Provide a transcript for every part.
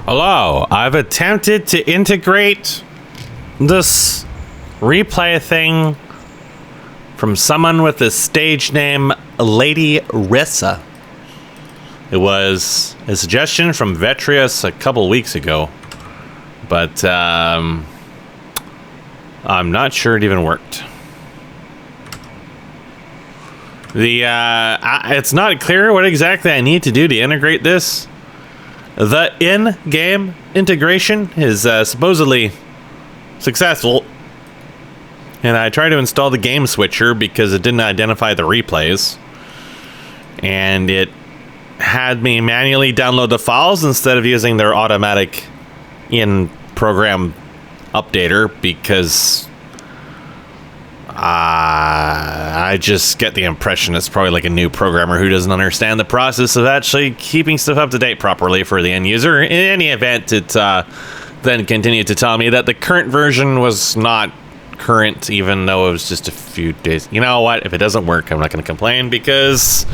Hello, I've attempted to integrate this replay thing from someone with the stage name Lady Rissa. It was a suggestion from Vetrius a couple weeks ago, but I'm not sure it even worked. It's not clear what exactly I need to do to integrate this. The in-game integration is supposedly successful, and I tried to install the game switcher because it didn't identify the replays, and it had me manually download the files instead of using their automatic in-program updater because I just get the impression it's probably like a new programmer who doesn't understand the process of actually keeping stuff up to date properly for the end user. In any event, it then continued to tell me that the current version was not current, even though it was just a few days. You know what? If it doesn't work, I'm not going to complain because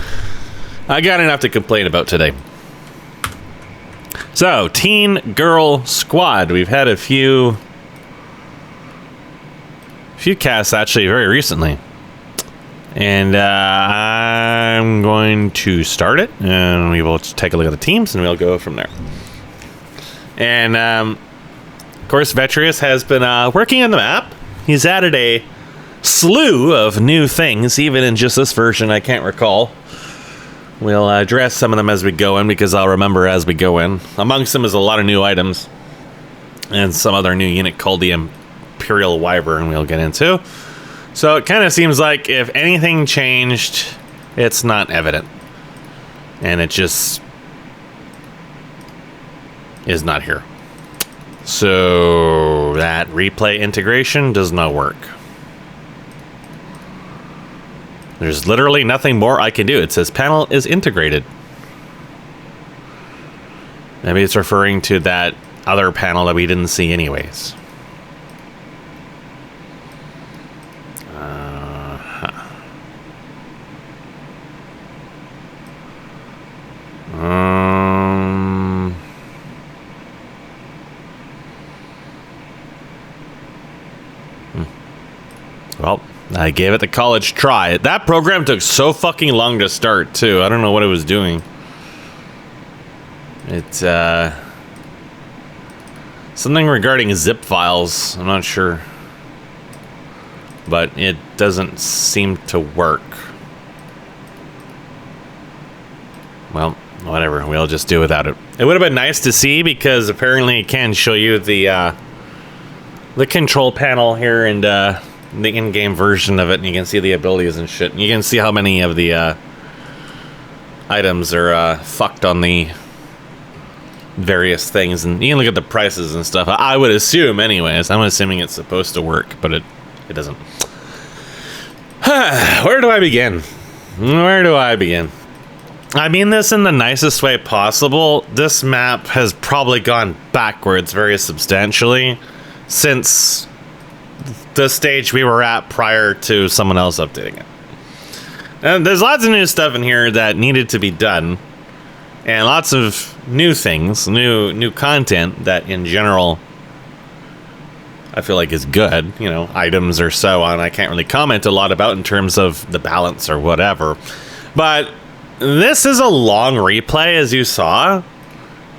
I got enough to complain about today. So, Teen Girl Squad. We've had a few casts actually very recently, and I'm going to start it, and we will take a look at the teams, and we'll go from there. And of course, Vetrius has been working on the map. He's added a slew of new things, even in just this version. I can't recall. We'll address some of them as we go in, because I'll remember as we go in. Amongst them is a lot of new items and some other new unit called the Imperial Wyvern we'll get into. So it kind of seems like if anything changed, it's not evident. And it just is not here. So that replay integration does not work. There's literally nothing more I can do. It says panel is integrated. Maybe it's referring to that other panel that we didn't see anyways. Well, I gave it the college try. That program took so fucking long to start, too. I don't know what it was doing. It's, something regarding zip files. I'm not sure. But it doesn't seem to work. Well, whatever. We'll just do without it. It would have been nice to see, because apparently it can show you the control panel here and, the in-game version of it, and you can see the abilities and shit. And you can see how many of the items are fucked on the various things, and you can look at the prices and stuff. I would assume, anyways. I'm assuming it's supposed to work, but it doesn't. Where do I begin? I mean this in the nicest way possible. This map has probably gone backwards very substantially since the stage we were at prior to someone else updating it. And there's lots of new stuff in here that needed to be done, and lots of new things, new content that in general I feel like is good. You know, items or so on. I can't really comment a lot about in terms of the balance or whatever. But this is a long replay, as you saw,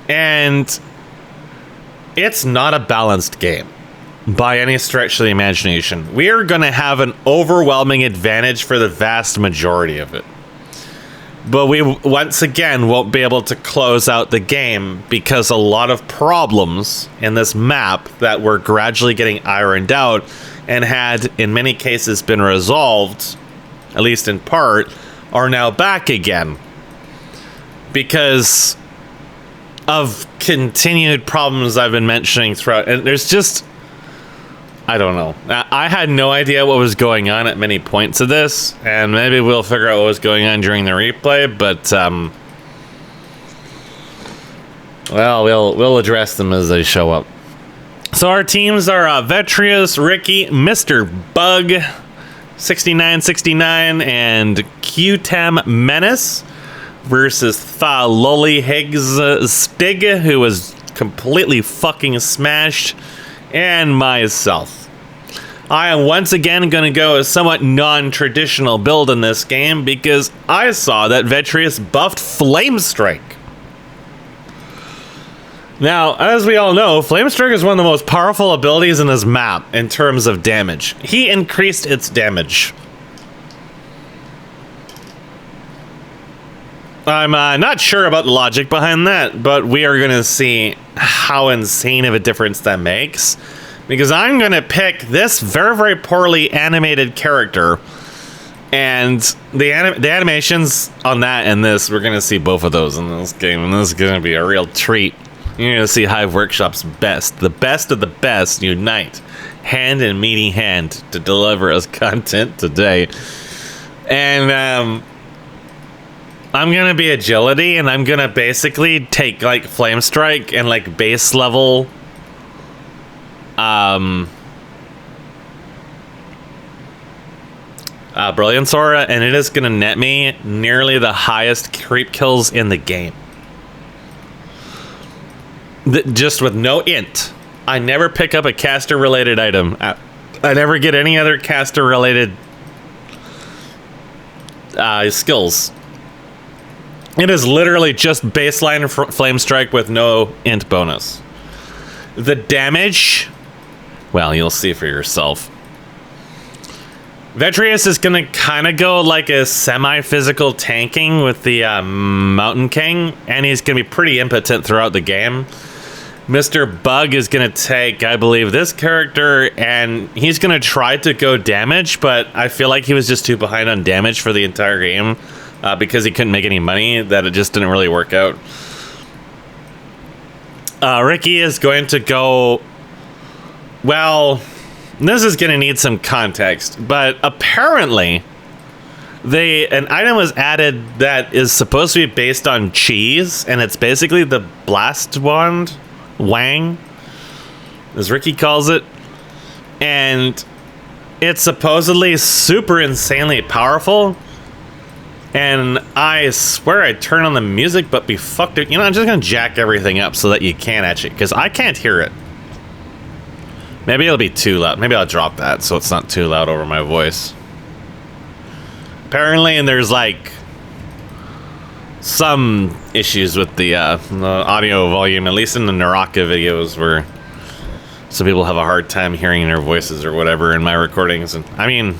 and it's not a balanced game by any stretch of the imagination. We are going to have an overwhelming advantage for the vast majority of it. But we, once again, won't be able to close out the game because a lot of problems in this map that were gradually getting ironed out and had, in many cases, been resolved, at least in part, are now back again. Because of continued problems I've been mentioning throughout. And there's just, I don't know. I had no idea what was going on at many points of this, and maybe we'll figure out what was going on during the replay, but well, we'll address them as they show up. So our teams are Vetrius, Ricky, Mr. Bug, 6969, and QTem Menace versus Lolly Higgs Stig, who was completely fucking smashed, and myself. I am once again going to go a somewhat non-traditional build in this game because I saw that Vetrius buffed Flame Strike. Now, as we all know, Flame Strike is one of the most powerful abilities in this map in terms of damage. He increased its damage. I'm not sure about the logic behind that, but we are going to see how insane of a difference that makes. Because I'm going to pick this very, very poorly animated character. And the animations on that and this, we're going to see both of those in this game. And this is going to be a real treat. You're going to see Hive Workshop's best. The best of the best unite. Hand in meaty hand to deliver us content today. And I'm going to be agility. And I'm going to basically take like Flame Strike and like base level... Brilliance Aura, and it is going to net me nearly the highest creep kills in the game. Just with no int. I never pick up a caster related item. I never get any other caster related skills. It is literally just baseline Flame Strike with no int bonus. The damage... Well, you'll see for yourself. Vetrius is going to kind of go like a semi-physical tanking with the Mountain King, and he's going to be pretty impotent throughout the game. Mr. Bug is going to take, I believe, this character, and he's going to try to go damage, but I feel like he was just too behind on damage for the entire game because he couldn't make any money, that it just didn't really work out. Ricky is going to go... Well, this is going to need some context, but apparently an item was added that is supposed to be based on cheese, and it's basically the Blast Wand, Wang, as Ricky calls it, and it's supposedly super insanely powerful, and I swear I'd turn on the music, but be fucked up. You know, I'm just going to jack everything up so that you can actually, because I can't hear it. Maybe it'll be too loud. Maybe I'll drop that so it's not too loud over my voice. Apparently, and there's like some issues with the audio volume, at least in the Naraka videos, where some people have a hard time hearing their voices or whatever in my recordings. And I mean,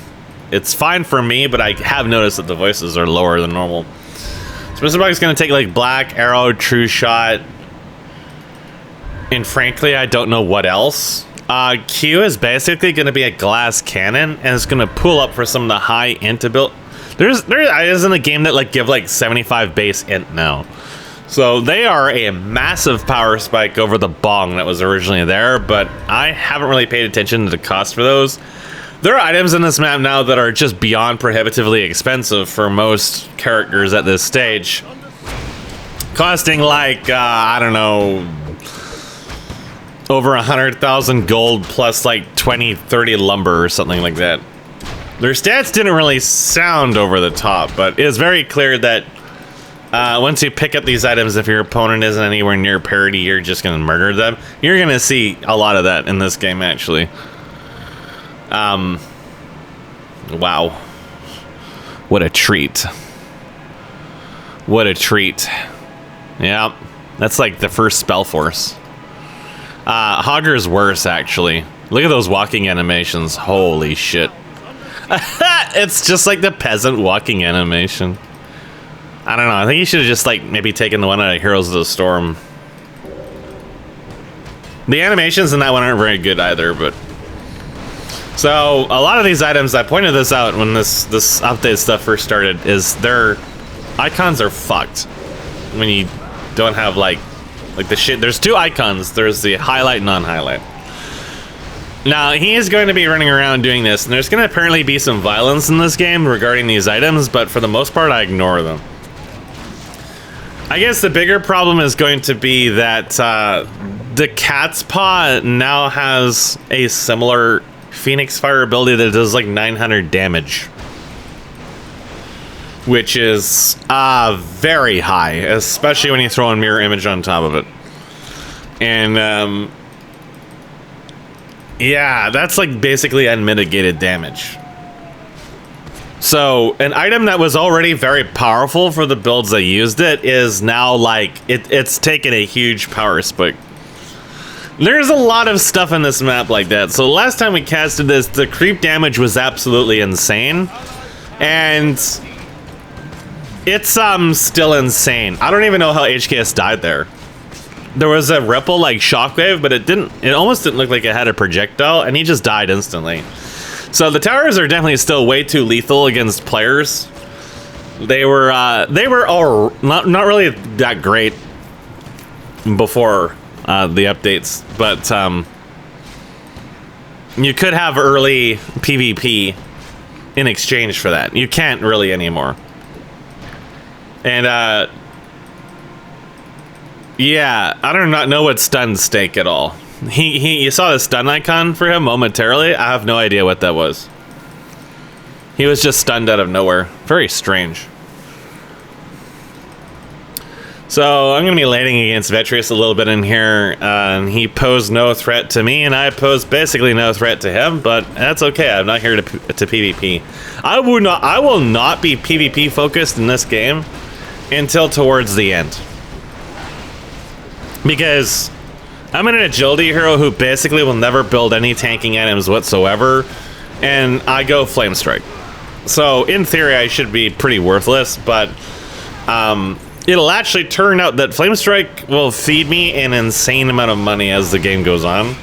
it's fine for me, but I have noticed that the voices are lower than normal. So Mr. Bug's going to take like Black Arrow, True Shot, and frankly, I don't know what else. Q is basically going to be a glass cannon, and it's going to pull up for some of the high int ability. There's items in the game that like give like 75 base int now. So they are a massive power spike over the bong that was originally there, but I haven't really paid attention to the cost for those. There are items in this map now that are just beyond prohibitively expensive for most characters at this stage. Costing like, I don't know, over 100,000 gold plus like 20-30 lumber or something like that. Their stats didn't really sound over the top, but it is very clear that once you pick up these items, if your opponent isn't anywhere near parity, you're just going to murder them. You're going to see a lot of that in this game, actually. Wow. What a treat. What a treat. Yeah, that's like the first spell force. Hogger's worse, actually. Look at those walking animations. Holy shit. It's just like the peasant walking animation. I don't know. I think you should have just like maybe taken the one out of Heroes of the Storm. The animations in that one aren't very good either, but... So, a lot of these items, I pointed this out when this update stuff first started, is their icons are fucked. When you don't have like the shit. There's two icons. There's the highlight and non-highlight. Now, he is going to be running around doing this, and there's going to apparently be some violence in this game regarding these items, but for the most part, I ignore them. I guess the bigger problem is going to be that the Cat's Paw now has a similar Phoenix Fire ability that does like 900 damage. Which is very high, especially when you throw a mirror image on top of it. And yeah, that's like basically unmitigated damage. So an item that was already very powerful for the builds that used it is now like it's taken a huge power spike. There's a lot of stuff in this map like that. So last time we casted this, the creep damage was absolutely insane, and it's still insane. I don't even know how HKS died there. There was a ripple like shockwave, but it almost didn't look like it had a projectile, and he just died instantly. So the towers are definitely still way too lethal against players. They were all not really that great before the updates, but you could have early PvP in exchange for that. You can't really anymore. And yeah, I do not know what stunned Stake at all. You saw the stun icon for him momentarily. I have no idea what that was. He was just stunned out of nowhere. Very strange. So I'm going to be landing against Vetrius a little bit in here. He posed no threat to me, and I posed basically no threat to him, but that's okay. I'm not here to PvP. I will not be PvP focused in this game until towards the end. Because I'm an agility hero who basically will never build any tanking items whatsoever, and I go Flame Strike. So in theory, I should be pretty worthless, but it'll actually turn out that Flame Strike will feed me an insane amount of money as the game goes on.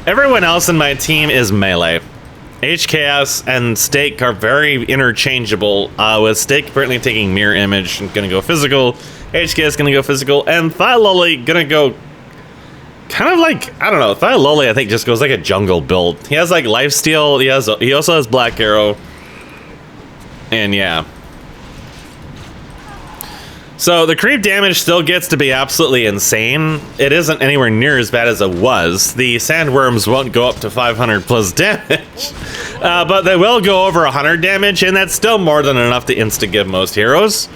Everyone else in my team is melee. HKS and Stake are very interchangeable, with Stake apparently taking Mirror Image and gonna go physical, HKS gonna go physical, and Thyloli gonna go kind of like, I don't know, Thyloli I think just goes like a jungle build. He has like lifesteal, he also has Black Arrow, and yeah. So the creep damage still gets to be absolutely insane. It isn't anywhere near as bad as it was. The sandworms won't go up to 500 plus damage, but they will go over 100 damage, and that's still more than enough to insta-give most heroes.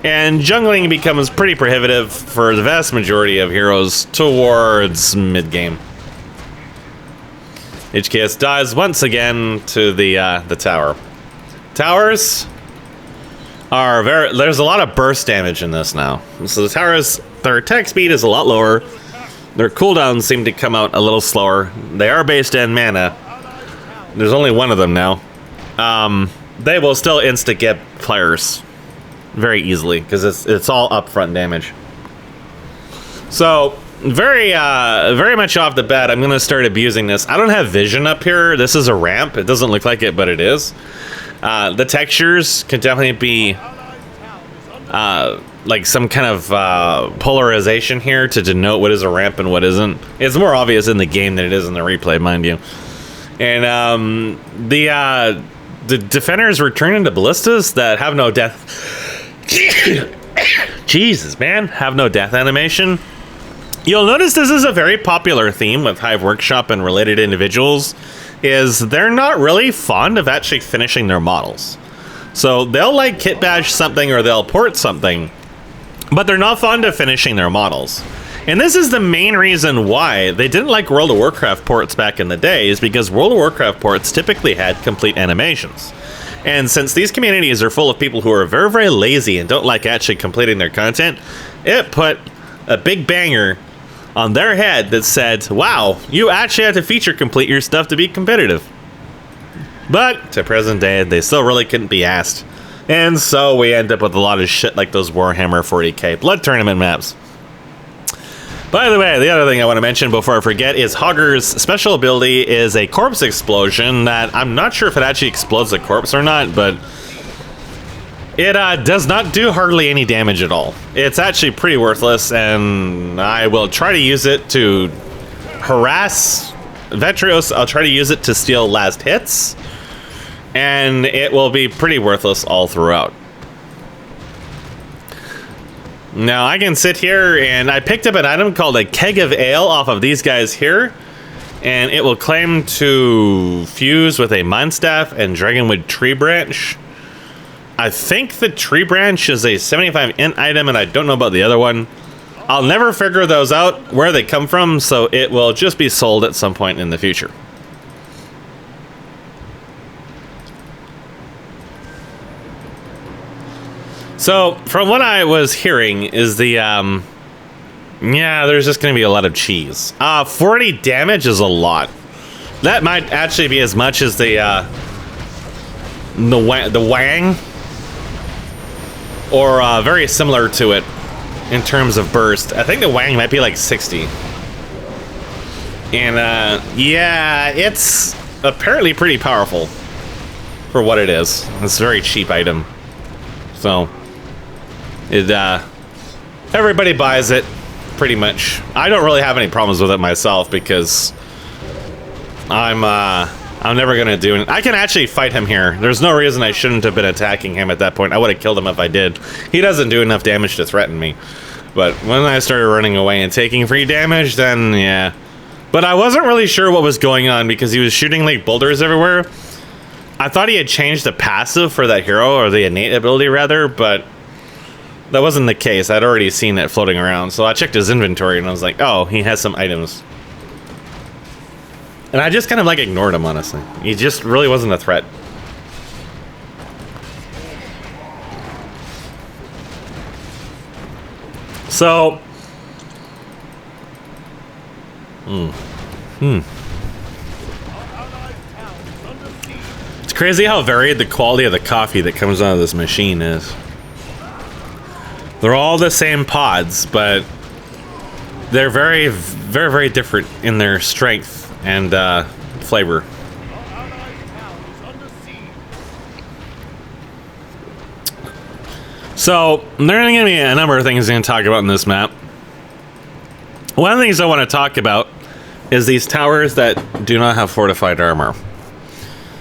And jungling becomes pretty prohibitive for the vast majority of heroes towards mid-game. HKS dies once again to the tower. Towers are there's a lot of burst damage in this now. So the towers, their attack speed is a lot lower. Their cooldowns seem to come out a little slower. They are based in mana. There's only one of them now. They will still insta-get players very easily because it's all upfront damage. So very much off the bat, I'm gonna start abusing this. I don't have vision up here. This is a ramp. It doesn't look like it, but it is. The textures can definitely be like some kind of polarization here to denote what is a ramp and what isn't. It's more obvious in the game than it is in the replay, mind you. And the defenders return into ballistas that have no death. Jesus, man, have no death animation. You'll notice this is a very popular theme with Hive Workshop and related individuals, is they're not really fond of actually finishing their models. So they'll like kit bash something or they'll port something, but they're not fond of finishing their models. And this is the main reason why they didn't like World of Warcraft ports back in the day, is because World of Warcraft ports typically had complete animations. And since these communities are full of people who are very, very lazy and don't like actually completing their content, it put a big banger on their head that said, wow, you actually have to feature complete your stuff to be competitive. But to present day, they still really couldn't be asked. And so we end up with a lot of shit like those Warhammer 40k Blood Tournament maps. By the way, the other thing I want to mention before I forget is Hogger's special ability is a corpse explosion that I'm not sure if it actually explodes a corpse or not, but it does not do hardly any damage at all. It's actually pretty worthless, and I will try to use it to harass Vetrios. I'll try to use it to steal last hits, and it will be pretty worthless all throughout. Now I can sit here, and I picked up an item called a Keg of Ale off of these guys here, and it will claim to fuse with a Mind Staff and Dragonwood Tree Branch. I think the Tree Branch is a 75 int item, and I don't know about the other one. I'll never figure those out, where they come from, so it will just be sold at some point in the future. So, from what I was hearing is the, yeah, there's just going to be a lot of cheese. 40 damage is a lot. That might actually be as much as the Wang. Or very similar to it in terms of burst. I think the Wang might be like 60. And, yeah, it's apparently pretty powerful for what it is. It's a very cheap item. So, it, everybody buys it, pretty much. I don't really have any problems with it myself because I'm never gonna do it. I can actually fight him here. There's no reason I shouldn't have been attacking him at that point. I would have killed him if I did. He doesn't do enough damage to threaten me. But when I started running away and taking free damage, then yeah. But I wasn't really sure what was going on because he was shooting like boulders everywhere. I thought he had changed the passive for that hero, or the innate ability rather, but that wasn't the case. I'd already seen it floating around. So I checked his inventory and I was like, oh, he has some items. And I just kind of like ignored him, honestly. He just really wasn't a threat. So, it's crazy how varied the quality of the coffee that comes out of this machine is. They're all the same pods, but they're very, very, very different in their strength and flavor. So, there are going to be a number of things I'm going to talk about in this map. One of the things I want to talk about is these towers that do not have fortified armor.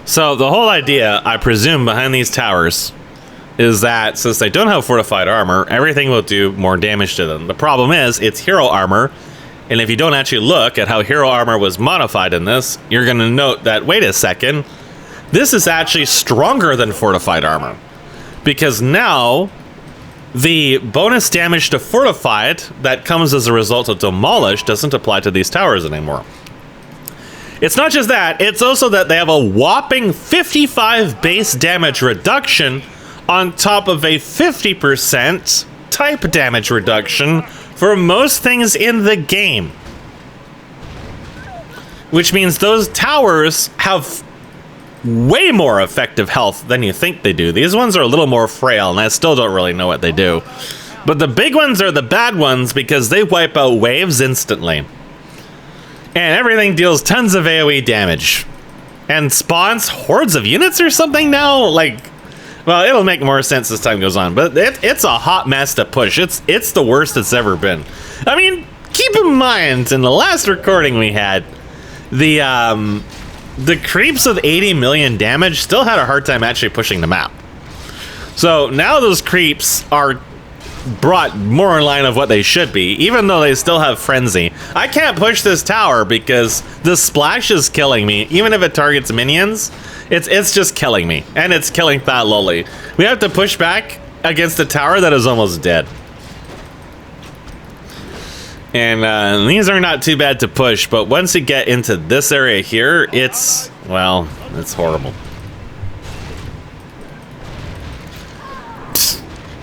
So, the whole idea, I presume, behind these towers is that since they don't have fortified armor, everything will do more damage to them. The problem is, it's hero armor, and if you don't actually look at how hero armor was modified in this, you're going to note that, wait a second, this is actually stronger than fortified armor. Because now, the bonus damage to fortified that comes as a result of demolish doesn't apply to these towers anymore. It's not just that, it's also that they have a whopping 55 base damage reduction on top of a 50% type damage reduction for most things in the game. Which means those towers have way more effective health than you think they do. These ones are a little more frail, and I still don't really know what they do. But the big ones are the bad ones because they wipe out waves instantly. And everything deals tons of AoE damage. And spawns hordes of units or something now? Like, well, it'll make more sense as time goes on, but it's a hot mess to push. It's the worst it's ever been. I mean, keep in mind, in the last recording we had, the creeps with 80 million damage still had a hard time actually pushing the map. So now those creeps are brought more in line of what they should be, even though they still have frenzy. I can't push this tower because the splash is killing me. Even if it targets minions, it's just killing me, and it's killing Fat Loli. We have to push back against a tower that is almost dead. And these are not too bad to push, but once you get into this area here, it's, well, it's horrible.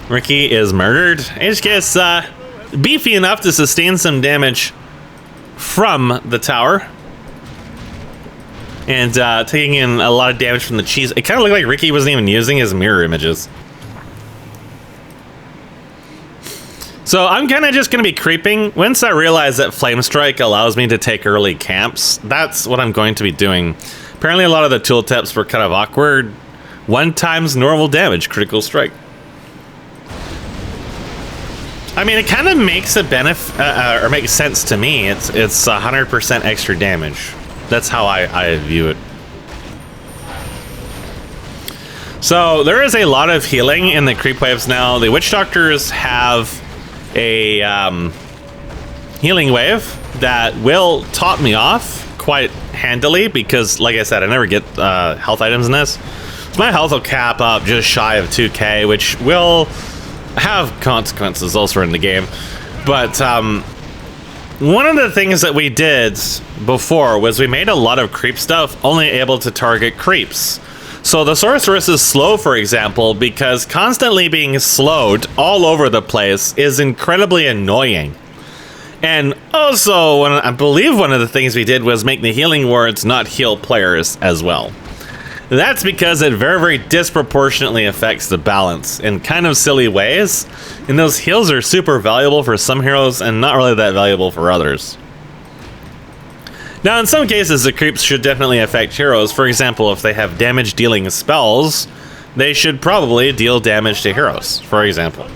Ricky is murdered. HKS beefy enough to sustain some damage from the tower. And taking in a lot of damage from the cheese. It kind of looked like Ricky wasn't even using his mirror images. So I'm kind of just going to be creeping. Once I realize that Flame Strike allows me to take early camps, that's what I'm going to be doing. Apparently a lot of the tooltips were kind of awkward. 1 times normal damage, critical strike. I mean, it kind of makes a benefit, or makes sense to me. It's 100% extra damage. That's how I view it. So there is a lot of healing in the creep waves now. The Witch Doctors have a healing wave that will top me off quite handily because, like I said, I never get health items in this. So my health will cap up just shy of 2k, which will have consequences elsewhere in the game. But one of the things that we did before was we made a lot of creep stuff only able to target creeps. So the sorceress is slow, for example, because constantly being slowed all over the place is incredibly annoying. And also, I believe one of the things we did was make the healing wards not heal players as well. That's because it very, very disproportionately affects the balance in kind of silly ways. And those heals are super valuable for some heroes and not really that valuable for others. Now, in some cases, the creeps should definitely affect heroes. For example, if they have damage-dealing spells, they should probably deal damage to heroes, for example.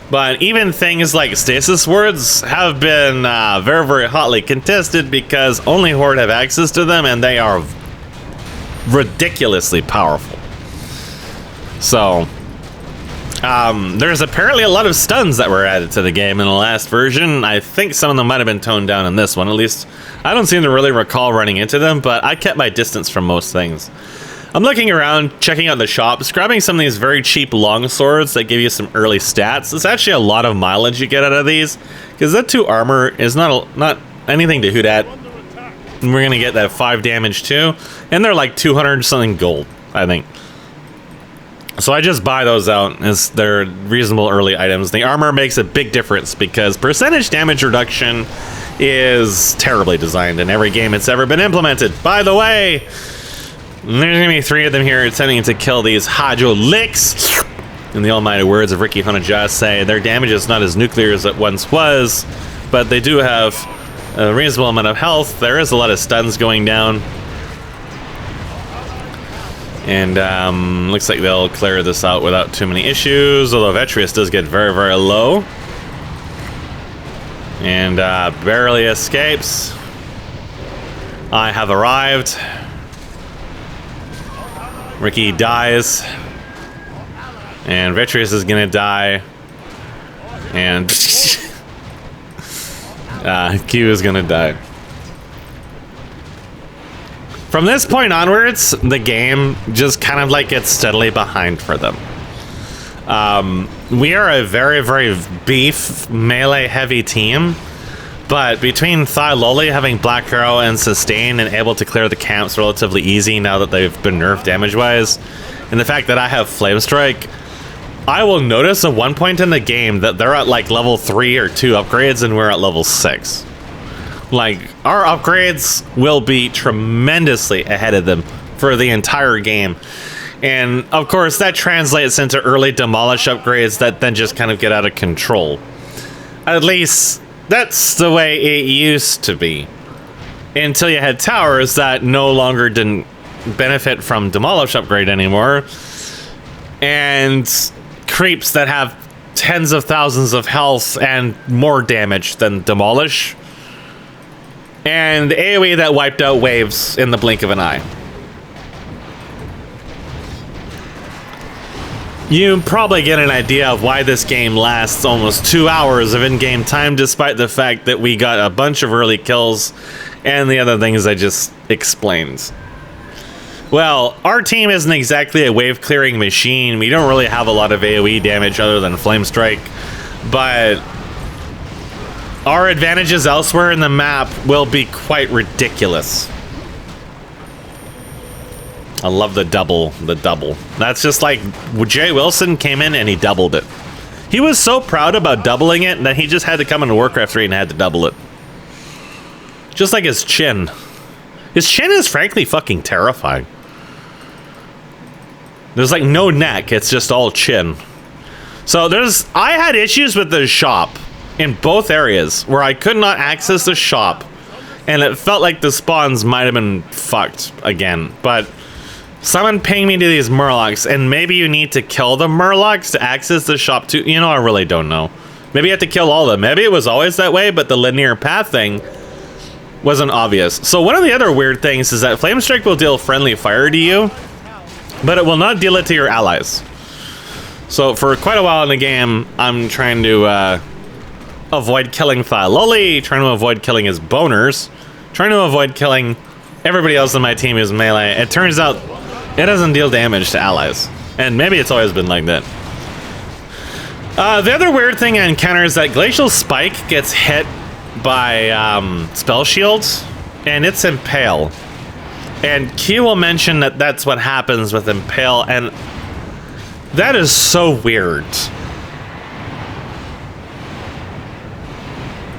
But even things like stasis wards have been very, very hotly contested because only Horde have access to them, and they are ridiculously powerful. So, there's apparently a lot of stuns that were added to the game in the last version. I think some of them might have been toned down in this one. At least, I don't seem to really recall running into them, but I kept my distance from most things. I'm looking around, checking out the shops, grabbing some of these very cheap long swords that give you some early stats. It's actually a lot of mileage you get out of these, because that 2 armor is not anything to hoot at. And we're gonna get that 5 damage too, and they're like 200 something gold, I think. So I just buy those out as they're reasonable early items. The armor makes a big difference because percentage damage reduction is terribly designed in every game it's ever been implemented. By the way, there's gonna be 3 of them here attempting to kill these Hajo licks. In the almighty words of Ricky Honajas say, their damage is not as nuclear as it once was, but they do have a reasonable amount of health. There is a lot of stuns going down. And looks like they'll clear this out without too many issues, although Vetrius does get very, very low. And barely escapes. I have arrived. Ricky dies. And Vetrius is gonna die. And Q is gonna die. From this point onwards, the game just kind of like gets steadily behind for them. We are a very, very beef, melee-heavy team, but between Thyloli having Black Arrow and Sustain and able to clear the camps relatively easy now that they've been nerfed damage-wise, and the fact that I have Flame Strike, I will notice at one point in the game that they're at like level 3 or 2 upgrades and we're at level 6. Like, our upgrades will be tremendously ahead of them for the entire game. And, of course, that translates into early Demolish upgrades that then just kind of get out of control. At least, that's the way it used to be. Until you had towers that no longer didn't benefit from Demolish upgrade anymore. And creeps that have tens of thousands of health and more damage than Demolish. And AoE that wiped out waves in the blink of an eye. You probably get an idea of why this game lasts almost 2 hours of in-game time, despite the fact that we got a bunch of early kills and the other things I just explained. Well, our team isn't exactly a wave-clearing machine. We don't really have a lot of AoE damage other than Flame Strike, but our advantages elsewhere in the map will be quite ridiculous. I love the double. That's just like Jay Wilson came in and he doubled it. He was so proud about doubling it that he just had to come into Warcraft 3 and had to double it. Just like his chin. His chin is frankly fucking terrifying. There's like no neck, it's just all chin. So I had issues with the shop in both areas where I could not access the shop, and it felt like the spawns might have been fucked again. But someone pinged me to these Murlocs, and maybe you need to kill the Murlocs to access the shop too. You know, I really don't know. Maybe you have to kill all of them. Maybe it was always that way, but the linear path thing wasn't obvious. So one of the other weird things is that Flame Strike will deal friendly fire to you, but it will not deal it to your allies. So for quite a while in the game, I'm trying to avoid killing Thyloli, trying to avoid killing his boners, trying to avoid killing everybody else on my team who's melee. It turns out it doesn't deal damage to allies. And maybe it's always been like that. The other weird thing I encounter is that Glacial Spike gets hit by spell shields, and it's Impale. And Q will mention that that's what happens with Impale, and that is so weird.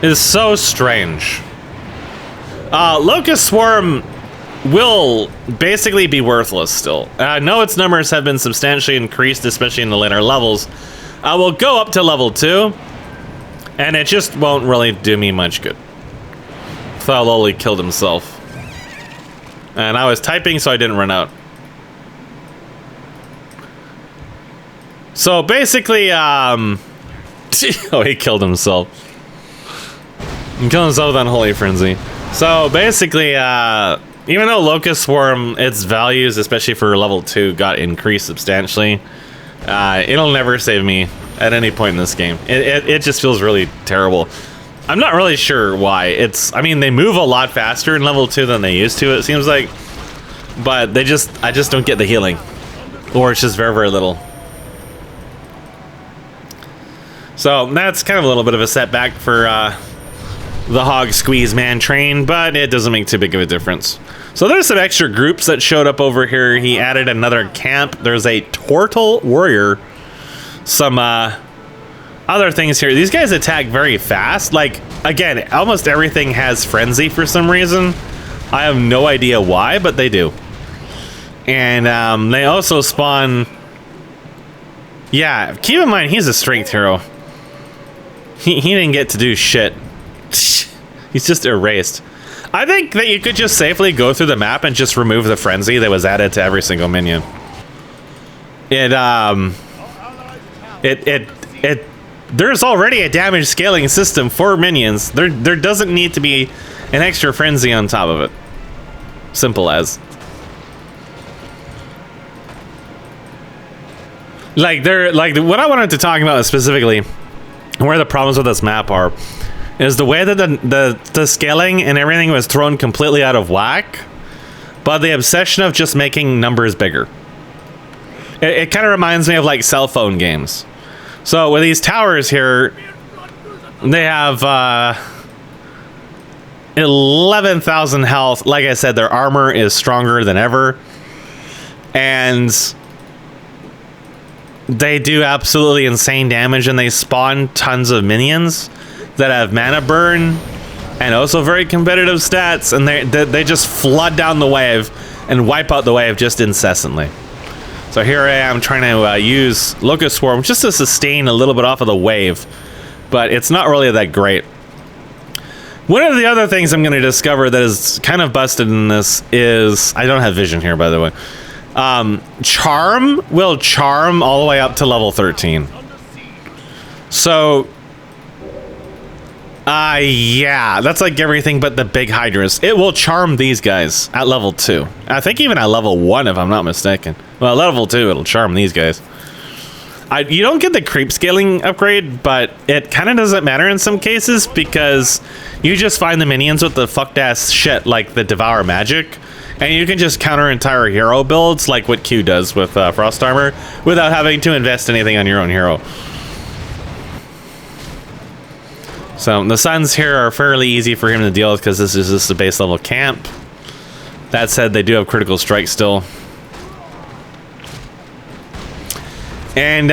It is so strange. Locust Swarm will basically be worthless still. I know its numbers have been substantially increased, especially in the later levels. I will go up to level 2, and it just won't really do me much good. Thaloli killed himself. And I was typing, so I didn't run out. So basically, oh, he killed himself. He killed himself with Unholy Frenzy. So basically, even though Locust Swarm, its values, especially for level 2, got increased substantially, it'll never save me at any point in this game. It just feels really terrible. I'm not really sure why. I mean, they move a lot faster in level 2 than they used to, it seems like. But I just don't get the healing. Or it's just very, very little. So that's kind of a little bit of a setback for the Hog Squeeze Man train, but it doesn't make too big of a difference. So there's some extra groups that showed up over here. He added another camp. There's a Turtle Warrior. Some other things here. These guys attack very fast. Like, again, almost everything has Frenzy for some reason. I have no idea why, but they do. And they also spawn... Yeah, keep in mind, he's a strength hero. He didn't get to do shit. He's just erased. I think that you could just safely go through the map and just remove the frenzy that was added to every single minion. There's already a damage scaling system for minions. There doesn't need to be an extra frenzy on top of it. Simple as. Like what I wanted to talk about specifically, where the problems with this map are, is the way that the scaling and everything was thrown completely out of whack, but the obsession of just making numbers bigger. It kind of reminds me of like cell phone games. So with these towers here, they have 11,000 health. Like I said, their armor is stronger than ever, and they do absolutely insane damage, and they spawn tons of minions that have mana burn and also very competitive stats, and they just flood down the wave and wipe out the wave just incessantly. So here I am trying to use Locust Swarm just to sustain a little bit off of the wave, but it's not really that great. One of the other things I'm going to discover that is kind of busted in this is, I don't have vision here, by the way. Charm will charm all the way up to level 13. So, yeah, that's like everything but the big hydras. It will charm these guys at level 2. I think even at level 1, if I'm not mistaken. Well, level 2, it'll charm these guys. You don't get the creep scaling upgrade, but it kind of doesn't matter in some cases, because you just find the minions with the fucked ass shit like the Devour Magic, and you can just counter entire hero builds like what Q does with Frost Armor without having to invest anything on your own hero. So the Suns here are fairly easy for him to deal with because this is just a base level camp. That said, they do have critical strike still. And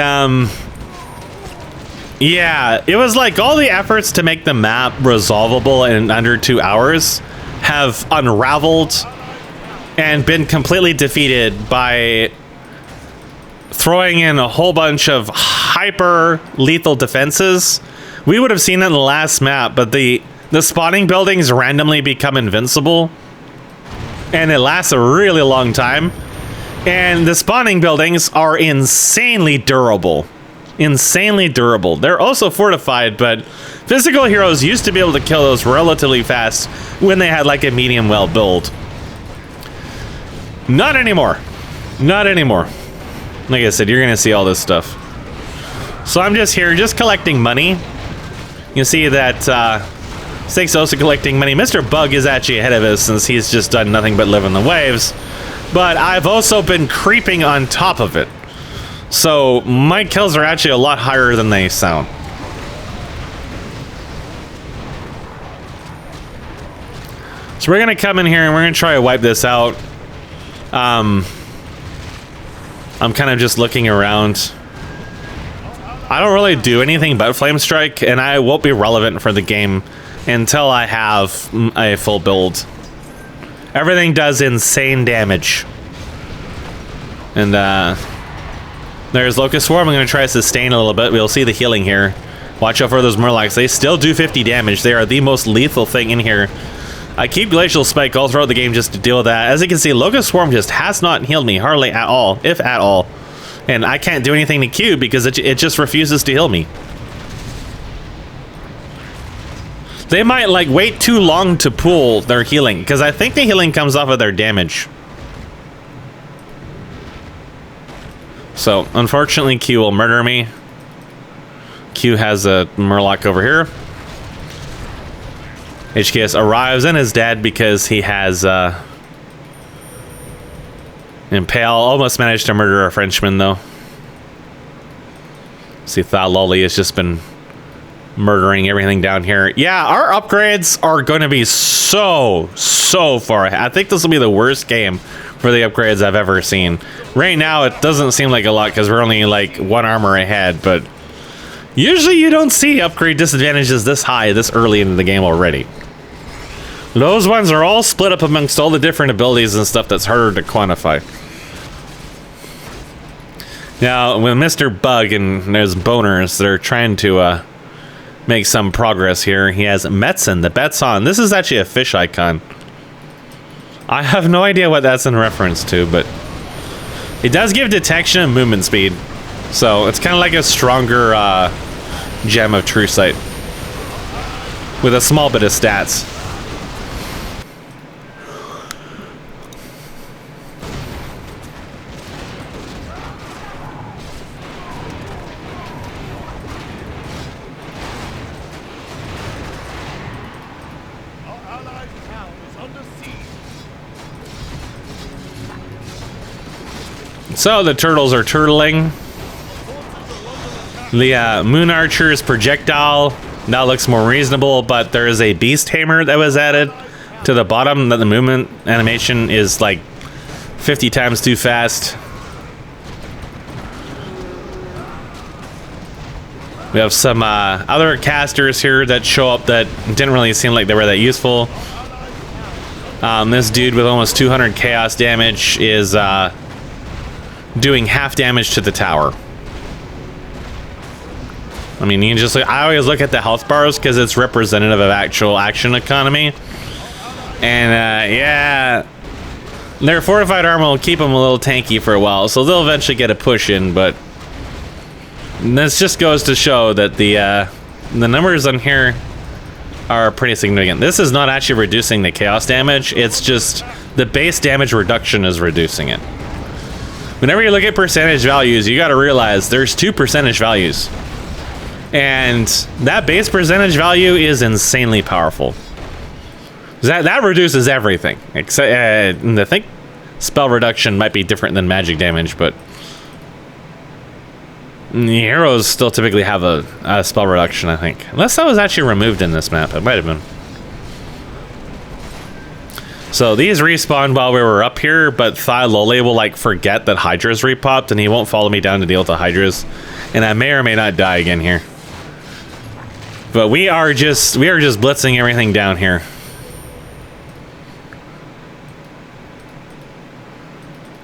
yeah, it was like all the efforts to make the map resolvable in under 2 hours have unraveled and been completely defeated by throwing in a whole bunch of hyper lethal defenses. We would have seen that in the last map, but the spawning buildings randomly become invincible, and it lasts a really long time. And the spawning buildings are insanely durable. Insanely durable. They're also fortified, but physical heroes used to be able to kill those relatively fast when they had like a medium well build. Not anymore. Not anymore. Like I said, you're gonna see all this stuff. So I'm just here, just collecting money. You see that Snake's also collecting money. Mr. Bug is actually ahead of us since he's just done nothing but live in the waves. But I've also been creeping on top of it. So my kills are actually a lot higher than they sound. So we're gonna come in here and we're gonna try to wipe this out. I'm kind of just looking around. I don't really do anything but Flame Strike, and I won't be relevant for the game until I have a full build. Everything does insane damage. And there's Locust Swarm. I'm going to try to sustain a little bit. We'll see the healing here. Watch out for those Murlocs. They still do 50 damage. They are the most lethal thing in here. I keep Glacial Spike all throughout the game just to deal with that. As you can see, Locust Swarm just has not healed me hardly at all, if at all. And I can't do anything to Q because it just refuses to heal me. They might like wait too long to pull their healing because I think the healing comes off of their damage. So unfortunately Q will murder me. Q has a Murloc over here. HKS arrives and is dead because he has Impale. Almost managed to murder a Frenchman though. See, Lolly has just been murdering everything down here. Yeah, our upgrades are going to be so far ahead. I think this will be the worst game for the upgrades I've ever seen. Right now, it doesn't seem like a lot because we're only like 1 armor ahead, but usually you don't see upgrade disadvantages this high this early into the game already. Those ones are all split up amongst all the different abilities and stuff that's harder to quantify. Now, with Mr. Bug and there's boners, they're trying to make some progress here. He has Metzen, the bet's on. This is actually a fish icon. I have no idea what that's in reference to, but it does give detection and movement speed. So it's kind of like a stronger gem of True Sight with a small bit of stats. So the turtles are turtling. The Moon Archer's projectile now looks more reasonable, but there is a Beast Hammer that was added to the bottom that the movement animation is like 50 times too fast. We have some other casters here that show up that didn't really seem like they were that useful. This dude with almost 200 chaos damage is doing half damage to the tower. I mean, you can just look, I always look at the health bars because it's representative of actual action economy. And yeah, their fortified armor will keep them a little tanky for a while, so they'll eventually get a push in, but this just goes to show that the numbers on here are pretty significant. This is not actually reducing the chaos damage, it's just the base damage reduction is reducing it. Whenever you look at percentage values, you got to realize there's 2 percentage values. And that base percentage value is insanely powerful. That reduces everything. Except, I think spell reduction might be different than magic damage, but heroes still typically have a spell reduction, I think. Unless that was actually removed in this map. It might have been. So these respawned while we were up here, but Lolly will like forget that Hydra's repopped and he won't follow me down to deal with the Hydras. And I may or may not die again here. But we are just blitzing everything down here.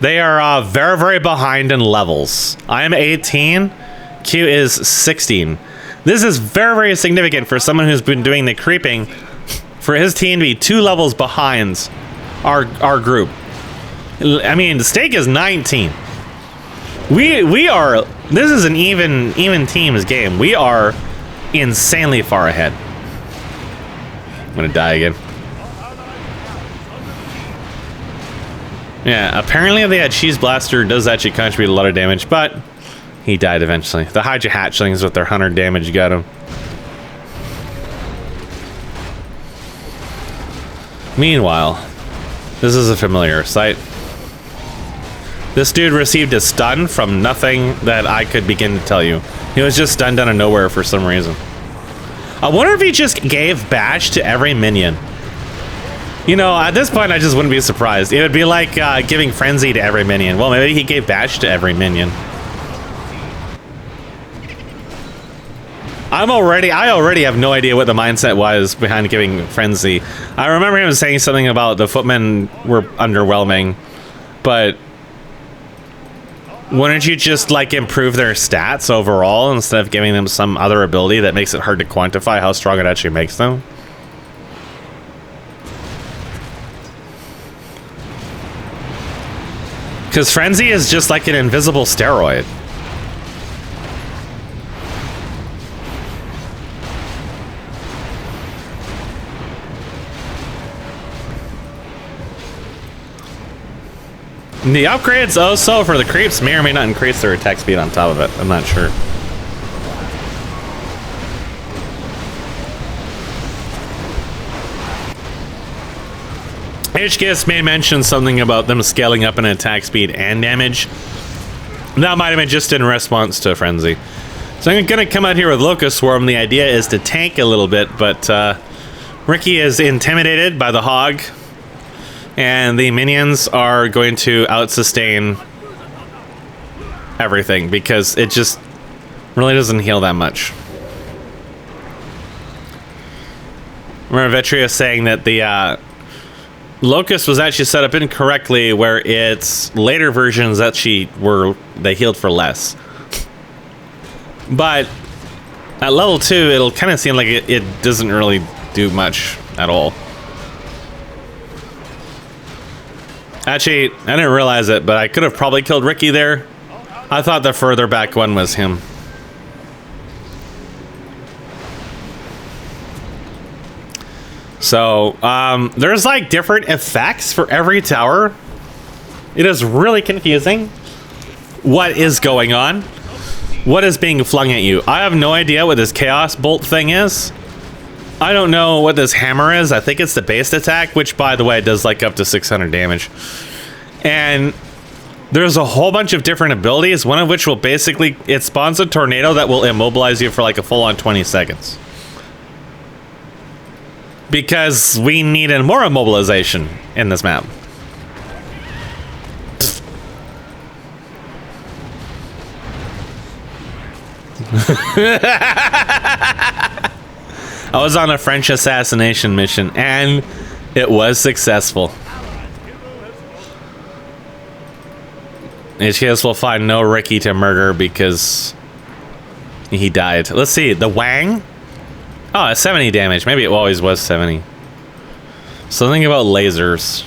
They are very, very behind in levels. I am 18, Q is 16. This is very, very significant for someone who's been doing the creeping, for his team to be 2 levels behind our group. I mean, the stake is 19. We are, this is an even teams game. We are insanely far ahead. I'm gonna die again. Yeah, apparently the Cheese Blaster does actually contribute a lot of damage, but he died eventually. The Hydra Hatchlings with their 100 damage got him. Meanwhile, this is a familiar sight. This dude received a stun from nothing that I could begin to tell you. He was just stunned out of nowhere for some reason. I wonder if he just gave bash to every minion. You know, at this point, I just wouldn't be surprised. It would be like giving frenzy to every minion. Well, maybe he gave bash to every minion. I already have no idea what the mindset was behind giving frenzy. I remember him saying something about the footmen were underwhelming, but wouldn't you just like improve their stats overall instead of giving them some other ability that makes it hard to quantify how strong it actually makes them? Because frenzy is just like an invisible steroid. The upgrades also for the creeps may or may not increase their attack speed on top of it. I'm not sure. HKS may mention something about them scaling up in attack speed and damage. That might have been just in response to Frenzy. So I'm gonna come out here with Locust Swarm. The idea is to tank a little bit, but Ricky is intimidated by the Hog. And the minions are going to out-sustain everything because it just really doesn't heal that much. Remember Vetria saying that the Locust was actually set up incorrectly, where its later versions actually they healed for less. But at level 2, it'll kind of seem like it doesn't really do much at all. Actually, I didn't realize it, but I could have probably killed Ricky there. I thought the further back one was him. So, there's like different effects for every tower. It is really confusing. What is going on? What is being flung at you? I have no idea what this Chaos Bolt thing is. I don't know what this hammer is. I think it's the based attack, which, by the way, does like up to 600 damage. And there's a whole bunch of different abilities, one of which will basically, it spawns a tornado that will immobilize you for like a full-on 20 seconds. Because we needed more immobilization in this map. I was on a French assassination mission, and it was successful. HKS will find no Ricky to murder because he died. Let's see, the Wang? Oh, 70 damage. Maybe it always was 70. Something about lasers.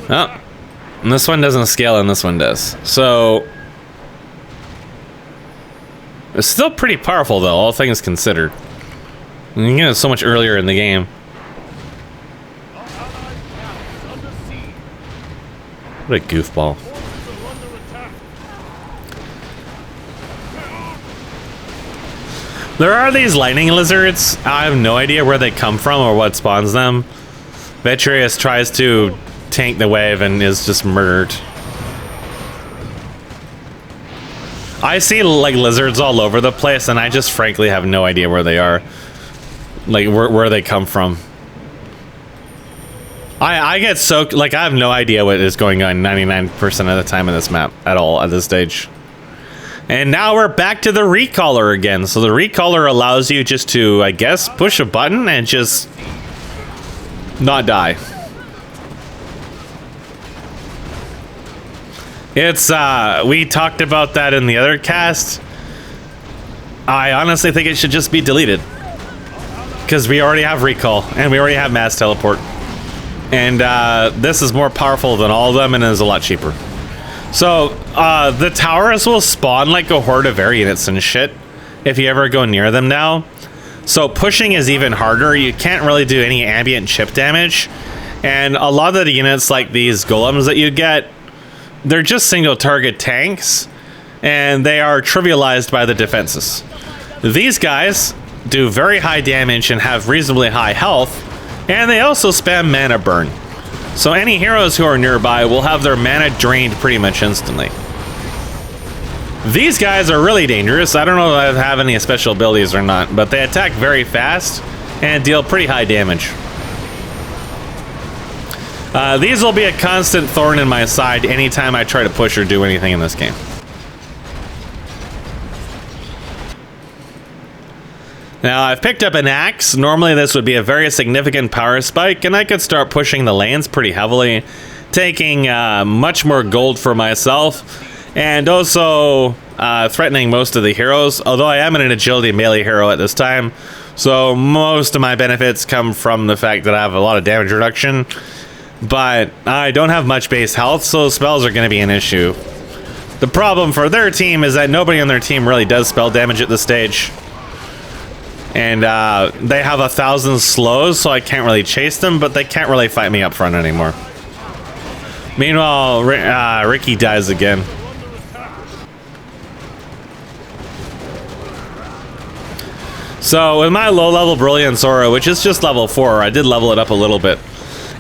Oh, and this one doesn't scale and this one does. So it's still pretty powerful, though, all things considered. You can get it so much earlier in the game. What a goofball. There are these lightning lizards. I have no idea where they come from or what spawns them. Vetrius tries to tank the wave and is just murdered. I see like lizards all over the place, and I just frankly have no idea where they are. Like where they come from. I get so like I have no idea what is going on 99% of the time in this map at all at this stage. And now we're back to the recaller again. So the recaller allows you just to, I guess, push a button and just not die. It's, we talked about that in the other cast. I honestly think it should just be deleted. Because we already have recall, and we already have mass teleport. And this is more powerful than all of them and is a lot cheaper. So, the towers will spawn like a horde of variants and shit if you ever go near them now. So pushing is even harder. You can't really do any ambient chip damage. And a lot of the units like these golems that you get, they're just single target tanks, and they are trivialized by the defenses. These guys do very high damage and have reasonably high health, and they also spam mana burn. So any heroes who are nearby will have their mana drained pretty much instantly. These guys are really dangerous. I don't know if I have any special abilities or not, but they attack very fast and deal pretty high damage. These will be a constant thorn in my side anytime I try to push or do anything in this game. Now, I've picked up an axe. Normally, this would be a very significant power spike, and I could start pushing the lanes pretty heavily, taking much more gold for myself, and also threatening most of the heroes, although I am an agility melee hero at this time, so most of my benefits come from the fact that I have a lot of damage reduction, but I don't have much base health, so spells are going to be an issue. The problem for their team is that nobody on their team really does spell damage at this stage. And they have 1,000 slows, so I can't really chase them, but they can't really fight me up front anymore. Meanwhile, Ricky dies again. So with my low-level Brilliance Aura, which is just level 4, I did level it up a little bit.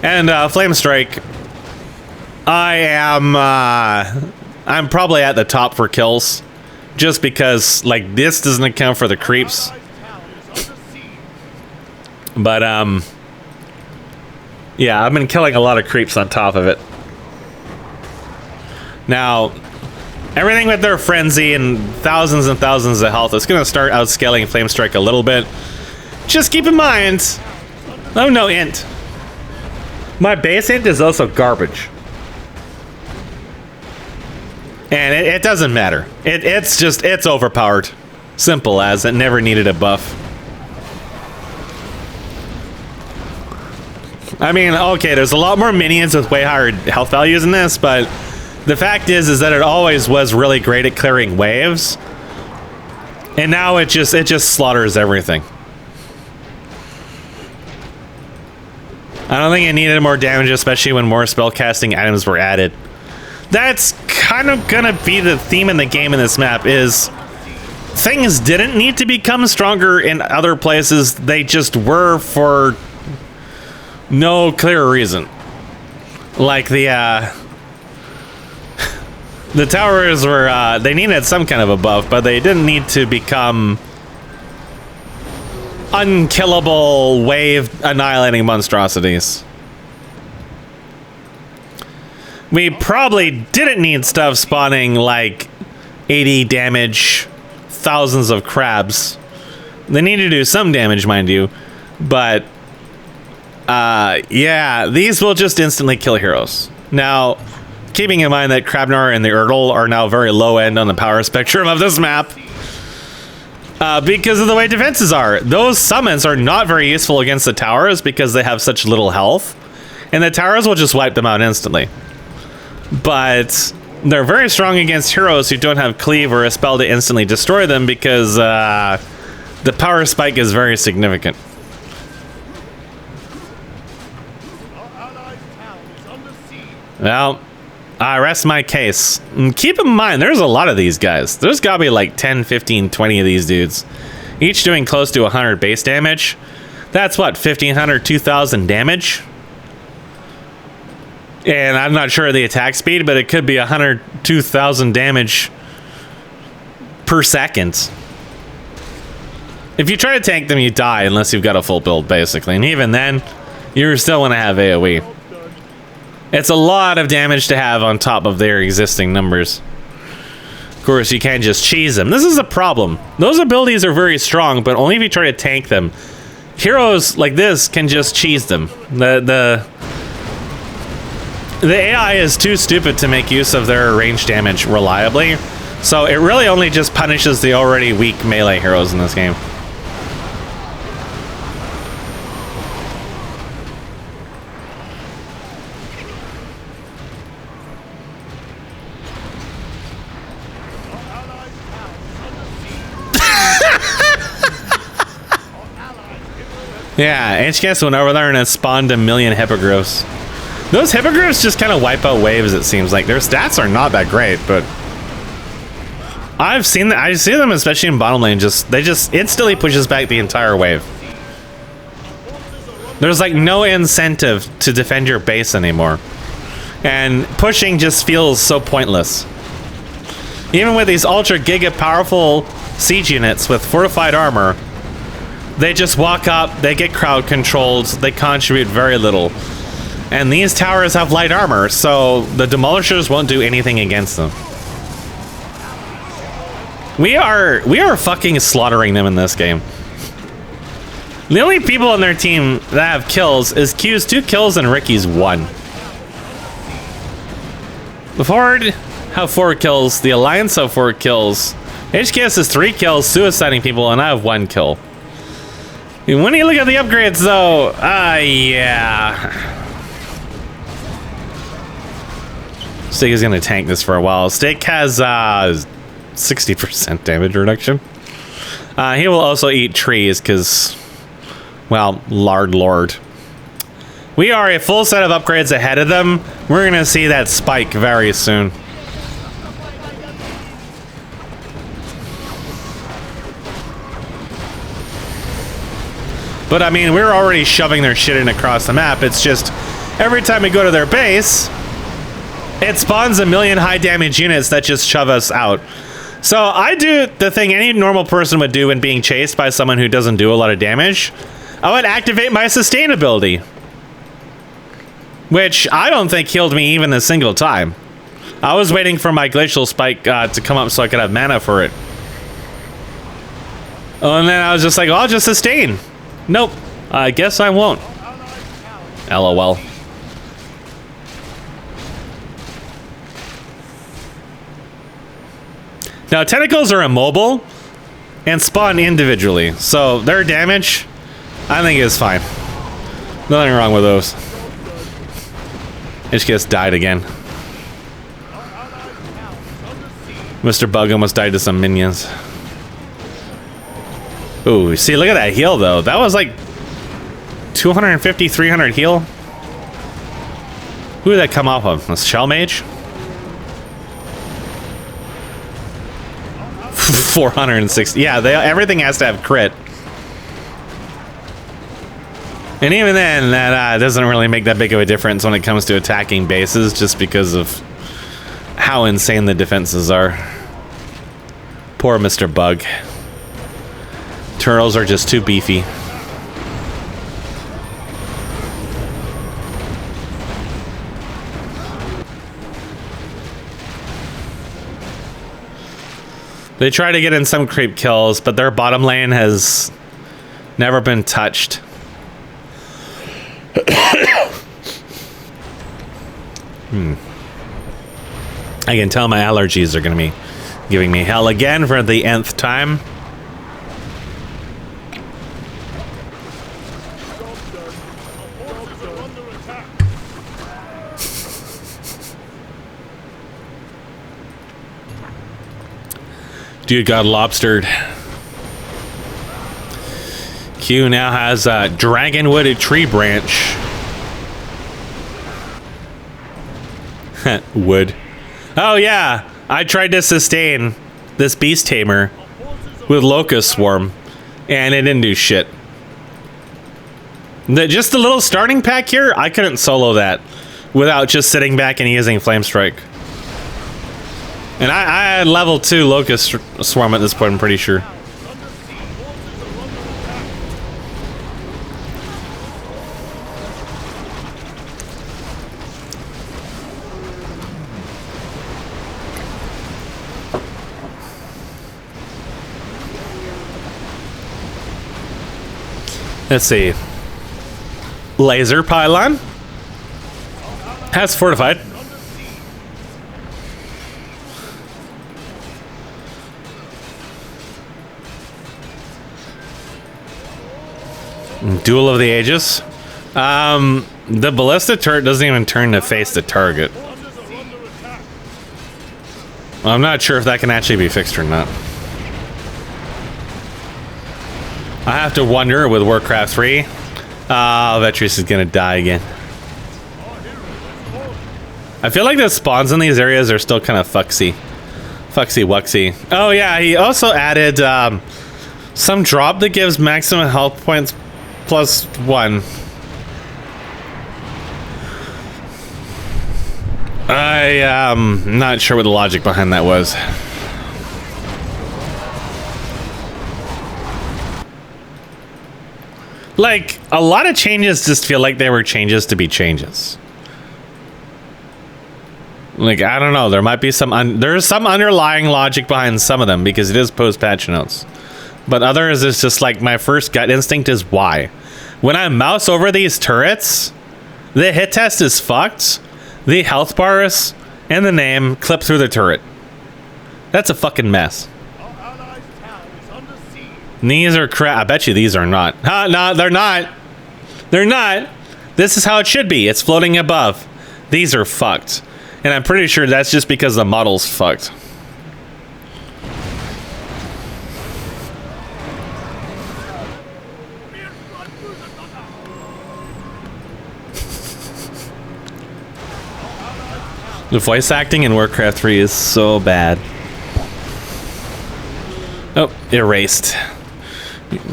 And Flame Strike, I'm probably at the top for kills, just because like this doesn't account for the creeps. But, yeah, I've been killing a lot of creeps on top of it. Now, everything with their frenzy and thousands of health is going to start outscaling Flame Strike a little bit. Just keep in mind, oh no, int. My base int is also garbage. And it doesn't matter. It's overpowered. Simple as, it never needed a buff. I mean, okay, there's a lot more minions with way higher health values in this, but the fact is that it always was really great at clearing waves, and now it just slaughters everything. I don't think it needed more damage, especially when more spellcasting items were added. That's kind of gonna be the theme in the game in this map, is things didn't need to become stronger in other places, they just were for no clear reason. Like the towers were, they needed some kind of a buff, but they didn't need to become unkillable wave annihilating monstrosities. We probably didn't need stuff spawning like 80 damage, thousands of crabs. They need to do some damage, mind you, but yeah, these will just instantly kill heroes. Now, keeping in mind that Crabnar and the Urtle are now very low end on the power spectrum of this map, because of the way defenses are. Those summons are not very useful against the towers because they have such little health, and the towers will just wipe them out instantly. But they're very strong against heroes who don't have cleave or a spell to instantly destroy them because the power spike is very significant. Well, I rest my case. And keep in mind, there's a lot of these guys. There's gotta be like 10, 15, 20 of these dudes. Each doing close to 100 base damage. That's what, 1,500, 2,000 damage? And I'm not sure of the attack speed, but it could be 100, 2,000 damage per second. If you try to tank them, you die unless you've got a full build, basically. And even then, you're still gonna have AoE. It's a lot of damage to have on top of their existing numbers. Of course, you can't just cheese them. This is a problem. Those abilities are very strong, but only if you try to tank them. Heroes like this can just cheese them. The AI is too stupid to make use of their range damage reliably, so it really only just punishes the already weak melee heroes in this game. Yeah, HKS went over there and it spawned a million hippogriffs. Those hippogriffs just kind of wipe out waves, it seems like. Their stats are not that great, but I see them, especially in bottom lane, they just instantly pushes back the entire wave. There's like no incentive to defend your base anymore. And pushing just feels so pointless. Even with these ultra giga powerful siege units with fortified armor, they just walk up, they get crowd controlled, they contribute very little. And these towers have light armor, so the demolishers won't do anything against them. We are fucking slaughtering them in this game. The only people on their team that have kills is Q's 2 kills and Ricky's 1. The Forward have 4 kills, the Alliance have 4 kills, HKS has 3 kills, suiciding people, and I have 1 kill. And when you look at the upgrades though, yeah. Steak is gonna tank this for a while. Steak has 60% damage reduction. He will also eat trees because, well, Lord. We are a full set of upgrades ahead of them. We're gonna see that spike very soon. But I mean, we're already shoving their shit in across the map. It's just every time we go to their base, it spawns a million high damage units that just shove us out. So I do the thing any normal person would do when being chased by someone who doesn't do a lot of damage. I would activate my sustainability, which I don't think healed me even a single time. I was waiting for my glacial spike to come up so I could have mana for it. Oh, and then I was just like, oh, I'll just sustain. Nope, I guess I won't. LOL. Now, tentacles are immobile and spawn individually, so their damage, I think, is fine. Nothing wrong with those. HKS died again. Mr. Bug almost died to some minions. Ooh, see, look at that heal, though. That was like 250, 300 heal. Who did that come off of? A Shell Mage? 460. Yeah, everything has to have crit. And even then, that doesn't really make that big of a difference when it comes to attacking bases, just because of how insane the defenses are. Poor Mr. Bug. Turtles are just too beefy. They try to get in some creep kills, but their bottom lane has never been touched. I can tell my allergies are going to be giving me hell again for the nth time. Dude got lobstered. Q now has a dragon-wooded tree branch. Wood. Oh yeah, I tried to sustain this beast tamer with locust swarm, and it didn't do shit. Just the little starting pack here, I couldn't solo that without just sitting back and using flame strike. And I had level 2 locust swarm at this point, I'm pretty sure. Let's see. Laser pylon has fortified. Duel of the Aegis. The ballista turret doesn't even turn to face the target. Well, I'm not sure if that can actually be fixed or not. I have to wonder with Warcraft 3. Vetris is gonna die again. I feel like the spawns in these areas are still kind of fucksy. Fucksy wucksy. Oh yeah, he also added some drop that gives maximum health points +1. I am not sure what the logic behind that was. Like, a lot of changes just feel like they were changes to be changes. Like, I don't know, there might be some, there's some underlying logic behind some of them because it is post-patch notes. But others is just like, my first gut instinct is why? When I mouse over these turrets, the hit test is fucked, the health bars and the name clip through the turret. That's a fucking mess. These are crap. I bet you these are not. No, they're not. They're not. This is how it should be. It's floating above. These are fucked. And I'm pretty sure that's just because the model's fucked. The voice acting in Warcraft 3 is so bad. Oh, erased.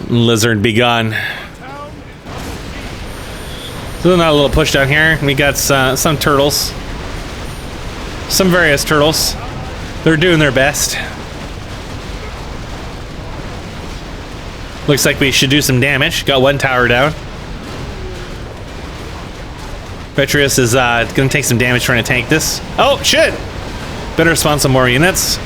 Lizard be gone. So now a little push down here. We got some turtles. Some various turtles. They're doing their best. Looks like we should do some damage. Got one tower down. Petrius is gonna take some damage trying to tank this. Oh, shit! Better spawn some more units.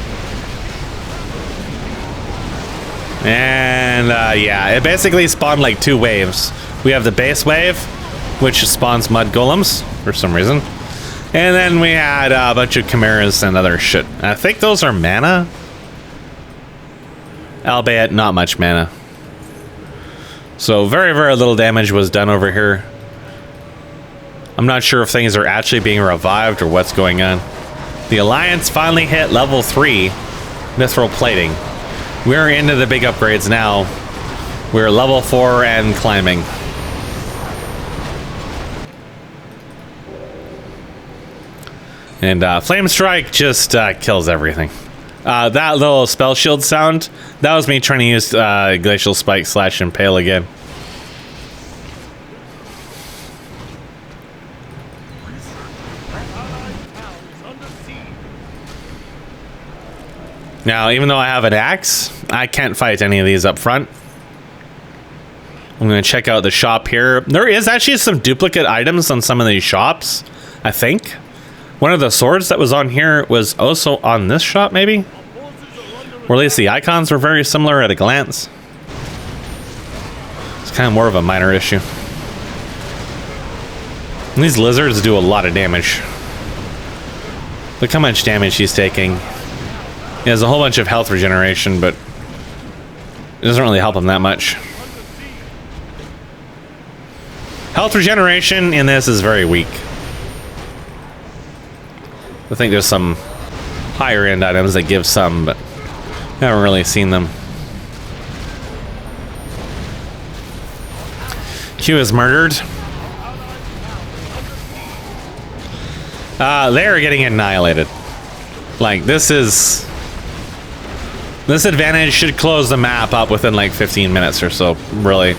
And yeah, it basically spawned like two waves. We have the base wave, which spawns mud golems for some reason. And then we had a bunch of chimeras and other shit. I think those are mana. Albeit not much mana. So very, very little damage was done over here. I'm not sure if things are actually being revived or what's going on. The Alliance finally hit level 3 mithril plating. We're into the big upgrades now. We're level 4 and climbing. And Flame Strike just kills everything. That little spell shield sound, that was me trying to use Glacial Spike / Impale again. Now, even though I have an axe, I can't fight any of these up front. I'm going to check out the shop here. There is actually some duplicate items on some of these shops, I think. One of the swords that was on here was also on this shop, maybe? Or at least the icons were very similar at a glance. It's kind of more of a minor issue. And these lizards do a lot of damage. Look how much damage he's taking. He has a whole bunch of health regeneration, but it doesn't really help him that much. Health regeneration in this is very weak. I think there's some higher end items that give some, but I haven't really seen them. Q is murdered. They're getting annihilated. Like, this advantage should close the map up within like 15 minutes or so, really.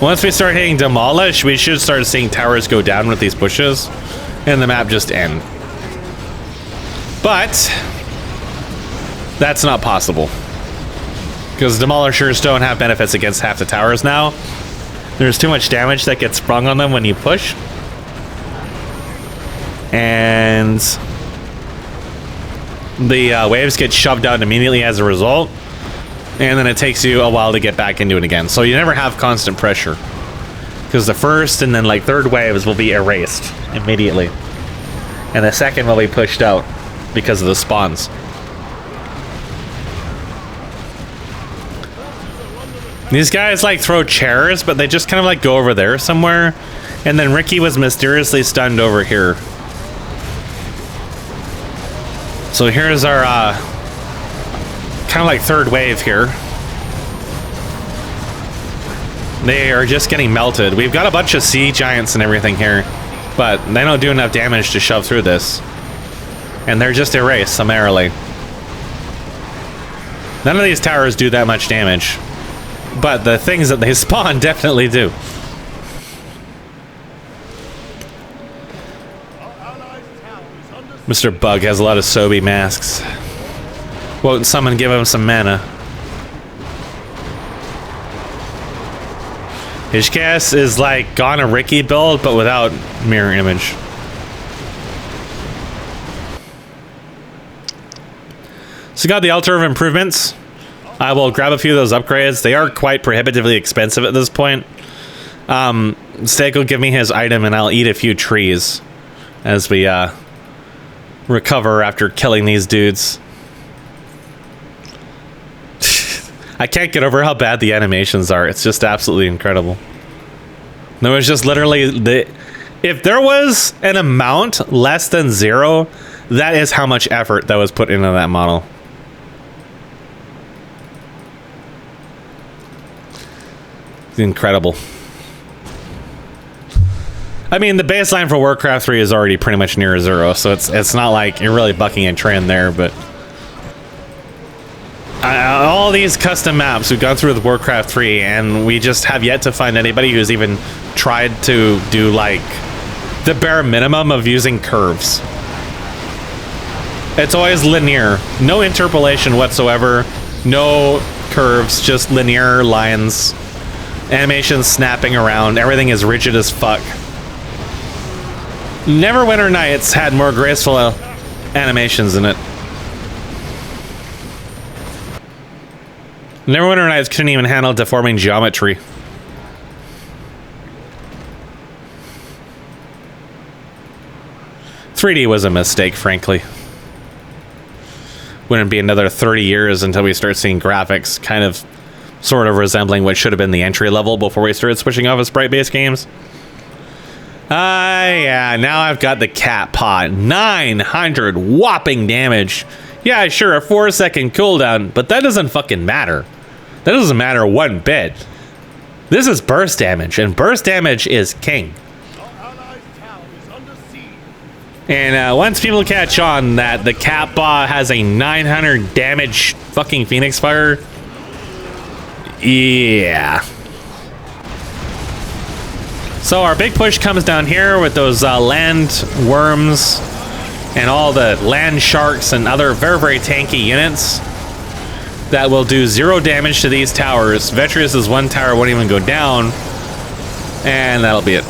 Once we start hitting demolish, we should start seeing towers go down with these bushes and the map just end. But that's not possible because demolishers don't have benefits against half the towers now. There's too much damage that gets sprung on them when you push. And the waves get shoved out immediately as a result, and then it takes you a while to get back into it again. So you never have constant pressure because the first and then like third waves will be erased immediately, and the second will be pushed out because of the spawns. These guys like throw chairs, but they just kind of like go over there somewhere, and then Ricky was mysteriously stunned over here. So here's our kind of like third wave here. They are just getting melted. We've got a bunch of sea giants and everything here, but they don't do enough damage to shove through this. And they're just erased summarily. None of these towers do that much damage, but the things that they spawn definitely do. Mr. Bug has a lot of Sobe masks. Won't someone give him some mana? Ishkas is like gone a Ricky build, but without mirror image. So got the altar of improvements. I will grab a few of those upgrades. They are quite prohibitively expensive at this point. Steak will give me his item and I'll eat a few trees as we recover after killing these dudes. I can't get over how bad the animations are. It's just absolutely incredible. There was just literally if there was an amount less than 0, that is how much effort that was put into that model. It's incredible. I mean, the baseline for Warcraft 3 is already pretty much near 0, so it's not like you're really bucking a trend there, but all these custom maps we've gone through with Warcraft 3, and we just have yet to find anybody who's even tried to do like the bare minimum of using curves. It's always linear, no interpolation whatsoever, no curves, just linear lines, animations snapping around, everything is rigid as fuck. Neverwinter Nights had more graceful animations in it. Neverwinter Nights couldn't even handle deforming geometry. "3D was a mistake, frankly. Wouldn't be another 30 years until we start seeing graphics kind of sort of resembling what should have been the entry level before we started switching off of sprite-based games. Yeah, now I've got the cat paw. 900 whopping damage. Yeah, sure, a 4-second cooldown, but that doesn't fucking matter. That doesn't matter one bit. This is burst damage, and burst damage is king. And once people catch on that the cat paw has a 900 damage fucking Phoenix Fire, yeah. So our big push comes down here with those land worms and all the land sharks and other very, very tanky units that will do 0 damage to these towers. Vetrius's one tower won't even go down, and that'll be it.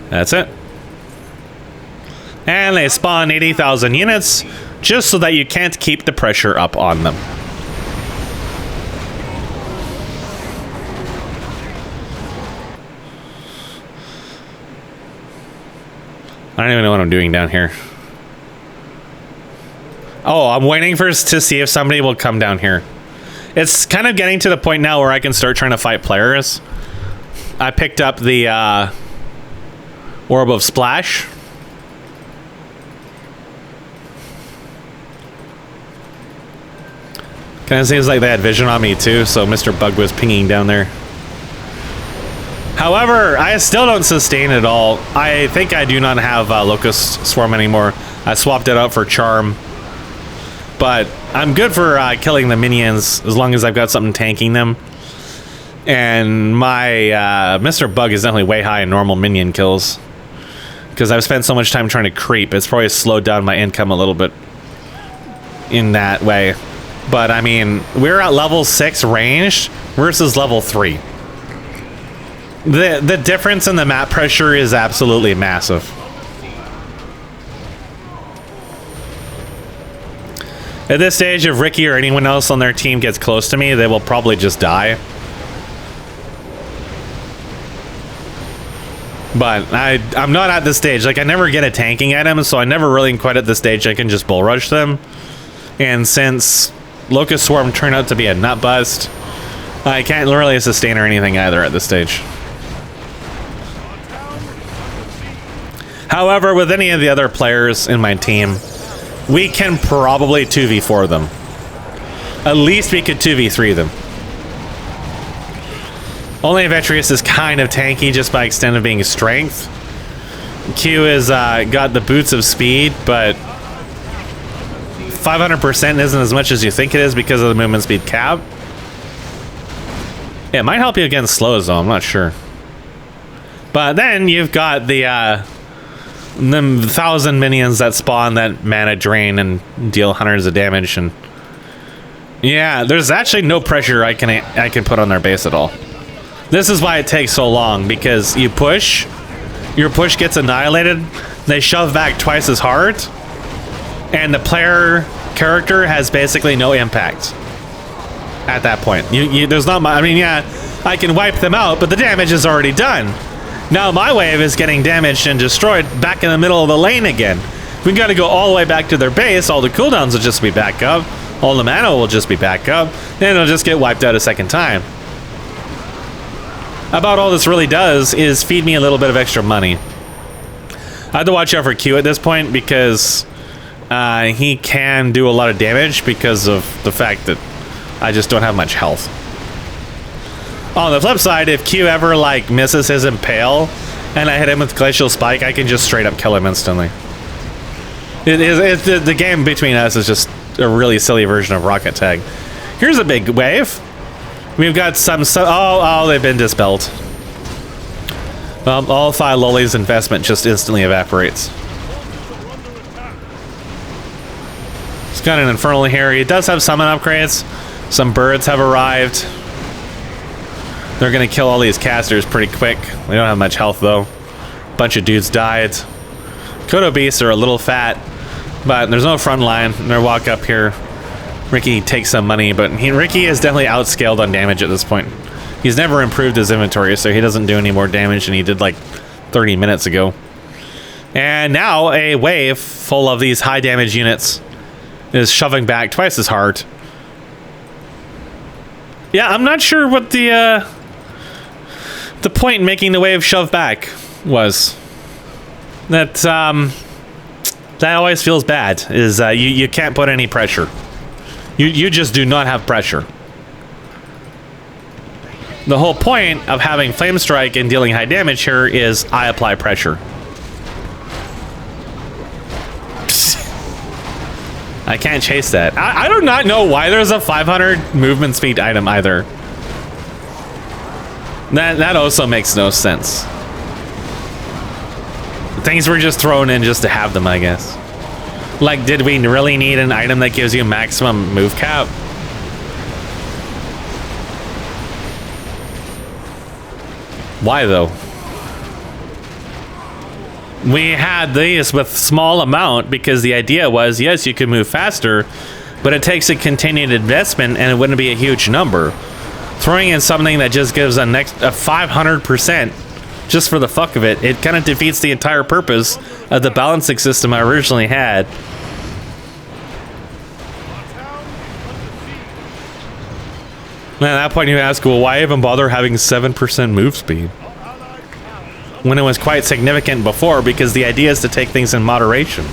That's it. And they spawn 80,000 units just so that you can't keep the pressure up on them. I don't even know what I'm doing down here. Oh, I'm waiting to see if somebody will come down here. It's kind of getting to the point now where I can start trying to fight players. I picked up the Orb of Splash. Kind of seems like they had vision on me too, so Mr. Bug was pinging down there. However, I still don't sustain it all. I think I do not have Locust Swarm anymore. I swapped it out for Charm. But I'm good for killing the minions as long as I've got something tanking them. And my Mr. Bug is definitely way high in normal minion kills. Because I've spent so much time trying to creep, it's probably slowed down my income a little bit in that way. But I mean, we're at level 6 ranged versus level 3. The difference in the map pressure is absolutely massive. At this stage, if Ricky or anyone else on their team gets close to me, they will probably just die. But I'm not at this stage. Like, I never get a tanking item, so I never really quite at this stage I can just bull rush them. And since Locust Swarm turned out to be a nut bust, I can't really sustain or anything either at this stage. However, with any of the other players in my team, we can probably 2v4 them. At least we could 2v3 them. Only Vetrius is kind of tanky just by extent of being strength. Q is got the boots of speed, but 500% isn't as much as you think it is because of the movement speed cap. Yeah, it might help you against slows though, I'm not sure. But then you've got the them 1,000 minions that spawn that mana drain and deal hundreds of damage. And yeah, there's actually no pressure I can put on their base at all. This is why it takes so long, because you push, your push gets annihilated, they shove back twice as hard, and the player character has basically no impact at that point. There's not much. I mean, yeah, I can wipe them out, but the damage is already done. Now my wave is getting damaged and destroyed back in the middle of the lane again. We got to go all the way back to their base. All the cooldowns will just be back up. All the mana will just be back up. Then it'll just get wiped out a second time. About all this really does is feed me a little bit of extra money. I have to watch out for Q at this point because he can do a lot of damage because of the fact that I just don't have much health. On the flip side, if Q ever like misses his impale and I hit him with Glacial Spike, I can just straight up kill him instantly. The game between us is just a really silly version of Rocket Tag. Here's a big wave. We've got some oh, they've been dispelled. Well, all 5 lollies investment just instantly evaporates. It's got an Infernal here. He does have summon upgrades. Some birds have arrived. They're gonna kill all these casters pretty quick. We don't have much health though. Bunch of dudes died. Kodo beasts are a little fat, but there's no front line. They walk up here. Ricky takes some money, but Ricky is definitely outscaled on damage at this point. He's never improved his inventory, so he doesn't do any more damage than he did like 30 minutes ago. And now a wave full of these high damage units is shoving back twice as hard. Yeah, I'm not sure what the point in making the wave shove back was. That always feels bad, is you can't put any pressure. You just do not have pressure. The whole point of having Flame Strike and dealing high damage here is I apply pressure. I can't chase that. I do not know why there's a 500 movement speed item either. That also makes no sense. Things were just thrown in just to have them, I guess. Like, did we really need an item that gives you maximum move cap? Why though? We had these with small amount because the idea was, yes, you could move faster, but it takes a continued investment and it wouldn't be a huge number. Throwing in something that just gives a 500% just for the fuck of it, it kind of defeats the entire purpose of the balancing system I originally had. And at that point you ask, well, why even bother having 7% move speed? When it was quite significant before, because the idea is to take things in moderation.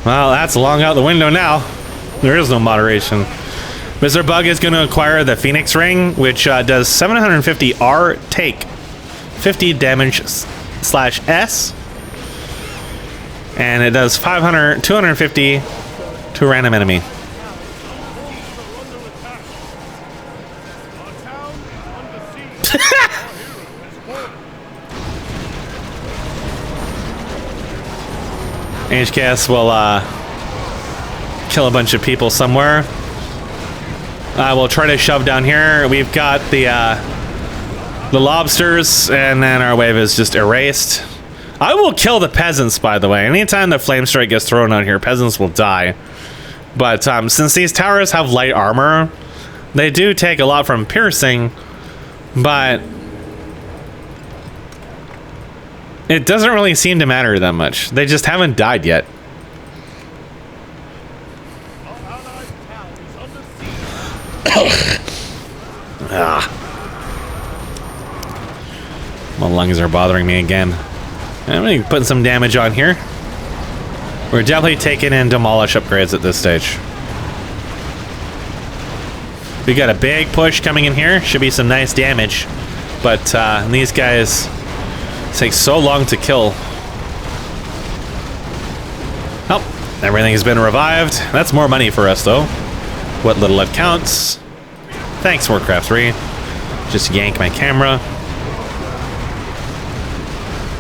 Well, that's long out the window now. There is no moderation. Mr. Bug is going to acquire the Phoenix Ring, which does 750 R take, 50 damage slash S, and it does 250 to a random enemy. HKS will kill a bunch of people somewhere. We'll try to shove down here. We've got the lobsters, and then our wave is just erased. I will kill the peasants, by the way. Anytime the flame strike gets thrown out here, peasants will die. But since these towers have light armor, they do take a lot from piercing, but it doesn't really seem to matter that much. They just haven't died yet. My lungs are bothering me again. I'm gonna put some damage on here. We're definitely taking in demolish upgrades at this stage. We got a big push coming in here. Should be some nice damage. But these guys take so long to kill. Oh, everything has been revived. That's more money for us, though. What little it counts. Thanks, Warcraft 3. Just yank my camera.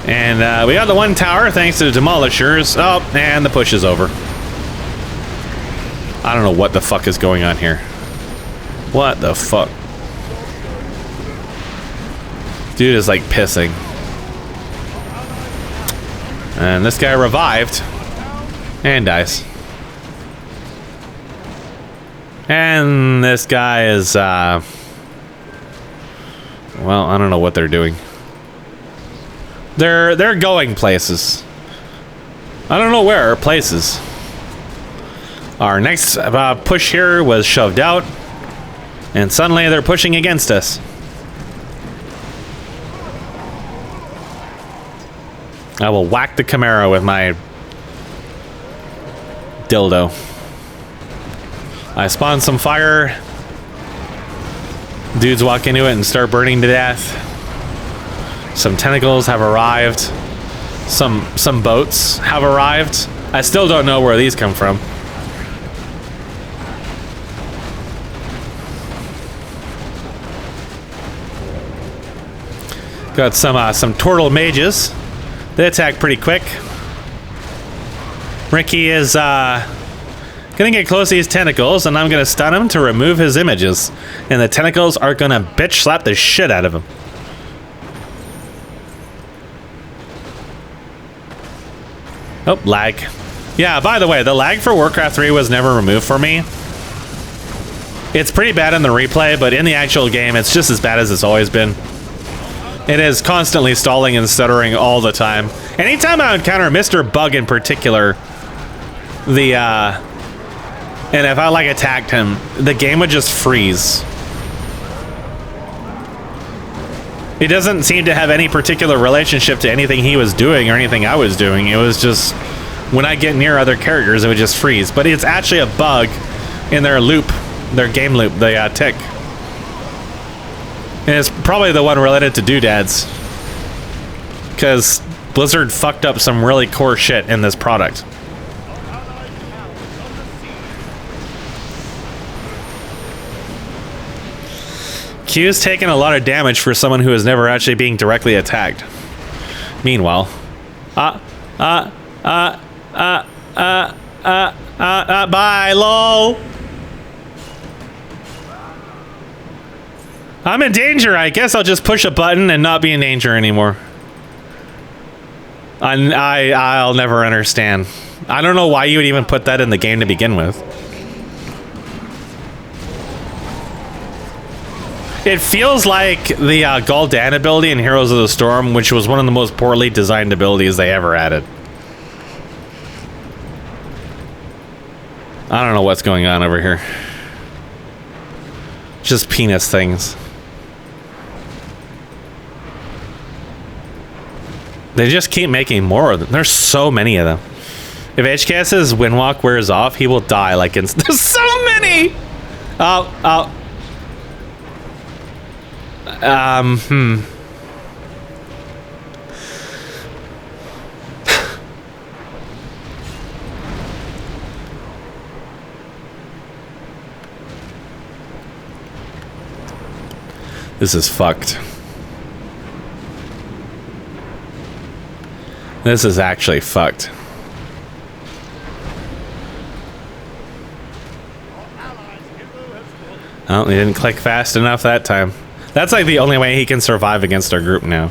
And we got the one tower thanks to the demolishers. Oh, and the push is over. I don't know what the fuck is going on here. What the fuck? Dude is like pissing. And this guy revived. And dies. And this guy is, well, I don't know what they're doing. They're going places. I don't know where, places. Our next push here was shoved out. And suddenly they're pushing against us. I will whack the Camaro with my dildo. I spawn some fire. Dudes walk into it and start burning to death. Some tentacles have arrived. Some boats have arrived. I still don't know where these come from. Got some turtle mages. They attack pretty quick. Ricky is gonna get close to these tentacles, and I'm gonna stun him to remove his images. And the tentacles are gonna bitch slap the shit out of him. Oh, lag. Yeah, by the way, the lag for Warcraft 3 was never removed for me. It's pretty bad in the replay, but in the actual game, it's just as bad as it's always been. It is constantly stalling and stuttering all the time. Anytime I encounter Mr. Bug in particular, and if I like attacked him, the game would just freeze. It doesn't seem to have any particular relationship to anything he was doing or anything I was doing. It was just, when I get near other characters, it would just freeze. But it's actually a bug in their loop, their game loop, the tick. And it's probably the one related to doodads. Because Blizzard fucked up some really core shit in this product. Q's taking a lot of damage for someone who is never actually being directly attacked. Meanwhile, bye, lol. I'm in danger. I guess I'll just push a button and not be in danger anymore. I'll never understand. I don't know why you would even put that in the game to begin with. It feels like the Gul'dan ability in Heroes of the Storm, which was one of the most poorly designed abilities they ever added. I don't know what's going on over here. Just penis things. They just keep making more of them. There's so many of them. If HKS's Windwalk wears off, he will die like instant. There's so many! This is fucked. This is actually fucked. Oh, he didn't click fast enough that time. That's like the only way he can survive against our group now.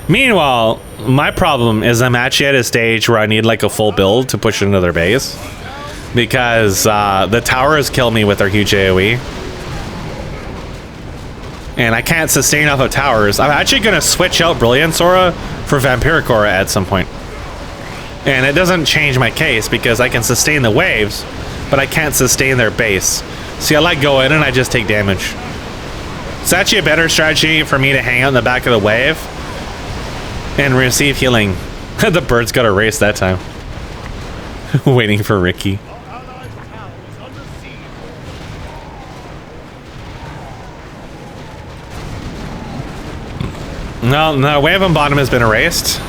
Meanwhile, my problem is I'm actually at a stage where I need like a full build to push into their base. Because the towers kill me with their huge AoE. And I can't sustain off of towers. I'm actually going to switch out Brilliance Aura for Vampiric Aura at some point. And it doesn't change my case because I can sustain the waves, but I can't sustain their base. See, I like go in and I just take damage. It's actually a better strategy for me to hang out in the back of the wave and receive healing. The birds got erased that time. Waiting for Ricky. No, wave on bottom has been erased.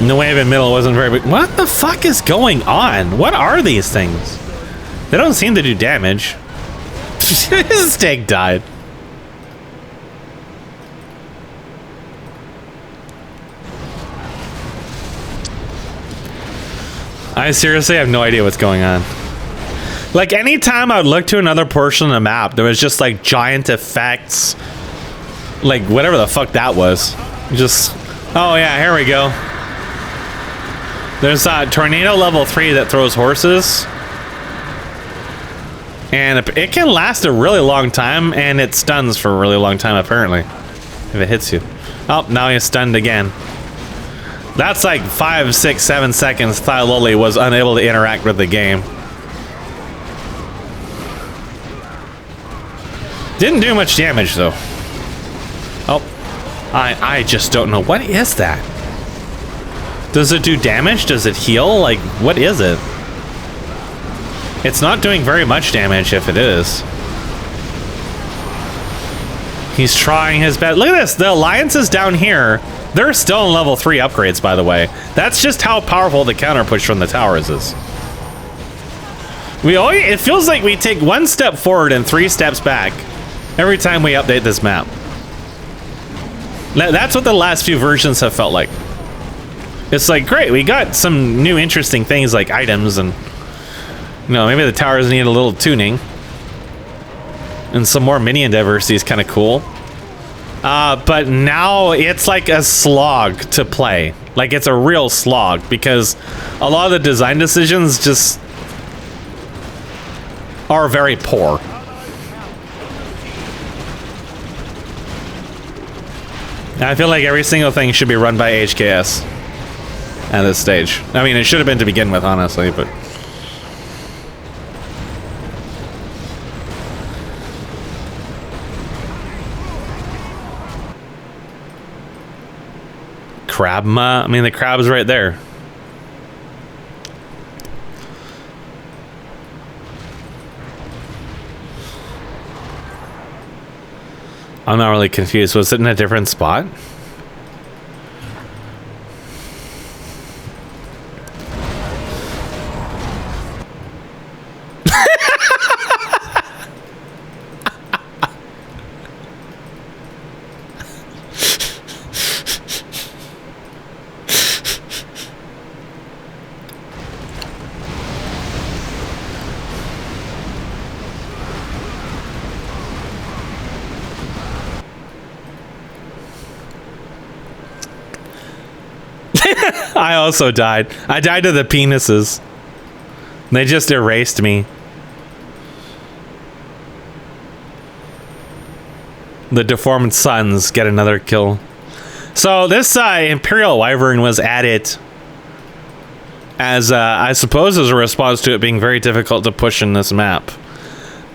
The wave in middle wasn't very big. What the fuck is going on? What are these things? They don't seem to do damage. His stake died. I seriously have no idea what's going on. Like, anytime I would look to another portion of the map, there was just like giant effects. Like, whatever the fuck that was. Just, oh yeah, here we go. There's a tornado level 3 that throws horses. And it can last a really long time, and it stuns for a really long time, apparently. If it hits you. Oh, now he's stunned again. That's like 5, 6, 7 seconds Thyloli was unable to interact with the game. Didn't do much damage, though. Oh, I just don't know. What is that? Does it do damage? Does it heal? Like, what is it? It's not doing very much damage if it is. He's trying his best. Look at this. The Alliance is down here. They're still in level 3 upgrades, by the way. That's just how powerful the counter push from the towers is. It feels like we take 1 step forward and 3 steps back every time we update this map. That's what the last few versions have felt like. It's like, great, we got some new interesting things like items and, you know, maybe the towers need a little tuning. And some more minion diversity is kind of cool. But now it's like a slog to play. Like, it's a real slog because a lot of the design decisions just are very poor. I feel like every single thing should be run by HKS at this stage. I mean, it should have been to begin with, honestly, but... Crabma? I mean, the crab's right there. I'm not really confused. Was it in a different spot? I also died. I died to the penises. They just erased me. The deformed sons get another kill. So this Imperial Wyvern was added as, I suppose, as a response to it being very difficult to push in this map.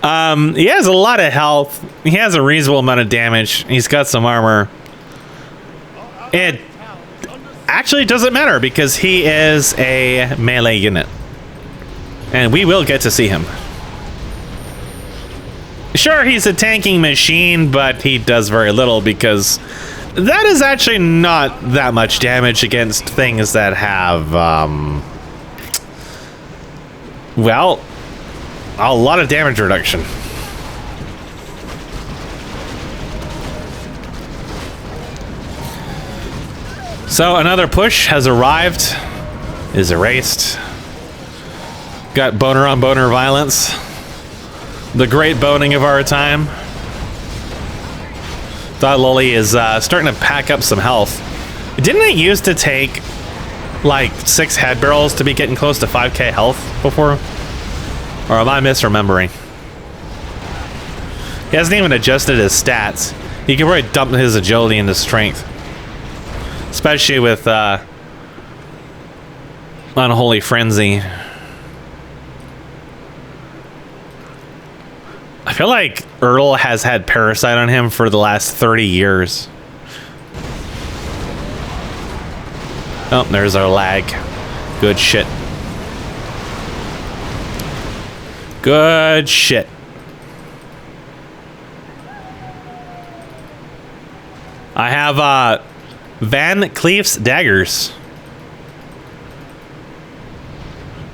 He has a lot of health. He has a reasonable amount of damage. He's got some armor. It actually doesn't matter because he is a melee unit. And we will get to see him. Sure, he's a tanking machine, but he does very little because that is actually not that much damage against things that have, well, a lot of damage reduction. So another push has arrived, is erased. Got boner on boner violence. The great boning of our time. Thought Loli is starting to pack up some health. Didn't it used to take like 6 head barrels to be getting close to 5k health before? Or am I misremembering? He hasn't even adjusted his stats. He can probably dump his agility into strength. Especially with Unholy Frenzy. I feel like Urtle has had Parasite on him for the last 30 years. Oh, there's our lag. Good shit. Good shit. I have Van Cleef's daggers.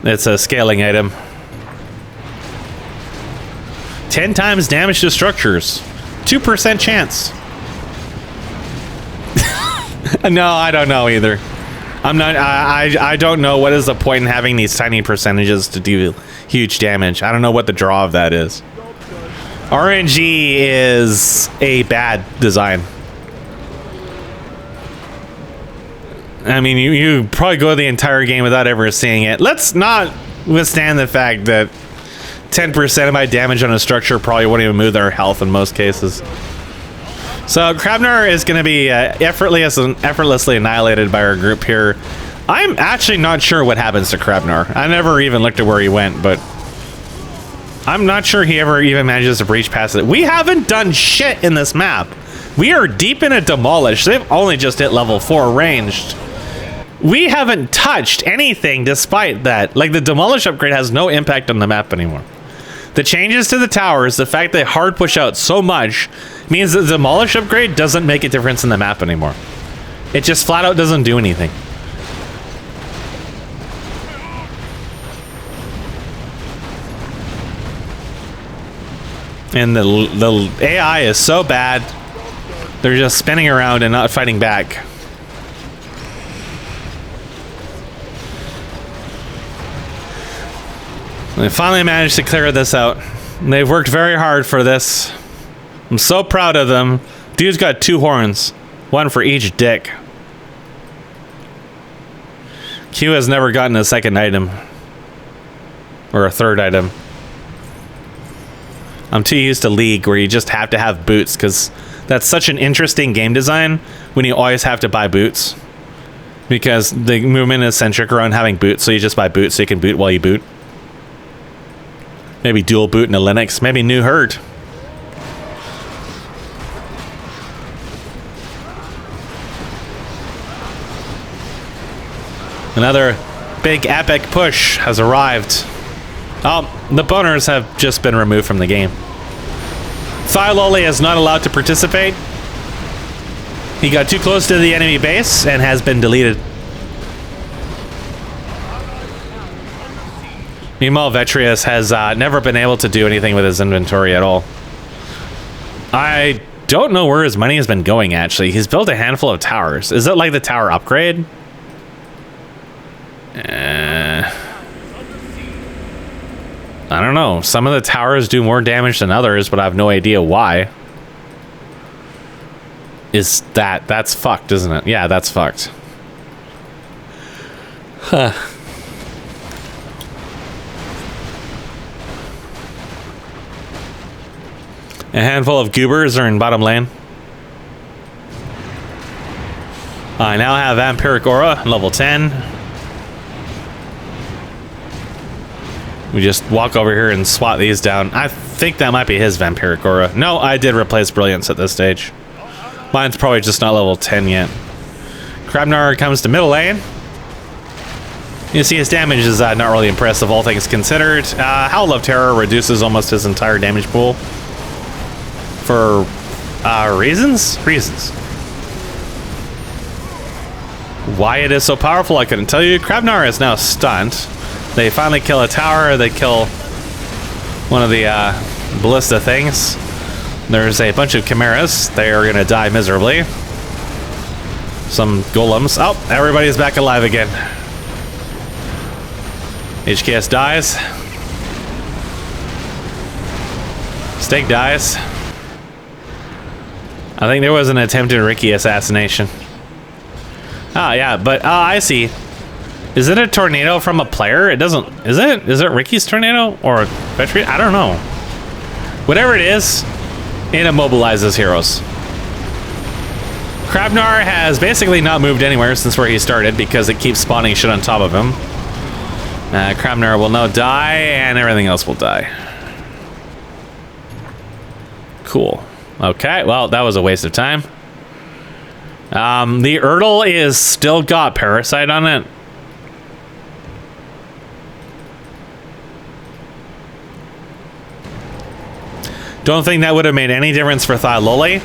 It's a scaling item. 10 times damage to structures. 2% chance. No, I don't know either. I'm not. I don't know what is the point in having these tiny percentages to do huge damage. I don't know what the draw of that is. RNG is a bad design. I mean, you probably go the entire game without ever seeing it. Let's not withstand the fact that 10% of my damage on a structure probably won't even move their health in most cases. So Crabnar is going to be effortlessly annihilated by our group here. I'm actually not sure what happens to Crabnar. I never even looked at where he went, but I'm not sure he ever even manages to breach past it. We haven't done shit in this map. We are deep in a demolish. They've only just hit level 4 ranged. We haven't touched anything despite that. Like, the demolish upgrade has no impact on the map anymore. The changes to the towers, the fact they hard push out so much, means that the demolish upgrade doesn't make a difference in the map anymore. It just flat out doesn't do anything. And the AI is so bad, they're just spinning around and not fighting back. They finally managed to clear this out. They've worked very hard for this. I'm so proud of them. Dude's got 2 horns, one for each dick. Q has never gotten a second item. Or a third item. I'm too used to League where you just have to have boots, because that's such an interesting game design when you always have to buy boots. Because the movement is centric around having boots, so you just buy boots so you can boot while you boot. Maybe dual boot in a Linux. Maybe new herd. Another big epic push has arrived. Oh, the boners have just been removed from the game. Thyloli is not allowed to participate. He got too close to the enemy base and has been deleted. Meanwhile, Vetrius has never been able to do anything with his inventory at all. I don't know where his money has been going, actually. He's built a handful of towers. Is it like the tower upgrade? I don't know. Some of the towers do more damage than others, but I have no idea why. That's fucked, isn't it? Yeah, that's fucked. Huh. A handful of goobers are in bottom lane. I now have Vampiric Aura, level 10. We just walk over here and swat these down. I think that might be his Vampiric Aura. No, I did replace Brilliance at this stage. Mine's probably just not level 10 yet. Crabnar comes to middle lane. You see his damage is not really impressive, all things considered. Howl of Terror reduces almost his entire damage pool. For reasons? Reasons. Why it is so powerful, I couldn't tell you. Crabnar is now stunned. They finally kill a tower. They kill one of the ballista things. There's a bunch of chimeras. They are going to die miserably. Some golems. Oh, everybody's back alive again. HKS dies. Stake dies. I think there was an attempted Ricky assassination. Ah, yeah, but I see. Is it a tornado from a player? It doesn't. Is it? Is it Ricky's tornado or Vetri? I don't know. Whatever it is, it immobilizes heroes. Crabnar has basically not moved anywhere since where he started because it keeps spawning shit on top of him. Crabnar will now die, and everything else will die. Cool. Okay, well, that was a waste of time. The Urtle is still got Parasite on it. Don't think that would have made any difference for Thyloli.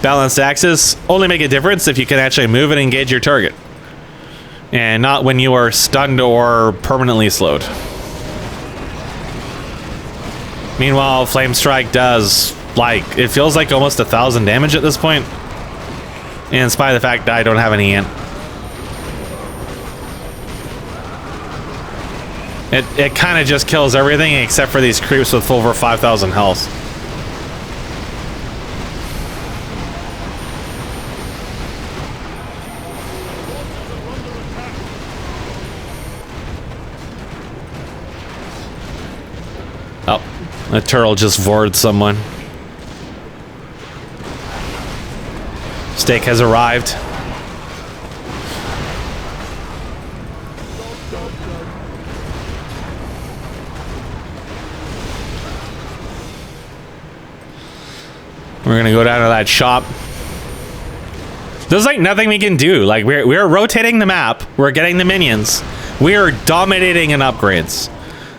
Balanced axes only make a difference if you can actually move and engage your target. And not when you are stunned or permanently slowed. Meanwhile, Flame Strike does, like, it feels like almost 1,000 damage at this point. In spite of the fact that I don't have any ant. It kind of just kills everything except for these creeps with over 5,000 health. Oh, the turtle just vored someone. Steak has arrived. We're gonna go down to that shop. There's like nothing we can do. Like we're rotating the map. We're getting the minions. We are dominating in upgrades.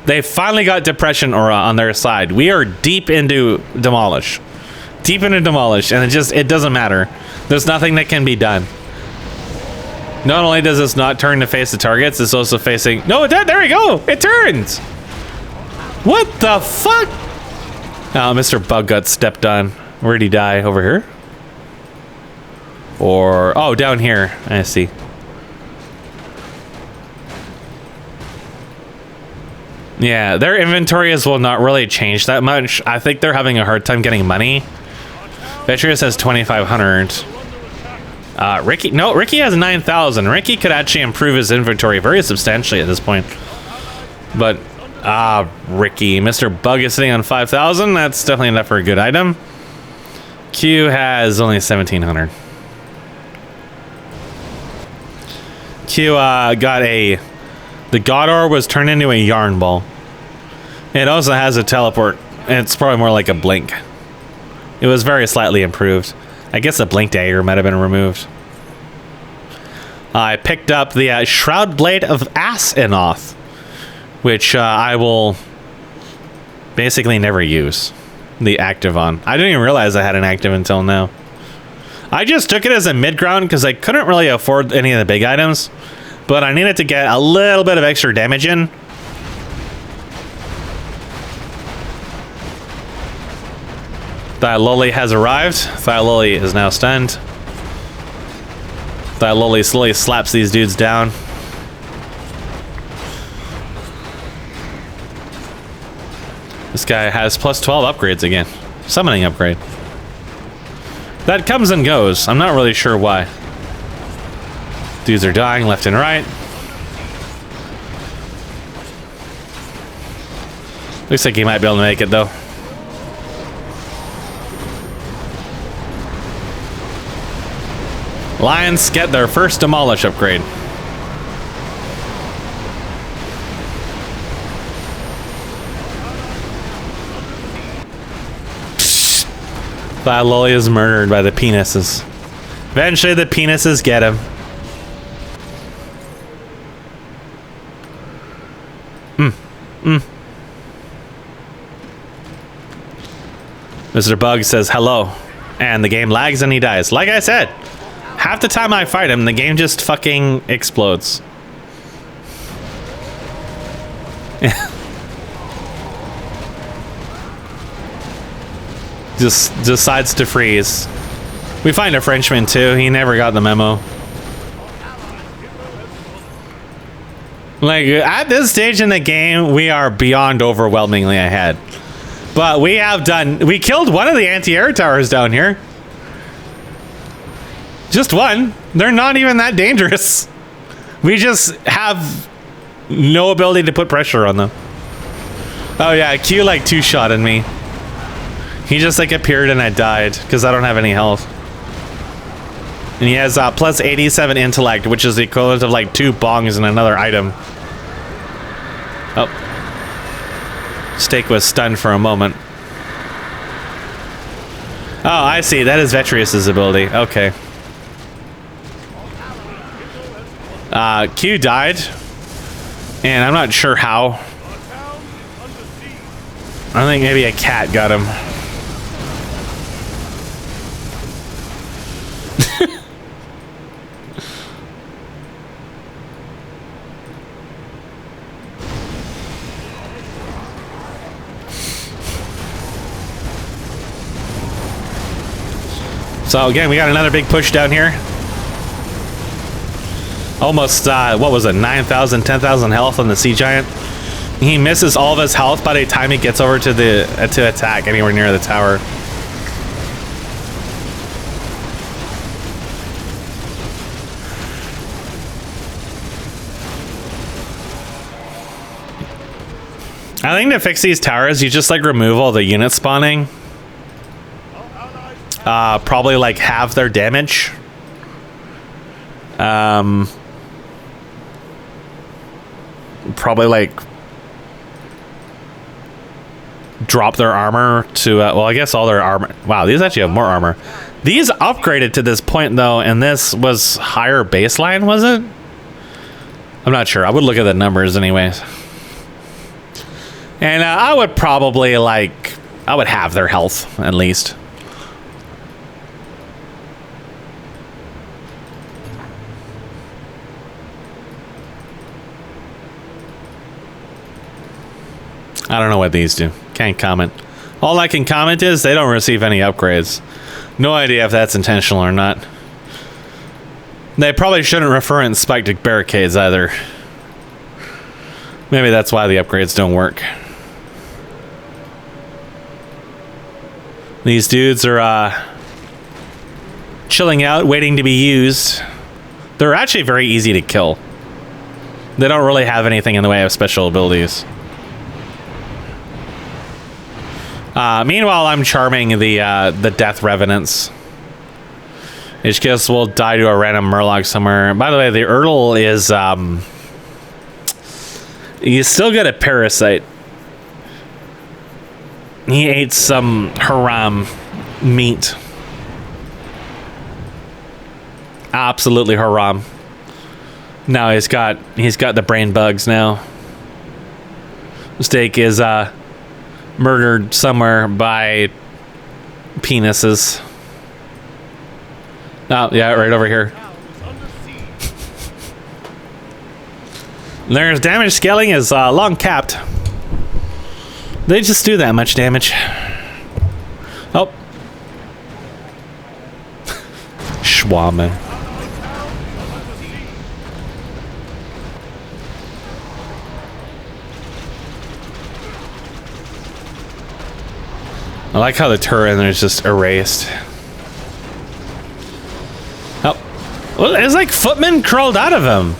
They finally got Depression Aura on their side. We are deep into Demolish. Deep into Demolish, and it doesn't matter. There's nothing that can be done. Not only does this not turn to face the targets, it's also facing... No, there we go! It turns! What the fuck? Oh, Mr. Bug got stepped on. Where'd he die? Over here? Or... Oh, down here. I see. Yeah, their inventories will not really change that much. I think they're having a hard time getting money. Vetrius has 2,500. Ricky has 9,000. Ricky could actually improve his inventory very substantially at this point. But, Ricky. Mr. Bug is sitting on 5,000. That's definitely enough for a good item. Q has only 1,700. Q, got a... The God Ore was turned into a Yarn Ball. It also has a teleport. It's probably more like a blink. It was very slightly improved. I guess the blink dagger might have been removed. I picked up the Shroud Blade of Asinoth, which I will basically never use the active on. I didn't even realize I had an active until now. I just took it as a mid-ground because I couldn't really afford any of the big items, but I needed to get a little bit of extra damage in. Thyloli has arrived. Thyloli is now stunned. Thyloli slowly slaps these dudes down. This guy has plus 12 upgrades again. Summoning upgrade. That comes and goes. I'm not really sure why. Dudes are dying left and right. Looks like he might be able to make it though. Lions get their first Demolish upgrade. Thyloli is murdered by the penises. Eventually the penises get him. Mr. Bug says hello, and the game lags and he dies. Like I said, half the time I fight him, the game just fucking explodes. Just decides to freeze. We find a Frenchman too. He never got the memo. Like, at this stage in the game, we are beyond overwhelmingly ahead. But we killed one of the anti-air towers down here. Just one. They're not even that dangerous. We just have no ability to put pressure on them. Oh yeah, Q like two-shotted me. He just like appeared and I died because I don't have any health. And he has plus 87 intellect, which is the equivalent of like 2 bongs and another item. Oh. Steak was stunned for a moment. Oh, I see. That is Vetrius's ability. Okay. Q died. And I'm not sure how. I think maybe a cat got him. So again, we got another big push down here. Almost, what was it, 9,000, 10,000 health on the Sea Giant. He misses all of his health by the time he gets over to the to attack anywhere near the tower. I think to fix these towers, you just like remove all the units spawning. Probably like half their damage. Probably like drop their armor to well, I guess all their armor. Wow, these actually have more armor. These upgraded to this point though, and this was higher baseline, was it? I'm not sure. I would look at the numbers anyways. And I would probably like, I would have their health at least. I don't know what these do. Can't comment. All I can comment is they don't receive any upgrades. No idea if that's intentional or not. They probably shouldn't refer in spiked barricades either. Maybe that's why the upgrades don't work. These dudes are chilling out, waiting to be used. They're actually very easy to kill. They don't really have anything in the way of special abilities. Meanwhile, I'm charming the Death Revenants. HKS will die to a random Murloc somewhere. By the way, the Urtle is he's still good at Parasite. He ate some haram meat. Absolutely haram. Now he's got the brain bugs now. Steak is murdered somewhere by penises. Oh, yeah, right over here. There's damage scaling is long capped. They just do that much damage. Oh. Schwamme. I like how the turret is just erased. Oh. Well, it's like Footman crawled out of him.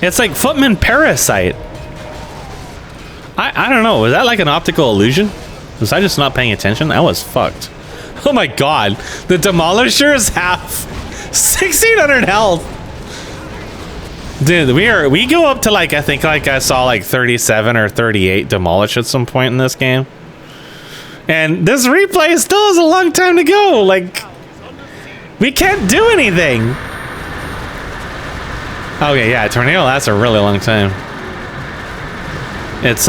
It's like Footman Parasite. I don't know. Was that like an optical illusion? Was I just not paying attention? That was fucked. Oh my god. The Demolishers have 1600 health. Dude, we go up to like, I think like I saw like 37 or 38 demolish at some point in this game. And this replay still has a long time to go. Like, we can't do anything. Okay, yeah, tornado lasts a really long time. It's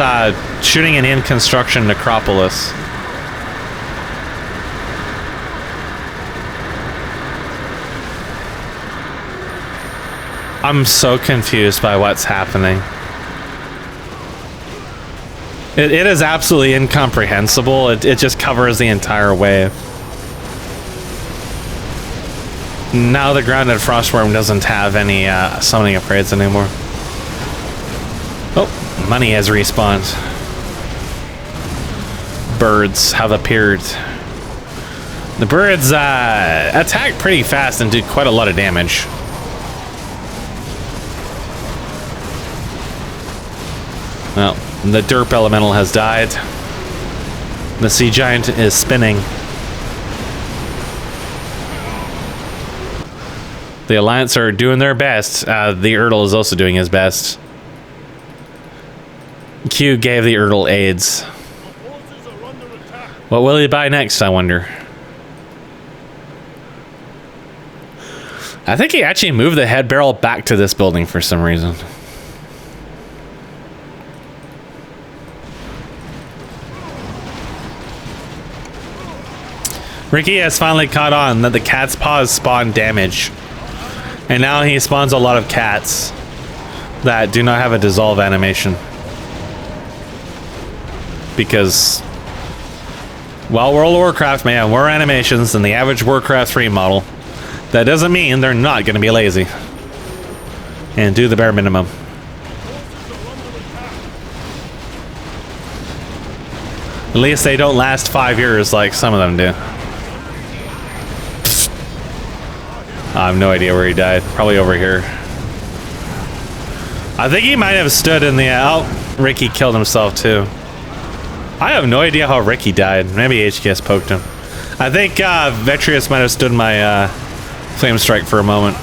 shooting an in-construction necropolis. I'm so confused by what's happening. It is absolutely incomprehensible. It just covers the entire wave. Now the grounded frostworm doesn't have any summoning upgrades anymore. Oh. Money has respawned. Birds have appeared. The birds attack pretty fast and do quite a lot of damage. Well, the derp elemental has died. The sea giant is spinning. The Alliance are doing their best. The Urtle is also doing his best. Q gave the Urtle AIDS. What will he buy next, I wonder? I think he actually moved the head barrel back to this building for some reason. Ricky has finally caught on that the cat's paws spawn damage. And now he spawns a lot of cats that do not have a dissolve animation. Because While World of Warcraft may have more animations than the average Warcraft 3 model, that doesn't mean they're not going to be lazy and do the bare minimum. At least they don't last 5 years like some of them do. I have no idea where he died. Probably over here. I think he might have stood in the... oh, Ricky killed himself too. I have no idea how Ricky died. Maybe HKS poked him. I think Vetrius might have stood my flame strike for a moment.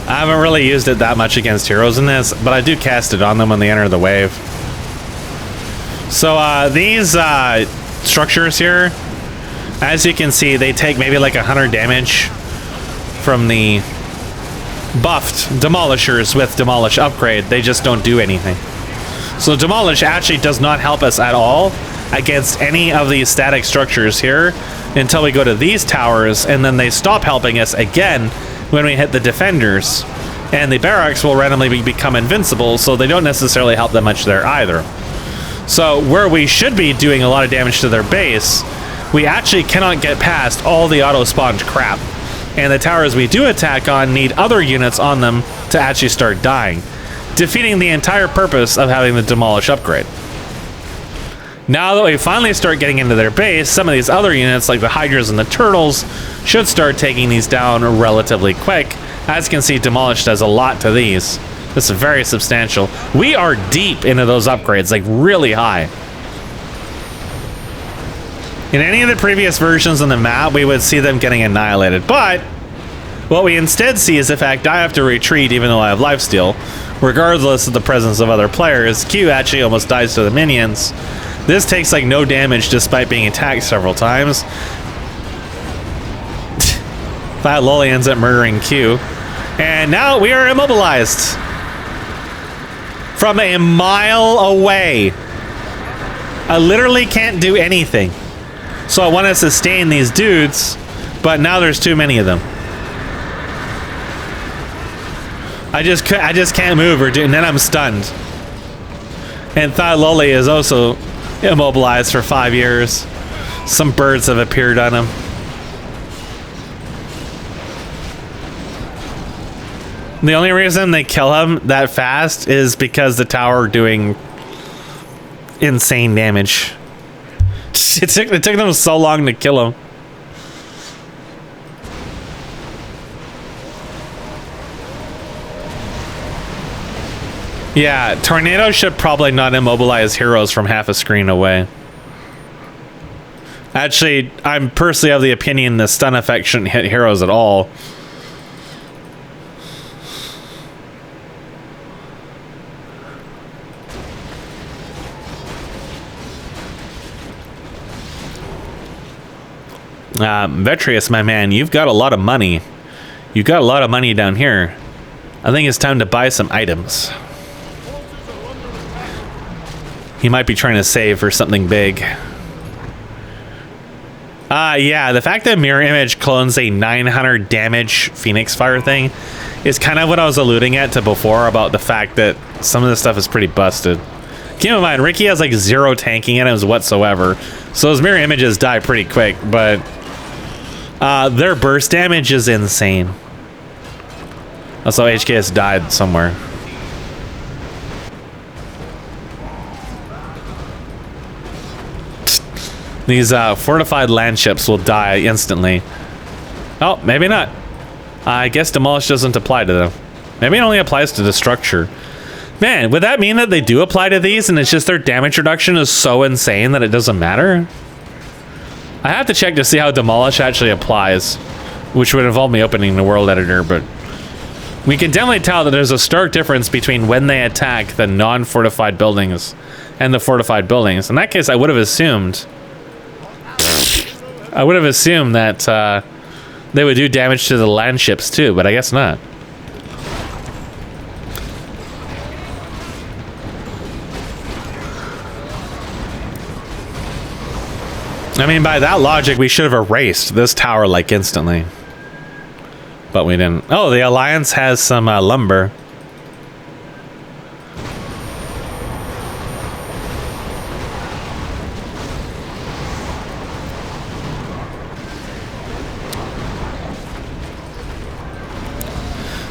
I haven't really used it that much against heroes in this, but I do cast it on them when they enter the wave. So these structures here, as you can see, they take maybe like 100 damage from the buffed demolishers with demolish upgrade. They just don't do anything. So demolish actually does not help us at all against any of these static structures here until we go to these towers, and then they stop helping us again when we hit the defenders, and the barracks will randomly become invincible, so they don't necessarily help that much there either. So where we should be doing a lot of damage to their base, we actually cannot get past all the auto-spawned crap. And the towers we do attack on need other units on them to actually start dying, defeating the entire purpose of having the demolish upgrade. Now that we finally start getting into their base, some of these other units like the hydras and the turtles should start taking these down relatively quick. As you can see, demolish does a lot to these. This is very substantial. We are deep into those upgrades, like really high. In any of the previous versions on the map, we would see them getting annihilated, but what we instead see is the fact I have to retreat even though I have lifesteal. Regardless of the presence of other players, Q actually almost dies to the minions. This takes like no damage despite being attacked several times. That lolly ends up murdering Q. And now we are immobilized. From a mile away. I literally can't do anything. So I want to sustain these dudes, but now there's too many of them. I just can't move or do, and then I'm stunned. And Thyloli is also immobilized for 5 years. Some birds have appeared on him. The only reason they kill him that fast is because the tower doing insane damage. It took them so long to kill him. Yeah, tornadoes should probably not immobilize heroes from half a screen away. Actually, I'm personally of the opinion the stun effect shouldn't hit heroes at all. Vetrius, my man, you've got a lot of money. You've got a lot of money down here. I think it's time to buy some items. He might be trying to save for something big. Yeah, the fact that Mirror Image clones a 900 damage Phoenix Fire thing is kind of what I was alluding at to before about the fact that some of this stuff is pretty busted. Keep in mind, Ricky has like 0 tanking items whatsoever, so his mirror images die pretty quick, but their burst damage is insane. Also, HKS died somewhere. These fortified land ships will die instantly. Oh, maybe not. I guess demolish doesn't apply to them. Maybe it only applies to the structure. Man, would that mean that they do apply to these and it's just their damage reduction is so insane that it doesn't matter? I have to check to see how demolish actually applies, which would involve me opening the world editor, but we can definitely tell that there's a stark difference between when they attack the non-fortified buildings and the fortified buildings. In that case, I would have assumed that they would do damage to the land ships too, but I guess not. I mean, by that logic, we should have erased this tower like instantly. But we didn't. Oh, the Alliance has some lumber.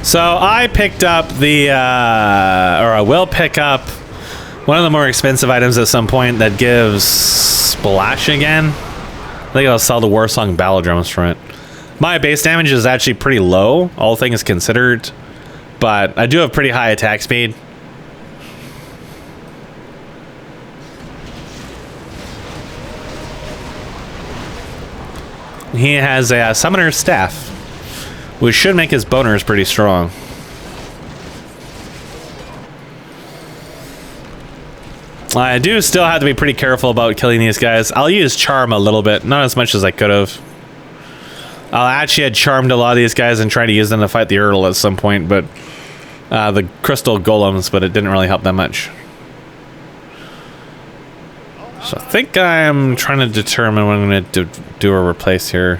So I picked up the, or I will pick up one of the more expensive items at some point that gives Splash again. I think I'll sell the Warsong Battle Drums from it. My base damage is actually pretty low, all things considered, but I do have pretty high attack speed. He has a Summoner's Staff, which should make his boners pretty strong. I do still have to be pretty careful about killing these guys. I'll use Charm a little bit, not as much as I could have. I actually had charmed a lot of these guys and tried to use them to fight the Urtle at some point, but the crystal golems, but it didn't really help that much. So I think I'm trying to determine what I'm going to do or replace here.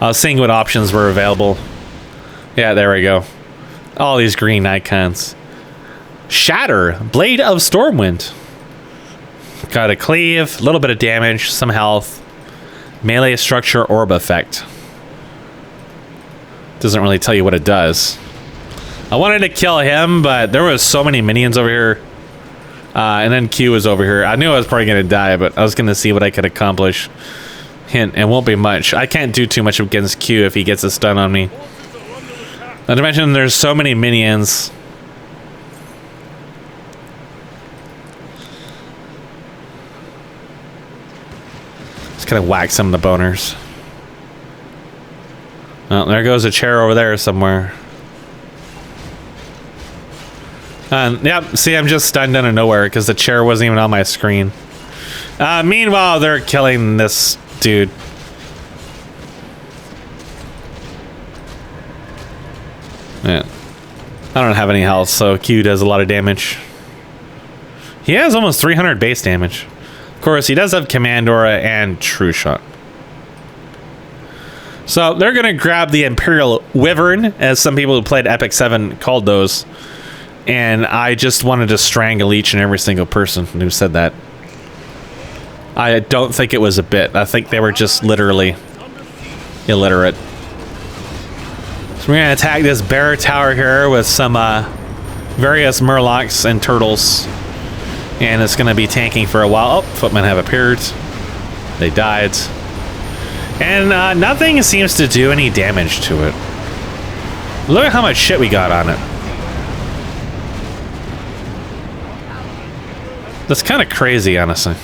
I was seeing what options were available. Yeah, there we go. All these green icons. Shatter, Blade of Stormwind. Got a cleave, a little bit of damage, some health. Melee structure orb effect. Doesn't really tell you what it does. I wanted to kill him, but there was so many minions over here. And then Q was over here. I knew I was probably going to die, but I was going to see what I could accomplish. Hint, it won't be much. I can't do too much against Q if he gets a stun on me. Not to mention there's so many minions. Just kind of whack some of the boners. Oh, there goes a chair over there somewhere. Yep, see, I'm just stunned out of nowhere because the chair wasn't even on my screen. Meanwhile, they're killing this dude. Yeah. I don't have any health, so Q does a lot of damage. He has almost 300 base damage. Of course, he does have Command Aura and True Shot. So they're going to grab the Imperial Wyvern, as some people who played Epic 7 called those. And I just wanted to strangle each and every single person who said that. I don't think it was a bit. I think they were just literally illiterate. So we're going to attack this bear tower here with some various murlocs and turtles. And it's going to be tanking for a while. Oh, footmen have appeared. They died. And nothing seems to do any damage to it. Look at how much shit we got on it. That's kind of crazy, honestly.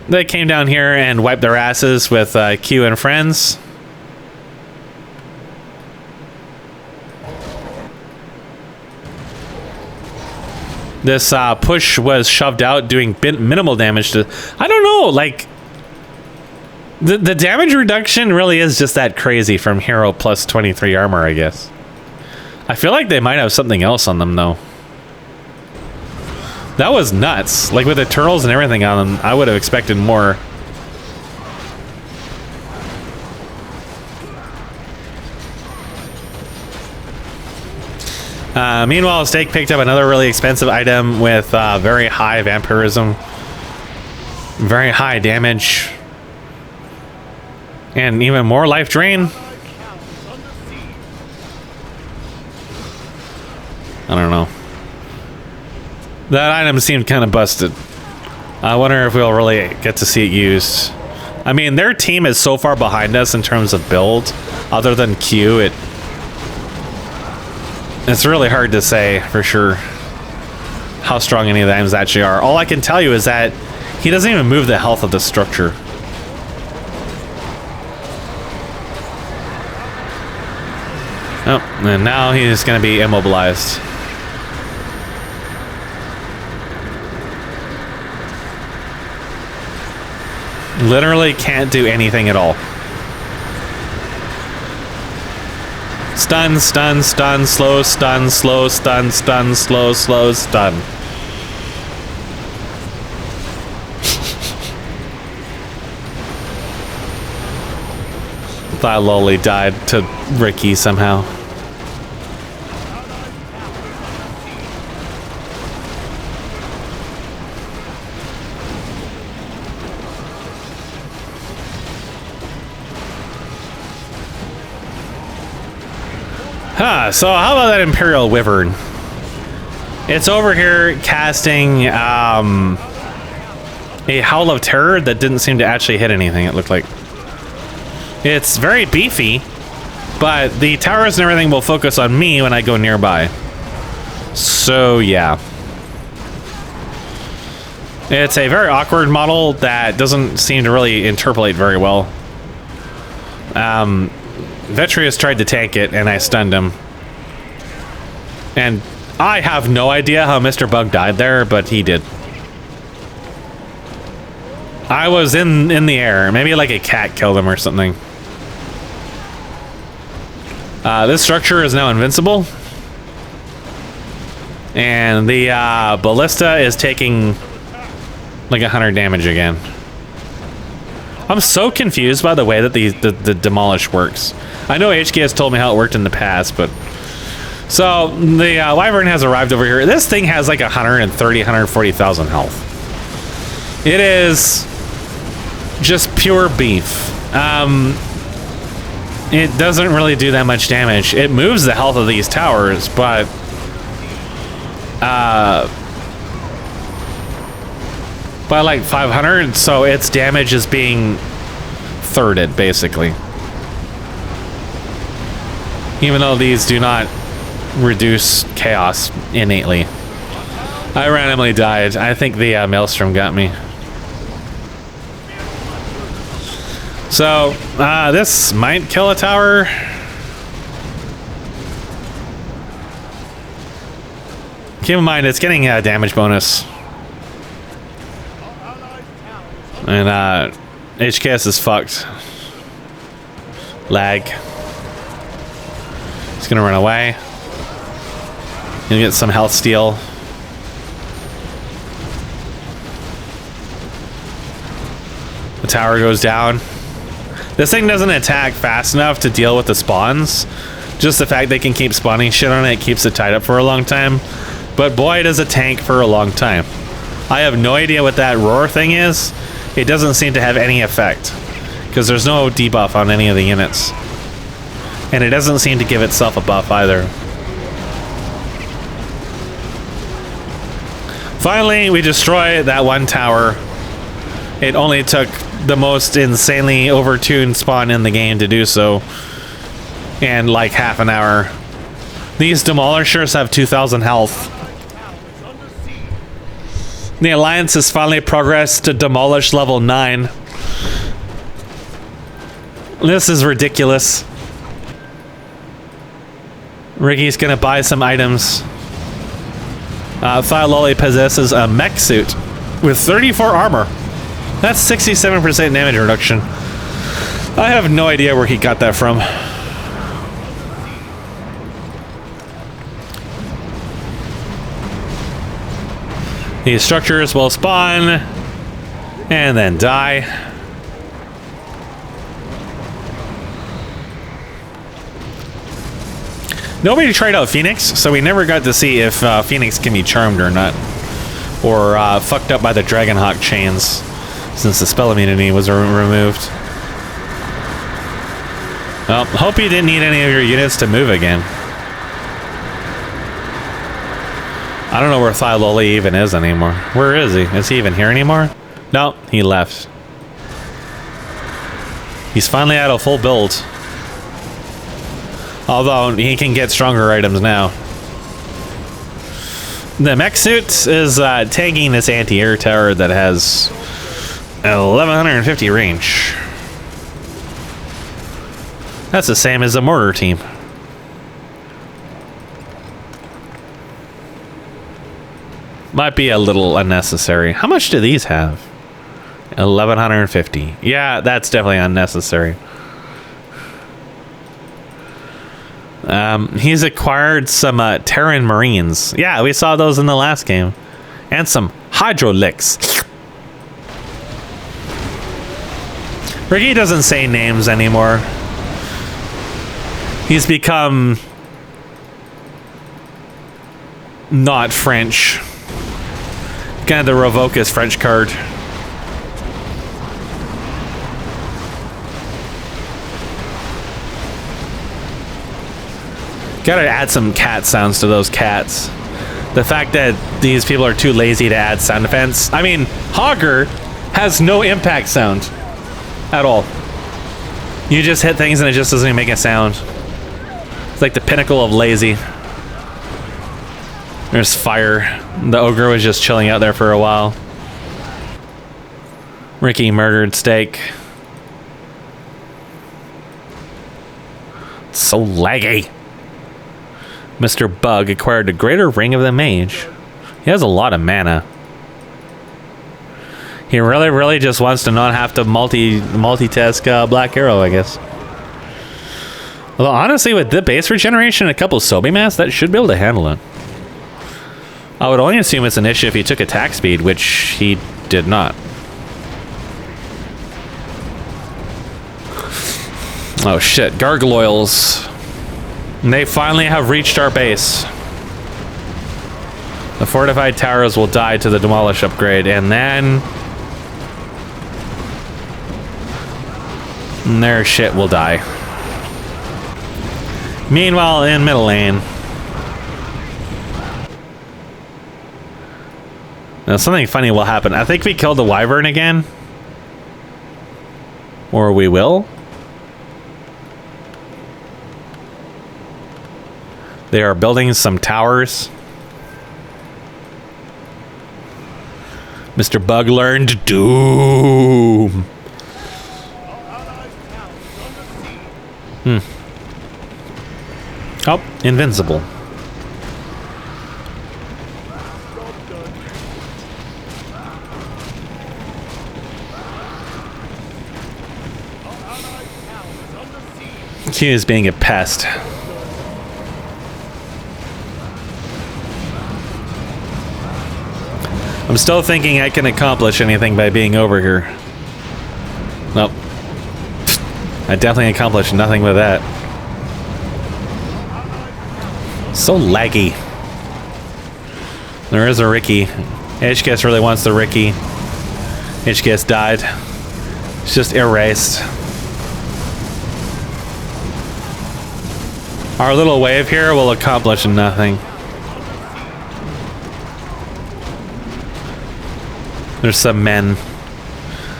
They came down here and wiped their asses with Q and friends. This push was shoved out, doing minimal damage to... I don't know, like... The damage reduction really is just that crazy from hero plus 23 armor, I guess. I feel like they might have something else on them, though. That was nuts. Like, with the turtles and everything on them, I would have expected more. Meanwhile, Stake picked up another really expensive item with very high vampirism. Very high damage. And even more life drain. I don't know. That item seemed kind of busted. I wonder if we'll really get to see it used. I mean, their team is so far behind us in terms of build. Other than Q, it's really hard to say for sure how strong any of the items actually are. All I can tell you is that he doesn't even move the health of the structure. Oh, and now he's going to be immobilized. Literally can't do anything at all. Stun, stun, stun, slow, stun, slow, stun, stun, slow, slow, stun. That lolly died to Ricky somehow. Huh, so how about that Imperial Wyvern? It's over here casting a Howl of Terror that didn't seem to actually hit anything, it looked like. It's very beefy, but the towers and everything will focus on me when I go nearby. So, yeah. It's a very awkward model that doesn't seem to really interpolate very well. Vetreus tried to tank it, and I stunned him. And I have no idea how Mr. Bug died there, but he did. I was in the air. Maybe like a cat killed him or something. This structure is now invincible. And the ballista is taking like 100 damage again. I'm so confused by the way that the demolish works. I know HK has told me how it worked in the past, but... So, the Wyvern has arrived over here. This thing has like 130, 140,000 health. It is just pure beef. It doesn't really do that much damage. It moves the health of these towers, but... by like 500, so its damage is being thirded, basically. Even though these do not reduce chaos innately. I randomly died. I think the Maelstrom got me. So, this might kill a tower. Keep in mind, it's getting a damage bonus. And, HKS is fucked. Lag. He's gonna run away. Gonna get some health steal. The tower goes down. This thing doesn't attack fast enough to deal with the spawns. Just the fact they can keep spawning shit on it keeps it tied up for a long time. But boy, does it tank for a long time. I have no idea what that roar thing is. It doesn't seem to have any effect, because there's no debuff on any of the units. And it doesn't seem to give itself a buff either. Finally, we destroy that one tower. It only took the most insanely overtuned spawn in the game to do so. And like half an hour. These demolishers have 2,000 health. The Alliance has finally progressed to demolish level 9. This is ridiculous. Ricky's gonna buy some items. Thyaloli possesses a mech suit with 34 armor. That's 67% damage reduction. I have no idea where he got that from. These structures will spawn and then die. Nobody tried out Phoenix, so we never got to see if Phoenix can be charmed or not. Or fucked up by the Dragonhawk chains, since the spell immunity was removed. Well, hope you didn't need any of your units to move again. I don't know where Thyaloli even is anymore. Where is he? Is he even here anymore? No, he left. He's finally at a full build. Although, he can get stronger items now. The mech suit is tanking this anti-air tower that has 1150 range. That's the same as the mortar team. Might be a little unnecessary. How much do these have? 1150. Yeah, that's definitely unnecessary. He's acquired some Terran Marines. Yeah, we saw those in the last game. And some Hydrolicks. Ricky doesn't say names anymore. He's become not French. Kind of the revoke his French card. Gotta add some cat sounds to those cats. The fact that these people are too lazy to add sound effects. I mean, Hogger has no impact sound at all. You just hit things and it just doesn't even make a sound. It's like the pinnacle of lazy. There's fire. The ogre was just chilling out there for a while. Ricky murdered Steak. So laggy. Mr. Bug acquired the Greater Ring of the Mage. He has a lot of mana. He really just wants to not have to multitask Black Arrow, I guess. Although honestly, with the base regeneration and a couple Sobi Mass, that should be able to handle it. I would only assume it's an issue if he took attack speed, which he did not. Oh shit, Gargoyles. They finally have reached our base. The fortified towers will die to the demolish upgrade, and then their shit will die. Meanwhile, in middle lane, now something funny will happen. I think we killed the Wyvern again, or we will. They are building some towers. Mr. Bug learned doom. Oh, invincible. Q is being a pest. I'm still thinking I can accomplish anything by being over here. Nope. I definitely accomplished nothing with that. So laggy. There is a Ricky. HKS really wants the Ricky. HKS died. It's just erased. Our little wave here will accomplish nothing. There's some men.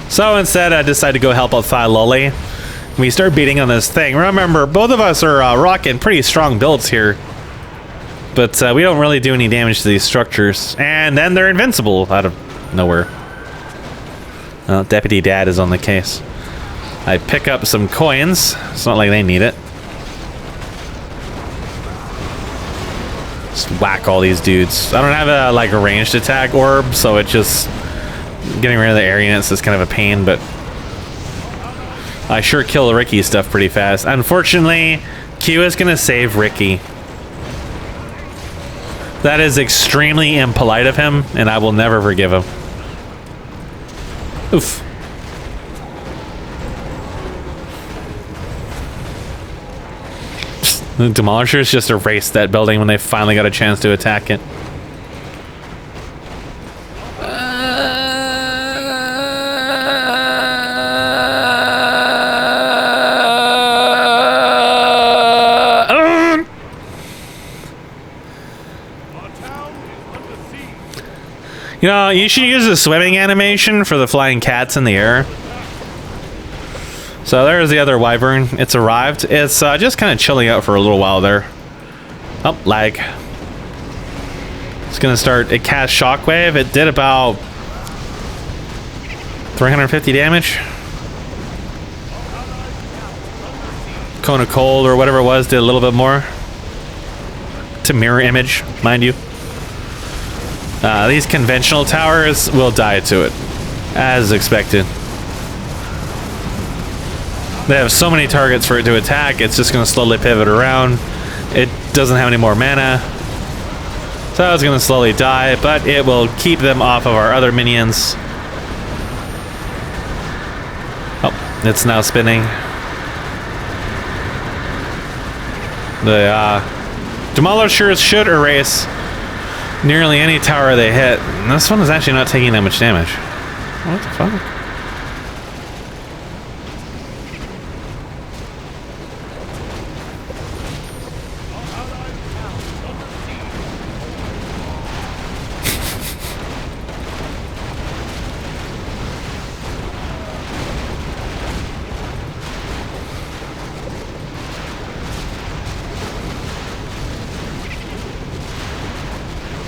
So instead, I decided to go help out Thyloli. We start beating on this thing. Remember, both of us are rocking pretty strong builds here. But we don't really do any damage to these structures. And then they're invincible out of nowhere. Deputy Dad is on the case. I pick up some coins. It's not like they need it. Just whack all these dudes. I don't have a like a ranged attack orb, so it just... Getting rid of the airiness is kind of a pain, but I sure kill Ricky stuff pretty fast. Unfortunately, Q is going to save Ricky. That is extremely impolite of him, and I will never forgive him. Oof. The Demolishers just erased that building when they finally got a chance to attack it. You know, you should use the swimming animation for the flying cats in the air. So there's the other Wyvern. It's arrived. It's just kind of chilling out for a little while there. Oh, lag. It's going to start. It cast Shockwave. It did about 350 damage. Cone of Cold or whatever it was did a little bit more. It's a mirror image, mind you. These conventional towers will die to it, as expected. They have so many targets for it to attack, it's just going to slowly pivot around. It doesn't have any more mana, so it's going to slowly die, but it will keep them off of our other minions. Oh, it's now spinning. The Demolishers should erase nearly any tower they hit. And this one is actually not taking that much damage. What the fuck?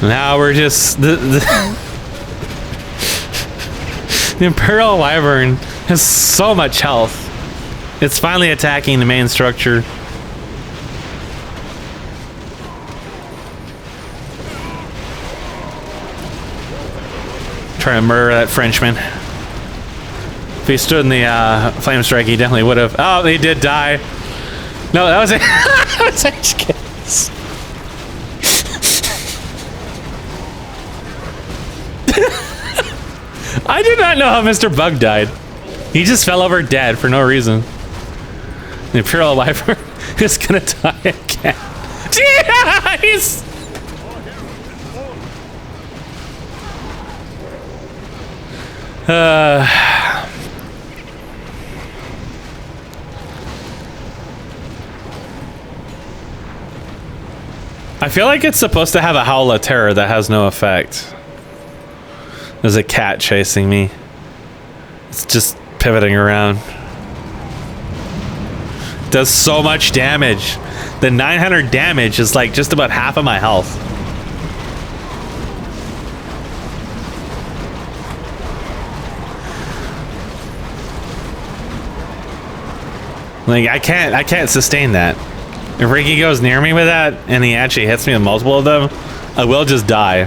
Now we're just the Imperial Wyvern has so much health. It's finally attacking the main structure. Trying to murder that Frenchman. If he stood in the flame strike, he definitely would have. Oh, he did die. No, that was it. That was HKs. I do not know how Mr. Bug died. He just fell over dead for no reason. The Imperial Wyvern is gonna die again. Jeez! I feel like it's supposed to have a Howl of Terror that has no effect. There's a cat chasing me. It's just pivoting around. Does so much damage. The 900 damage is like just about half of my health. Like I can't sustain that. If Ricky goes near me with that and he actually hits me with multiple of them, I will just die.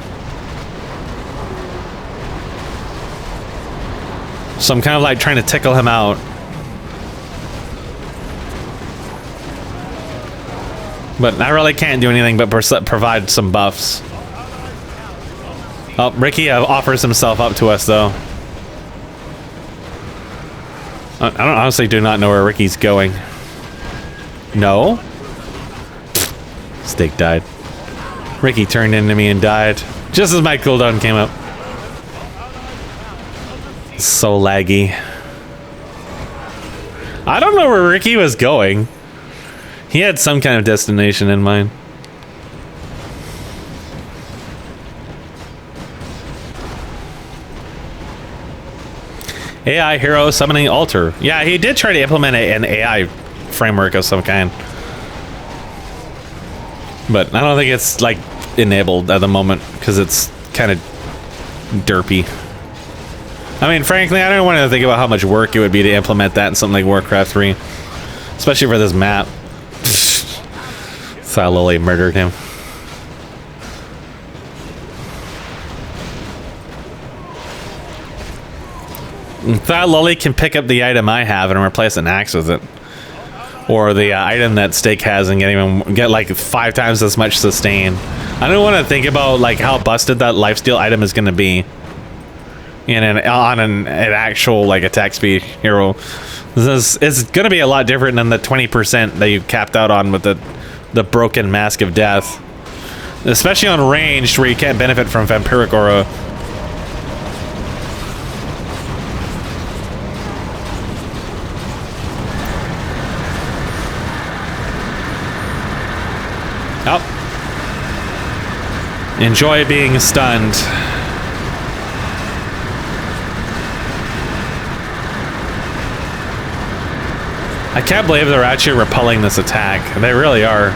So I'm kind of like trying to tickle him out. But I really can't do anything but provide some buffs. Oh, Ricky offers himself up to us though. I don't honestly do not know where Ricky's going. No? Steak died. Ricky turned into me and died just as my cooldown came up. So laggy. I don't know where Ricky was going. He had some kind of destination in mind. AI hero summoning altar. Yeah, he did try to implement an AI framework of some kind. But I don't think it's like enabled at the moment because it's kind of derpy. I mean, frankly, I don't want to think about how much work it would be to implement that in something like Warcraft 3. Especially for this map. Thought Lily murdered him. Thought Lily can pick up the item I have and replace an axe with it. Or the item that Steak has and get like 5 times as much sustain. I don't want to think about like how busted that lifesteal item is going to be on an actual like attack speed hero. It's going to be a lot different than the 20% that you capped out on with the broken Mask of Death, especially on ranged where you can't benefit from vampiric aura. Oh. Enjoy being stunned. I can't believe they're actually repelling this attack. They really are.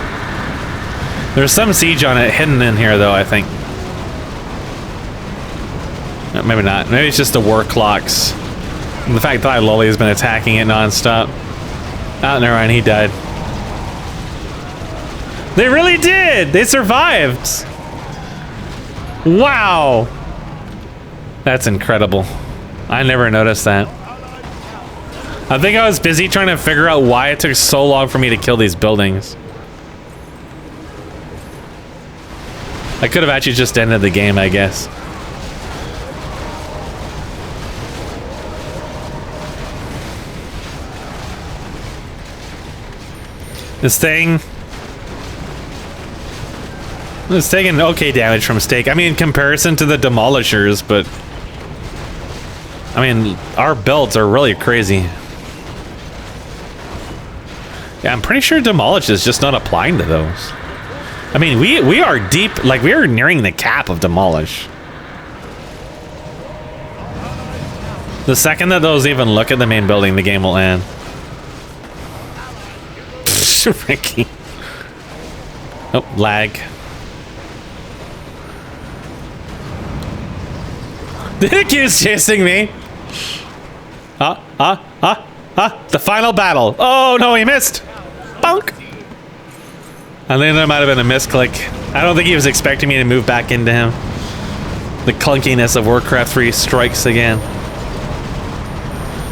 There's some siege on it hidden in here, though, I think. No, maybe not. Maybe it's just the war clocks. And the fact that Lolly has been attacking it non-stop. Oh, never mind. He died. They really did! They survived! Wow! That's incredible. I never noticed that. I think I was busy trying to figure out why it took so long for me to kill these buildings. I could have actually just ended the game, I guess. This thing... It's taking okay damage from Steak. I mean, in comparison to the Demolishers, but... I mean, our builds are really crazy. Yeah, I'm pretty sure Demolish is just not applying to those. I mean, we are deep, like, we are nearing the cap of Demolish. The second that those even look at the main building, the game will end. Ricky. Oh, lag. Q's chasing me. The final battle. Oh no, he missed. Bonk. I think there might have been a misclick. I don't think he was expecting me to move back into him. The clunkiness of Warcraft 3 strikes again.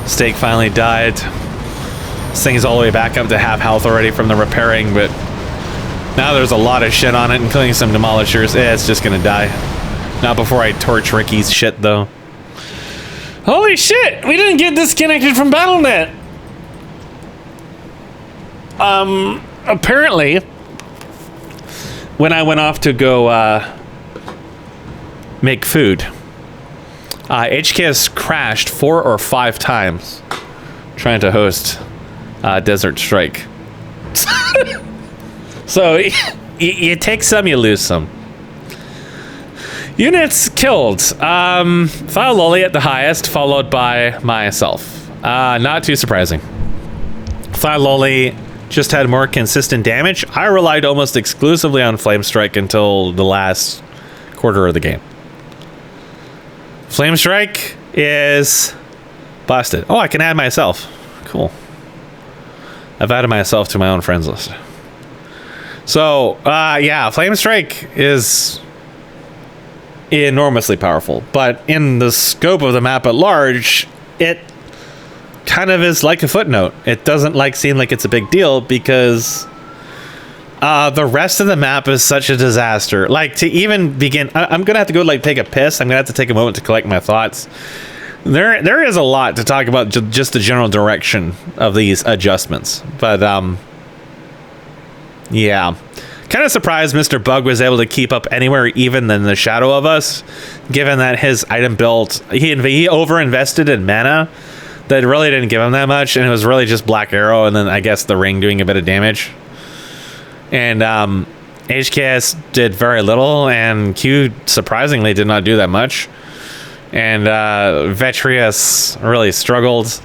Steak finally died. This thing's all the way back up to half health already from the repairing, but now there's a lot of shit on it, including some demolishers. It's just gonna die. Not before I torch Ricky's shit, though. Holy shit! We didn't get disconnected from battlenet! Apparently, when I went off to go, make food, HKS crashed 4 or 5 times trying to host Desert Strike. So, you take some, you lose some. Units killed. File Lolly at the highest, followed by myself. Not too surprising. File Lolly just had more consistent damage. I relied almost exclusively on Flame Strike until the last quarter of the game. Flame Strike is busted. Oh, I can add myself. Cool. I've added myself to my own friends list. So, yeah, Flame Strike is enormously powerful, but in the scope of the map at large, it kind of is like a footnote. It doesn't seem like it's a big deal because the rest of the map is such a disaster. Like, to even begin, I'm gonna have to go take a piss. I'm gonna have to take a moment to collect my thoughts. There is a lot to talk about, just the general direction of these adjustments, but yeah. Kind of surprised Mr. Bug was able to keep up anywhere even in the shadow of us, given that his item build, he over-invested in mana that really didn't give him that much, and it was really just Black Arrow and then I guess the ring doing a bit of damage. And HKS did very little, and Q surprisingly did not do that much. And Vetrius really struggled.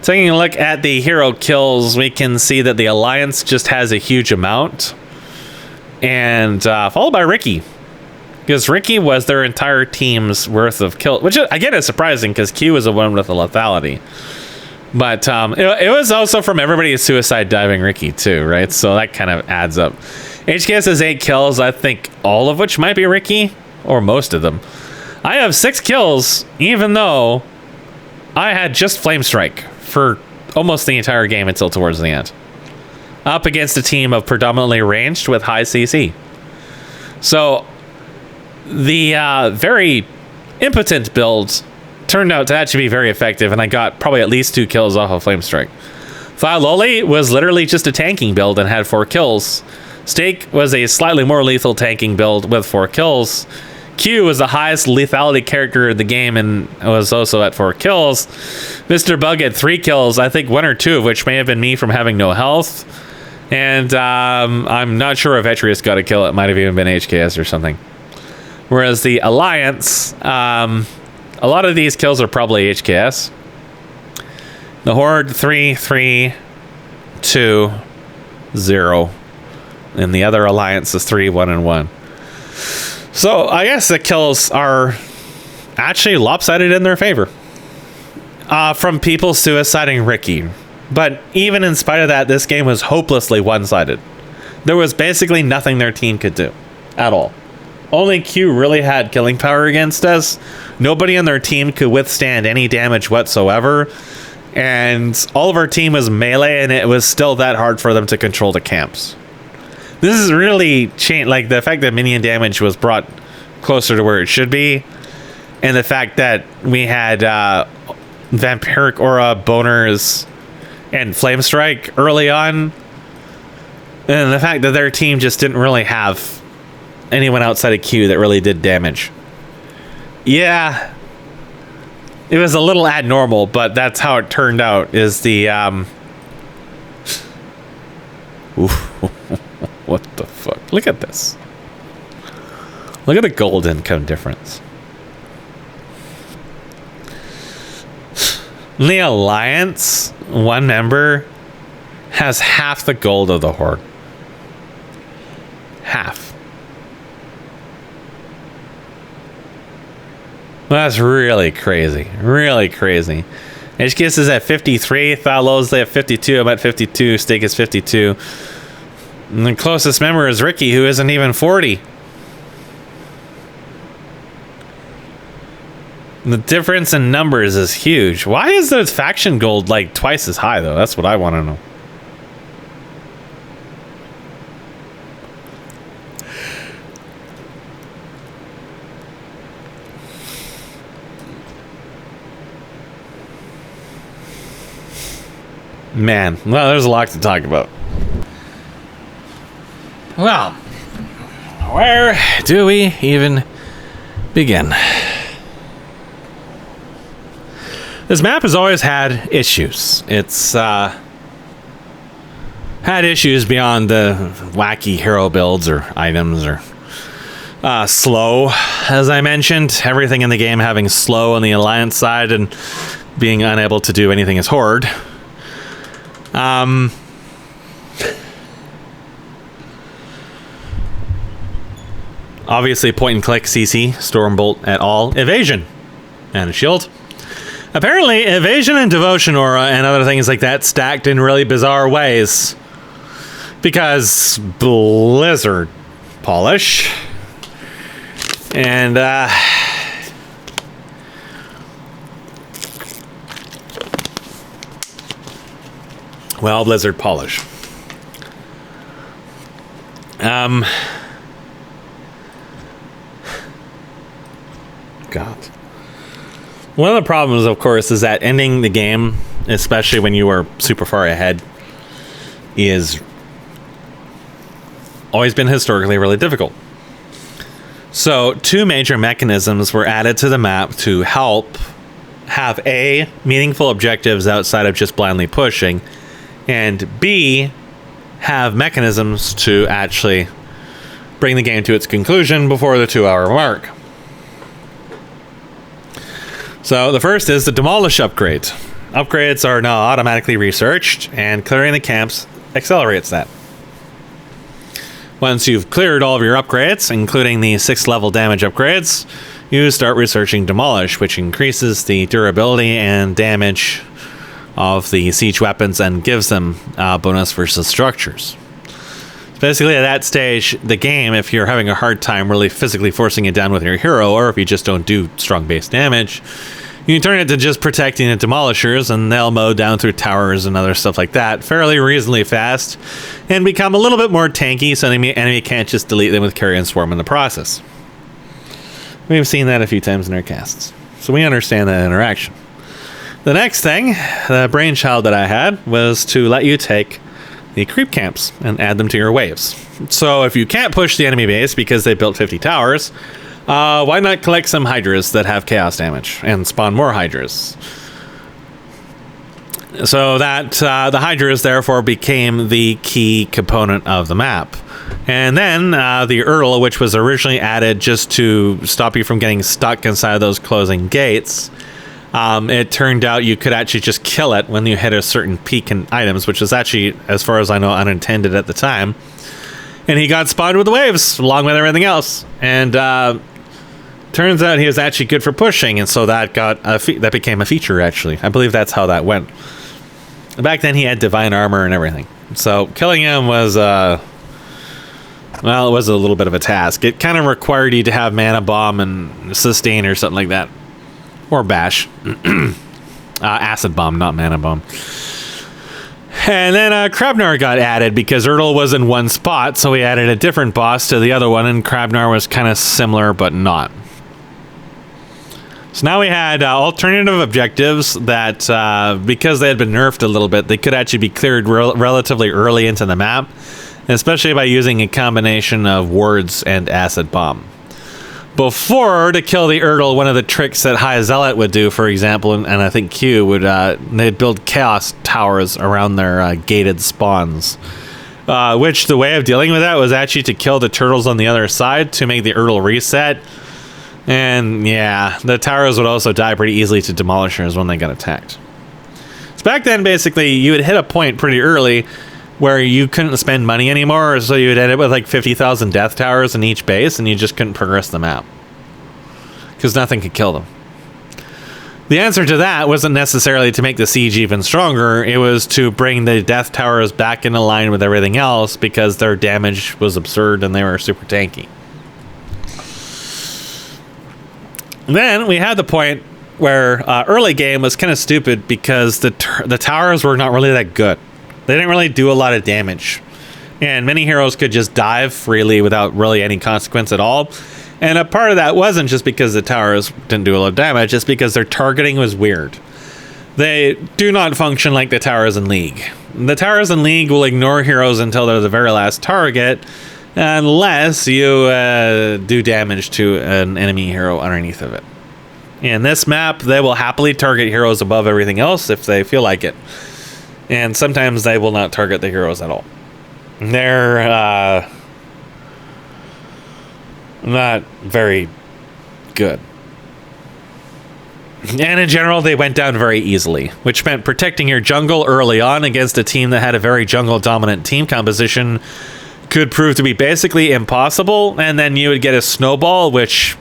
Taking a look at the hero kills, we can see that the Alliance just has a huge amount. And followed by Ricky, because Ricky was their entire team's worth of kills, which again is surprising because Q is the one with the lethality. But it was also from everybody suicide diving Ricky too, right? So that kind of adds up. HKS has 8 kills, I think all of which might be Ricky, or most of them. I have 6 kills, even though I had just Flame Strike for almost the entire game until towards the end. Up against a team of predominantly ranged with high CC. So the very impotent build turned out to actually be very effective, and I got probably at least 2 kills off of Flame Strike. File Lolly was literally just a tanking build and had 4 kills. Steak was a slightly more lethal tanking build with 4 kills. Q was the highest lethality character in the game and was also at 4 kills. Mr. Bug had 3 kills, I think 1 or 2 of which may have been me from having no health. And I'm not sure if Vetrius got a kill. It might have even been HKS or something. Whereas the Alliance, a lot of these kills are probably HKS. The Horde 3, 3, 2, 0. And the other Alliance is 3, 1, and 1. So I guess the kills are actually lopsided in their favor. From people suiciding Ricky. But even in spite of that, this game was hopelessly one-sided. There was basically nothing their team could do at all. Only Q really had killing power against us. Nobody on their team could withstand any damage whatsoever. And all of our team was melee, and it was still that hard for them to control the camps. This is really changed, like the fact that minion damage was brought closer to where it should be. And the fact that we had Vampiric Aura, Boners, and Flame Strike early on, and the fact that their team just didn't really have anyone outside of Q that really did damage. Yeah, it was a little abnormal, but that's how it turned out. Is the what the fuck? Look at this. Look at the gold income difference. The Alliance, one member, has half the gold of the Horde. Half. That's really crazy. Really crazy. HKS is at 53. Thalow's at 52. I'm at 52. Steak is 52. And the closest member is Ricky, who isn't even 40. The difference in numbers is huge. Why is the faction gold like twice as high, though? That's what I want to know. Man, well, there's a lot to talk about. Well, where do we even begin? This map has always had issues. It's had issues beyond the wacky hero builds or items or slow, as I mentioned. Everything in the game having slow on the Alliance side and being unable to do anything as Horde. Obviously point and click CC, Stormbolt at all, evasion, and a shield. Apparently evasion and devotion aura and other things like that stacked in really bizarre ways. Because Blizzard polish. And well, Blizzard polish. God. One of the problems, of course, is that ending the game, especially when you are super far ahead, is always been historically really difficult. So, two major mechanisms were added to the map to help have A, meaningful objectives outside of just blindly pushing, and B, have mechanisms to actually bring the game to its conclusion before the 2-hour mark. So the first is the demolish upgrade. Upgrades are now automatically researched, and clearing the camps accelerates that. Once you've cleared all of your upgrades, including the 6th level damage upgrades, you start researching demolish, which increases the durability and damage of the siege weapons and gives them bonus versus structures. Basically, at that stage, the game, if you're having a hard time really physically forcing it down with your hero, or if you just don't do strong base damage, you can turn it to just protecting the demolishers, and they'll mow down through towers and other stuff like that fairly reasonably fast, and become a little bit more tanky, so the enemy can't just delete them with Carrion Swarm in the process. We've seen that a few times in our casts, so we understand that interaction. The next thing, the brainchild that I had, was to let you take the creep camps and add them to your waves. So if you can't push the enemy base because they built 50 towers, why not collect some hydras that have chaos damage and spawn more hydras? So that the hydras therefore became the key component of the map. And then the Urtle, which was originally added just to stop you from getting stuck inside those closing gates, it turned out you could actually just kill it when you hit a certain peak in items, which was actually, as far as I know, unintended at the time. And he got spotted with the waves, along with everything else. And turns out he was actually good for pushing, and so that that became a feature, actually. I believe that's how that went. Back then, he had divine armor and everything. So killing him was, well, it was a little bit of a task. It kind of required you to have mana bomb and sustain or something like that. Or bash. Acid bomb, not mana bomb. And then Crabnar got added because Urtle was in one spot, so we added a different boss to the other one, and Crabnar was kind of similar, but not. So now we had alternative objectives that, because they had been nerfed a little bit, they could actually be cleared relatively early into the map, especially by using a combination of wards and acid bomb. Before, to kill the Urtle, one of the tricks that High Zealot would do, for example, and I think Q would, they'd build chaos towers around their gated spawns. Which the way of dealing with that was actually to kill the turtles on the other side to make the Urtle reset. And yeah, the towers would also die pretty easily to demolishers when they got attacked. So back then, basically, you would hit a point pretty early where you couldn't spend money anymore, so you would end up with like 50,000 death towers in each base, and you just couldn't progress the map because nothing could kill them. The answer to that wasn't necessarily to make the siege even stronger. It was to bring the death towers back into line with everything else because their damage was absurd and they were super tanky. Then we had the point where early game was kind of stupid because the towers were not really that good. They didn't really do a lot of damage. And many heroes could just dive freely without really any consequence at all. And a part of that wasn't just because the towers didn't do a lot of damage, it's because their targeting was weird. They do not function like the towers in League. The towers in League will ignore heroes until they're the very last target, unless you do damage to an enemy hero underneath of it. In this map, they will happily target heroes above everything else if they feel like it. And sometimes they will not target the heroes at all. They're not very good. And in general, they went down very easily, which meant protecting your jungle early on against a team that had a very jungle-dominant team composition could prove to be basically impossible, and then you would get a snowball, which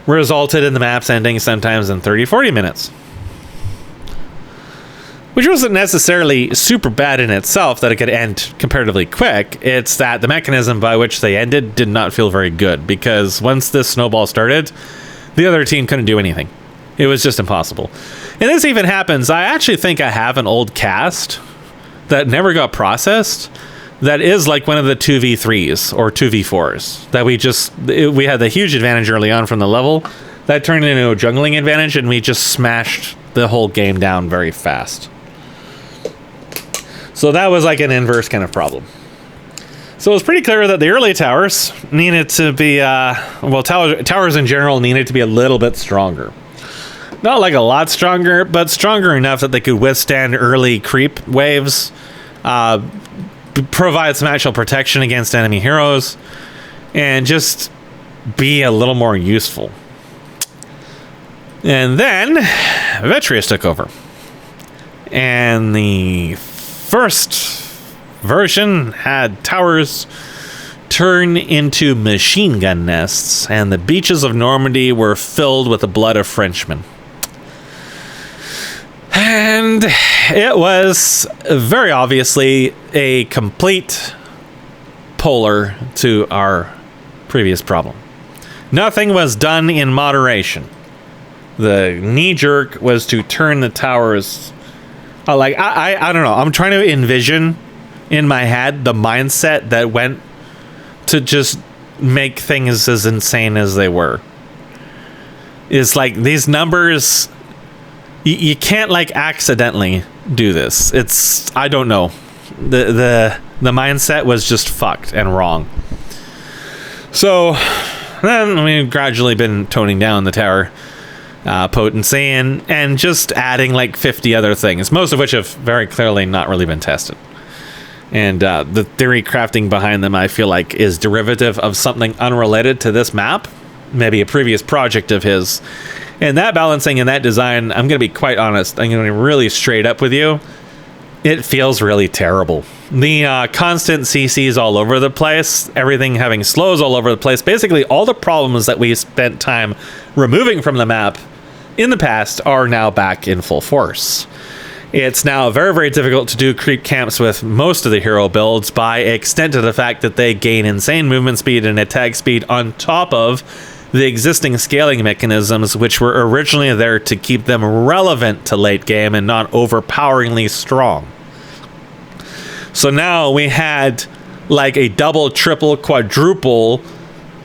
resulted in the maps ending sometimes in 30-40 minutes. Which wasn't necessarily super bad in itself that it could end comparatively quick. It's that the mechanism by which they ended did not feel very good, because once this snowball started, the other team couldn't do anything. It was just impossible. And this even happens, I actually think I have an old cast that never got processed that is like one of the 2v3s or 2v4s that we had the huge advantage early on from the level that turned into a jungling advantage, and we just smashed the whole game down very fast. So that was like an inverse kind of problem. So it was pretty clear that the early towers needed to be, towers in general needed to be a little bit stronger. Not like a lot stronger, but stronger enough that they could withstand early creep waves, provide some actual protection against enemy heroes, and just be a little more useful. And then Vetreus took over. And the first version had towers turn into machine gun nests, and the beaches of Normandy were filled with the blood of Frenchmen. And it was very obviously a complete polar to our previous problem. Nothing was done in moderation. The knee-jerk was to turn the towers... I don't know. I'm trying to envision in my head the mindset that went to just make things as insane as they were. It's like these numbers... You can't like accidentally do this. It's... I don't know. The mindset was just fucked and wrong. So then we've gradually been toning down the tower potency and just adding like 50 other things, most of which have very clearly not really been tested. And the theory crafting behind them, I feel like, is derivative of something unrelated to this map, maybe a previous project of his. And that balancing and that design, I'm going to be quite honest, I'm going to be really straight up with you. It feels really terrible. The constant CCs all over the place, everything having slows all over the place, basically all the problems that we spent time removing from the map in the past are now back in full force. It's now very, very difficult to do creep camps with most of the hero builds by extent to the fact that they gain insane movement speed and attack speed on top of the existing scaling mechanisms, which were originally there to keep them relevant to late game and not overpoweringly strong. So now we had like a double, triple, quadruple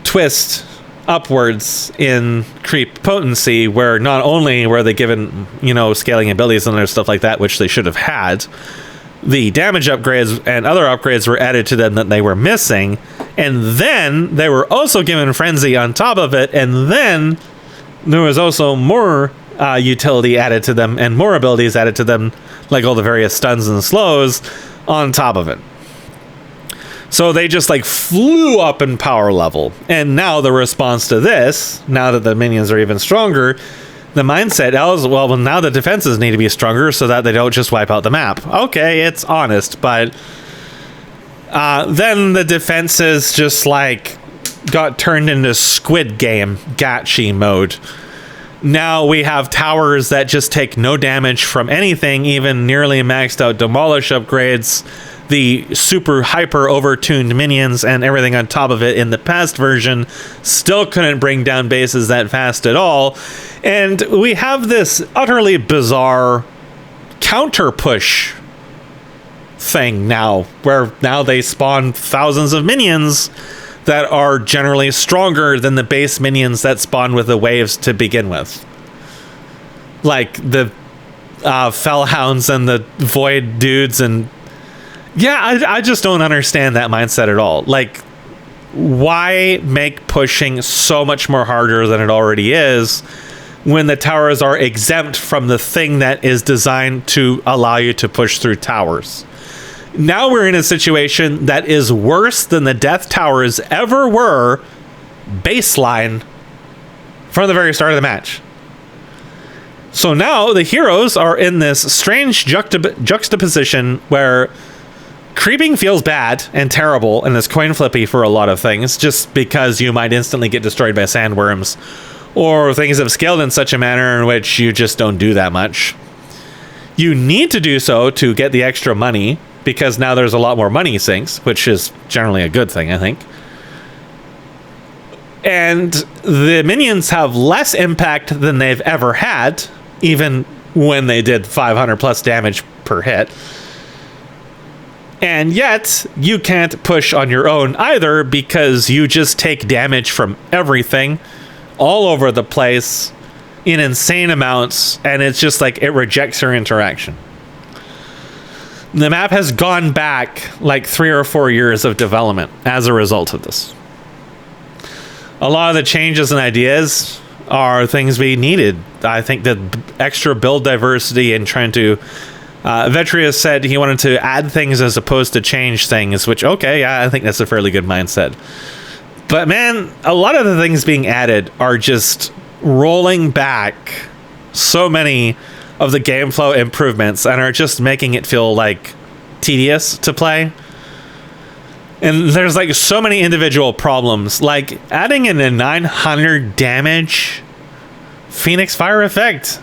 twist upwards in creep potency, where not only were they given, scaling abilities and other stuff like that, which they should have had, the damage upgrades and other upgrades were added to them that they were missing, and then they were also given frenzy on top of it, and then there was also more utility added to them and more abilities added to them, like all the various stuns and slows on top of it. So they just like flew up in power level. And now the response to this, now that the minions are even stronger, the mindset is, well, now the defenses need to be stronger so that they don't just wipe out the map. Okay, it's honest, but then the defenses just like got turned into Squid Game gachi mode. Now we have towers that just take no damage from anything, even nearly maxed out demolish upgrades, the super hyper overtuned minions and everything on top of it in the past version still couldn't bring down bases that fast at all. And we have this utterly bizarre counter push thing now, where now they spawn thousands of minions that are generally stronger than the base minions that spawn with the waves to begin with. Like the Fellhounds and the Void dudes, and yeah, I just don't understand that mindset at all. Like, why make pushing so much more harder than it already is when the towers are exempt from the thing that is designed to allow you to push through towers? Now we're in a situation that is worse than the Death Towers ever were baseline from the very start of the match. So now the heroes are in this strange juxtaposition where creeping feels bad and terrible and is coin flippy for a lot of things, just because you might instantly get destroyed by sandworms, or things have scaled in such a manner in which you just don't do that much. You need to do so to get the extra money, because now there's a lot more money sinks, which is generally a good thing, I think. And the minions have less impact than they've ever had, even when they did 500 plus damage per hit. And yet, you can't push on your own either, because you just take damage from everything all over the place in insane amounts, and it's just like it rejects your interaction. The map has gone back like 3 or 4 years of development as a result of this. A lot of the changes and ideas are things we needed. I think that extra build diversity and trying to... Vetria said he wanted to add things as opposed to change things, which, okay, yeah, I think that's a fairly good mindset. But man, a lot of the things being added are just rolling back so many of the game flow improvements and are just making it feel like tedious to play. And there's like so many individual problems, like adding in a 900 damage Phoenix Fire effect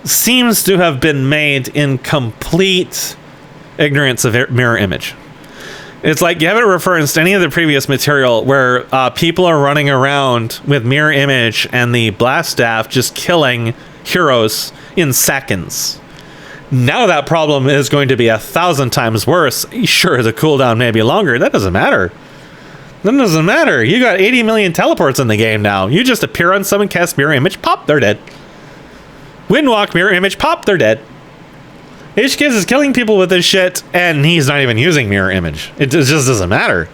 seems to have been made in complete ignorance of mirror image. It's like you haven't referenced any of the previous material where people are running around with mirror image and the blast staff just killing heroes in seconds. Now that problem is going to be 1,000 times worse. Sure, the cooldown may be longer. That doesn't matter. That doesn't matter. You got 80 million teleports in the game now. You just appear on someone, cast mirror image, pop, they're dead. Windwalk, mirror image, pop, they're dead. HKS is killing people with this shit, and he's not even using mirror image. It just doesn't matter.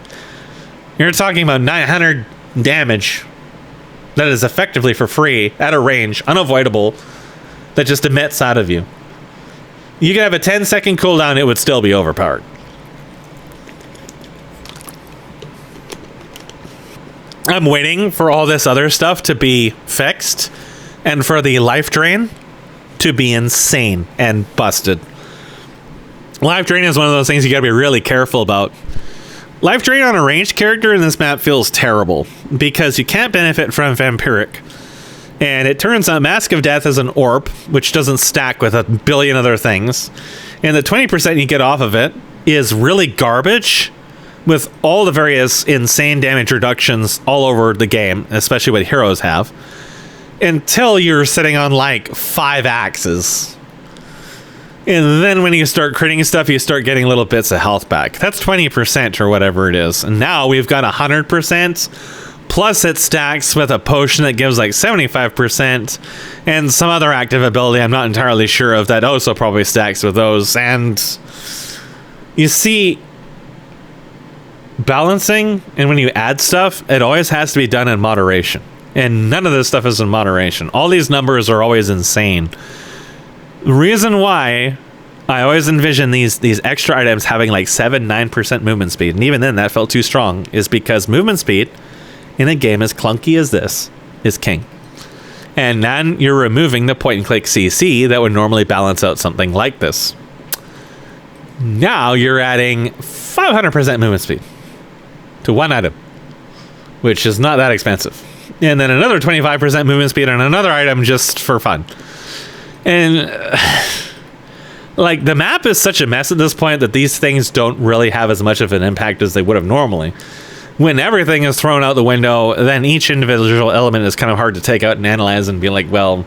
You're talking about 900 damage that is effectively for free, at a range, unavoidable, that just emits out of you. You could have a 10-second cooldown, it would still be overpowered. I'm waiting for all this other stuff to be fixed, and for the life drain to be insane and busted. Life drain is one of those things you gotta be really careful about. Life drain on a ranged character in this map feels terrible, because you can't benefit from Vampiric. And it turns out Mask of Death is an AWP, which doesn't stack with a billion other things. And the 20% you get off of it is really garbage, with all the various insane damage reductions all over the game, especially what heroes have, until you're sitting on like 5 axes. And then when you start critting stuff, you start getting little bits of health back. That's 20% or whatever it is. And now we've got 100%, plus it stacks with a potion that gives like 75%, and some other active ability I'm not entirely sure of that also probably stacks with those. And you see, balancing, and when you add stuff, it always has to be done in moderation. And none of this stuff is in moderation. All these numbers are always insane. The reason why I always envision these extra items having like 7-9% movement speed, and even then that felt too strong, is because movement speed in a game as clunky as this is king. And then you're removing the point and click CC that would normally balance out something like this. Now you're adding 500% movement speed to one item, which is not that expensive. and then another 25% movement speed on another item just for fun. And like the map is such a mess at this point that these things don't really have as much of an impact as they would have normally. When everything is thrown out the window, then each individual element is kind of hard to take out and analyze and be like, well,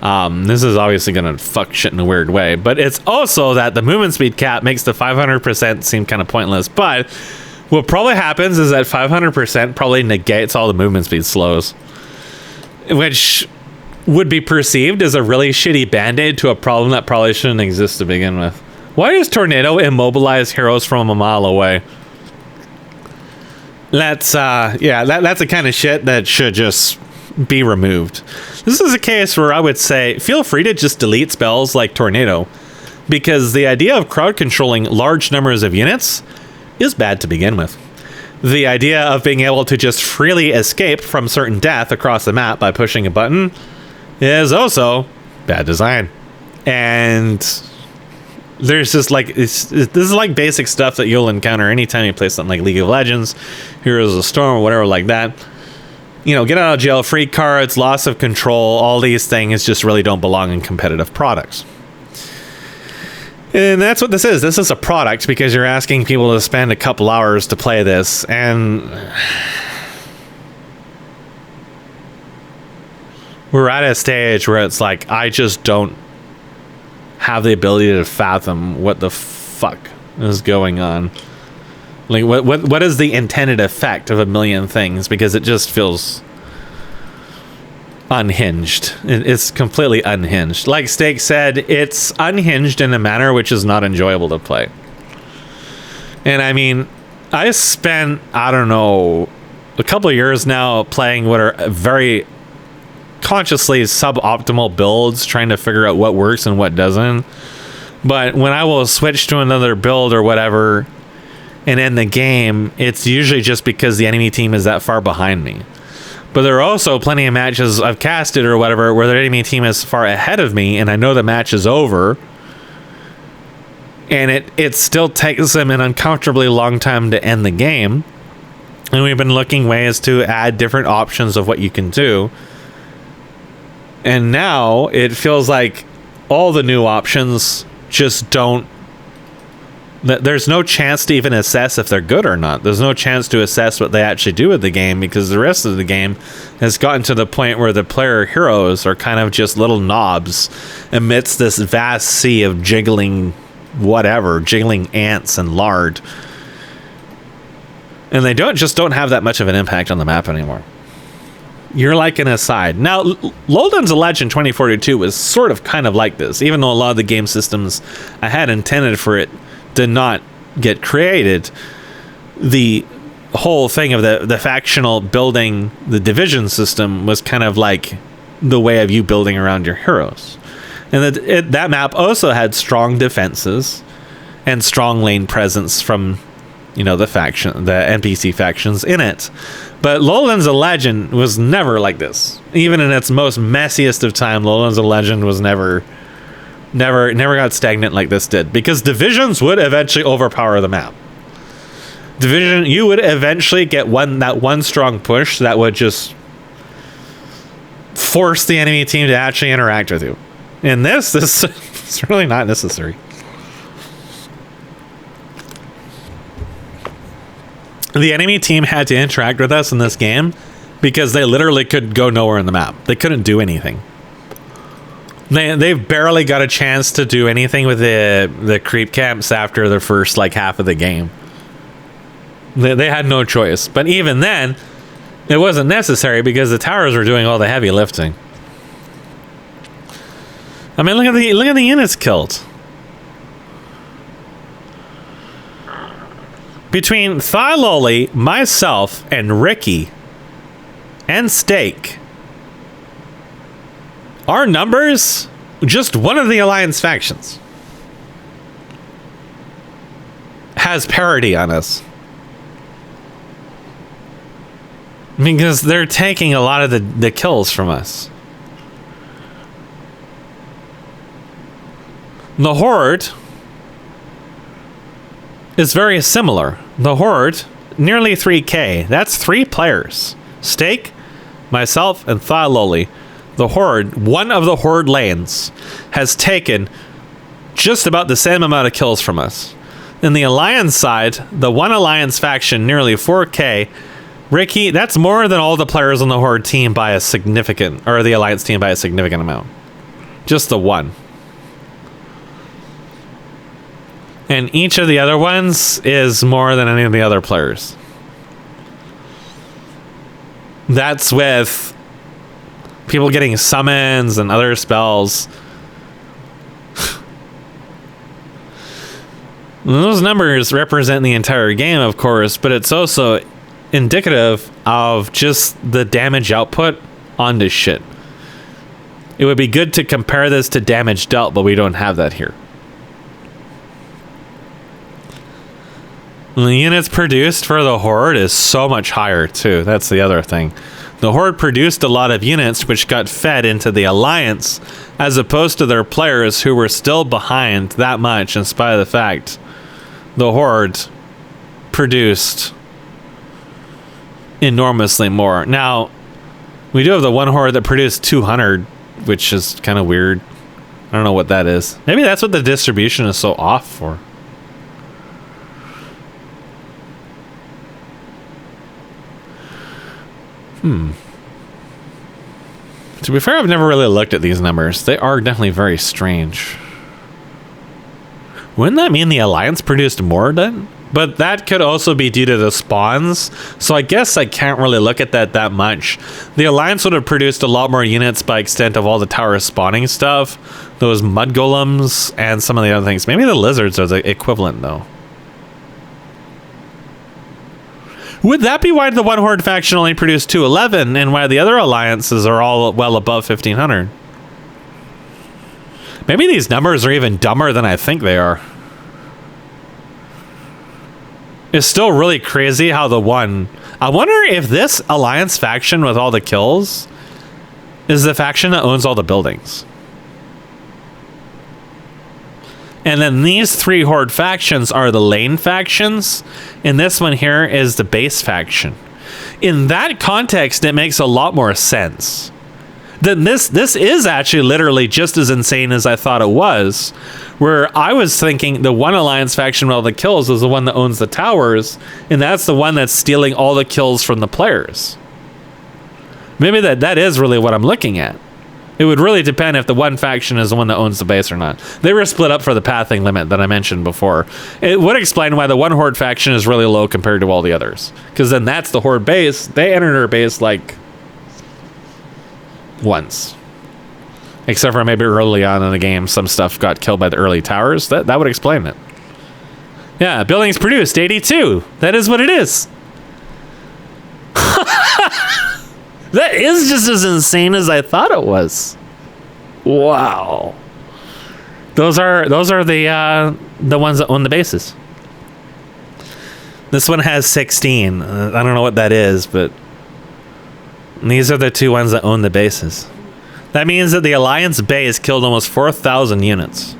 this is obviously going to fuck shit in a weird way. But it's also that the movement speed cap makes the 500% seem kind of pointless. But what probably happens is that 500% probably negates all the movement speed slows, which would be perceived as a really shitty band-aid to a problem that probably shouldn't exist to begin with. Why does Tornado immobilize heroes from a mile away? That's that's the kind of shit that should just be removed. This is a case where I would say feel free to just delete spells like Tornado, because the idea of crowd controlling large numbers of units is bad to begin with. The idea of being able to just freely escape from certain death across the map by pushing a button is also bad design. And there's just like this is like basic stuff that you'll encounter anytime you play something like League of Legends, Heroes of the Storm, or whatever like that. You know, get out of jail free cards, loss of control, all these things just really don't belong in competitive products. And that's what this is. This is a product because you're asking people to spend a couple hours to play this, and we're at a stage where it's like, I just don't have the ability to fathom what the fuck is going on. Like, what is the intended effect of a million things? Because it just feels unhinged. It's completely unhinged. Like Steak said, it's unhinged in a manner which is not enjoyable to play. And I mean, I spent, I don't know, a couple of years now playing what are very consciously suboptimal builds, trying to figure out what works and what doesn't. But when I will switch to another build or whatever and end the game, it's usually just because the enemy team is that far behind me. But there are also plenty of matches I've casted or whatever where the enemy team is far ahead of me and I know the match is over, and it still takes them an uncomfortably long time to end the game. And we've been looking ways to add different options of what you can do. And now it feels like all the new options just don't... There's no chance to even assess if they're good or not. There's no chance to assess what they actually do with the game, because the rest of the game has gotten to the point where the player heroes are kind of just little knobs amidst this vast sea of jiggling ants and lard. And they don't have that much of an impact on the map anymore. You're like an aside. Now, Lowlands of Legend 2042 was sort of kind of like this, even though a lot of the game systems I had intended for it did not get created. The whole thing of the factional building, the division system, was kind of like the way of you building around your heroes. And that map also had strong defenses and strong lane presence from, you know, the NPC factions in it. But Lowlands of Legend was never like this. Even in its most messiest of time, Lowlands of Legend was never got stagnant like this did, because divisions would eventually overpower the map. You would eventually get that one strong push that would just force the enemy team to actually interact with you. In this it's really not necessary. The enemy team had to interact with us in this game because they literally could go nowhere in the map. They couldn't do anything. They've barely got a chance to do anything with the creep camps after the first like half of the game. They had no choice. But even then, it wasn't necessary because the towers were doing all the heavy lifting. I mean, look at the units killed. Between Thyloli, myself, and Ricky, and Steak, our numbers, just one of the Alliance factions has parity on us. Because they're taking a lot of the kills from us. The Horde is very similar. The Horde, nearly 3K. That's 3 players. Steak, myself and Thaloli, the Horde, one of the Horde lanes, has taken just about the same amount of kills from us. In the Alliance side, the one Alliance faction, nearly 4K. Ricky, that's more than all the players on the Horde team by a significant, or the Alliance team by a significant amount. Just the one. And each of the other ones is more than any of the other players. That's with people getting summons and other spells. Those numbers represent the entire game, of course, but it's also indicative of just the damage output on this shit. It would be good to compare this to damage dealt, but we don't have that here. The units produced for the Horde is so much higher too. That's the other thing. The Horde produced a lot of units which got fed into the Alliance, as opposed to their players who were still behind that much, in spite of the fact the Horde produced enormously more. Now, we do have the one Horde that produced 200, which is kind of weird. I don't know what that is. Maybe that's what the distribution is so off for. To be fair, I've never really looked at these numbers. They are definitely very strange. Wouldn't that mean the Alliance produced more then? But that could also be due to the spawns. So I guess I can't really look at that much. The Alliance would have produced a lot more units by extent of all the tower spawning stuff. Those mud golems and some of the other things. Maybe the lizards are the equivalent though. Would that be why the one Horde faction only produced 211 and why the other alliances are all well above 1500? Maybe these numbers are even dumber than I think they are. It's still really crazy how the one... I wonder if this Alliance faction with all the kills is the faction that owns all the buildings. And then these three Horde factions are the lane factions, and this one here is the base faction. In that context, it makes a lot more sense. Then this is actually literally just as insane as I thought it was, where I was thinking the one Alliance faction with all the kills is the one that owns the towers, and that's the one that's stealing all the kills from the players. Maybe that is really what I'm looking at. It would really depend if the one faction is the one that owns the base or not. They were split up for the pathing limit that I mentioned before. It would explain why the one Horde faction is really low compared to all the others. Because then that's the Horde base. They entered our base like once. Except for maybe early on in the game, some stuff got killed by the early towers. That would explain it. Yeah, buildings produced 82. That is what it is. That is just as insane as I thought it was. Wow. Those are the ones that own the bases. This one has 16. I don't know what that is, but these are the two ones that own the bases. That means that the Alliance base killed almost 4,000 units.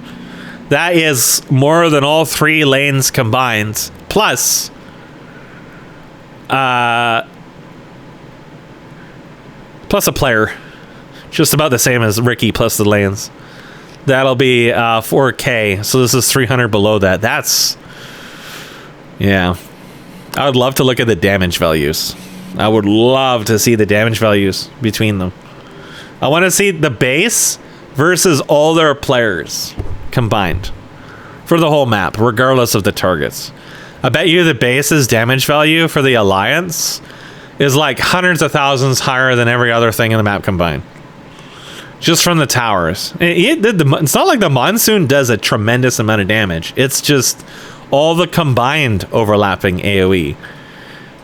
That is more than all three lanes combined, plus plus a player. Just about the same as Ricky plus the lanes. That'll be 4K. So this is 300 below that. That's... yeah. I would love to look at the damage values. I would love to see the damage values between them. I want to see the base versus all their players combined. For the whole map, regardless of the targets. I bet you the base's damage value for the Alliance is like hundreds of thousands higher than every other thing in the map combined. Just from the towers. It's not like the Monsoon does a tremendous amount of damage. It's just all the combined overlapping AoE.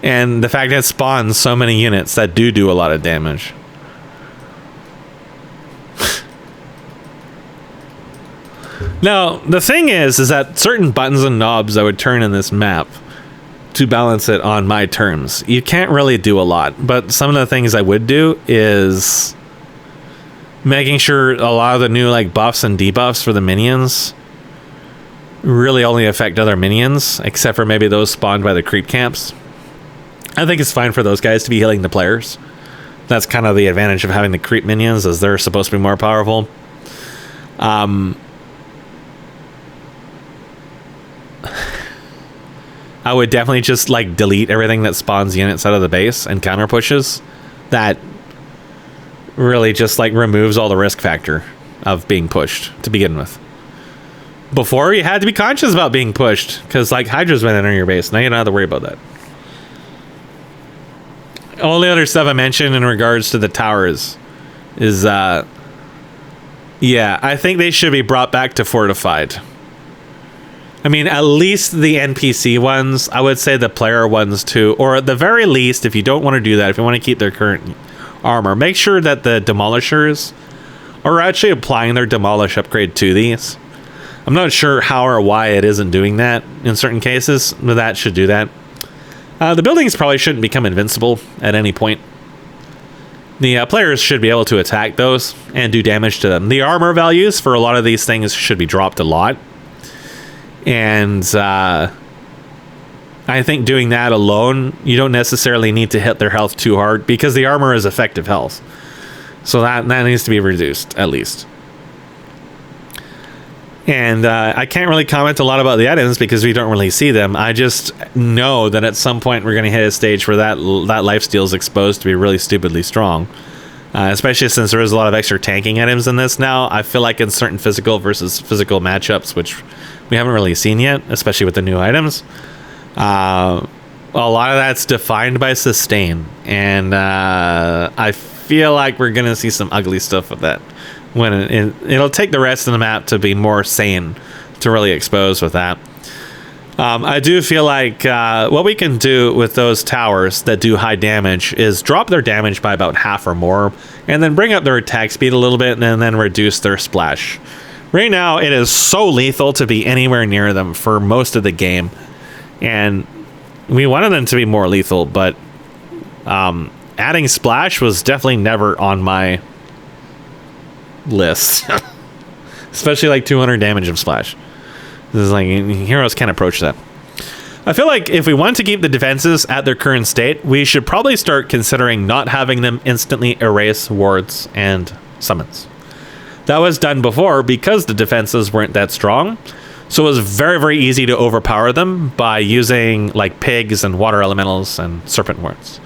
And the fact that it spawns so many units that do a lot of damage. Now, the thing is that certain buttons and knobs I would turn in this map to balance it on my terms. You can't really do a lot, but some of the things I would do is making sure a lot of the new like buffs and debuffs for the minions really only affect other minions, except for maybe those spawned by the creep camps. I think it's fine for those guys to be healing the players, That's kind of the advantage of having the creep minions, as they're supposed to be more powerful. I would definitely just like delete everything that spawns units out of the base and counter pushes. That really just like removes all the risk factor of being pushed to begin with. Before, you had to be conscious about being pushed because like Hydra's been entering your base. Now you don't have to worry about that. All the other stuff I mentioned in regards to the towers is yeah, I think they should be brought back to fortified. I mean, at least the NPC ones. I would say the player ones too, or at the very least, if you don't want to do that, if you want to keep their current armor, make sure that the demolishers are actually applying their demolish upgrade to these. I'm not sure how or why it isn't doing that in certain cases, but that should do that. The buildings probably shouldn't become invincible at any point. The players should be able to attack those and do damage to them. The armor values for a lot of these things should be dropped a lot. And I think doing that alone, you don't necessarily need to hit their health too hard because the armor is effective health. So that needs to be reduced, at least. And I can't really comment a lot about the items because we don't really see them. I just know that at some point we're going to hit a stage where that lifesteal is exposed to be really stupidly strong. Especially since there is a lot of extra tanking items in this now. I feel like in certain physical versus physical matchups, which we haven't really seen yet, especially with the new items, a lot of that's defined by sustain. And I feel like we're going to see some ugly stuff with that. When it'll take the rest of the map to be more sane to really expose with that. I do feel like what we can do with those towers that do high damage is drop their damage by about half or more, and then bring up their attack speed a little bit, and then reduce their splash. Right now, it is so lethal to be anywhere near them for most of the game, and we wanted them to be more lethal, but adding splash was definitely never on my list. Especially like 200 damage of splash. This is like, heroes can't approach that. I feel like if we want to keep the defenses at their current state, we should probably start considering not having them instantly erase wards and summons. That was done before because the defenses weren't that strong. So it was very, very easy to overpower them by using like pigs and water elementals and serpent wards.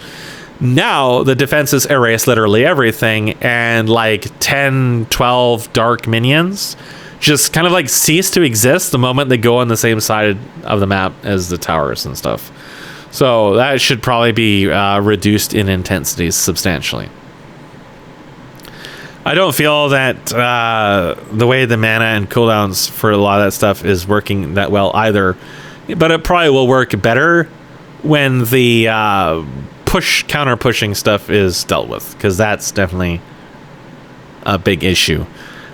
Now the defenses erase literally everything, and like 10, 12 dark minions just kind of like cease to exist the moment they go on the same side of the map as the towers and stuff. So that should probably be reduced in intensity substantially. I don't feel that the way the mana and cooldowns for a lot of that stuff is working that well either, but it probably will work better when the counter pushing stuff is dealt with, because that's definitely a big issue.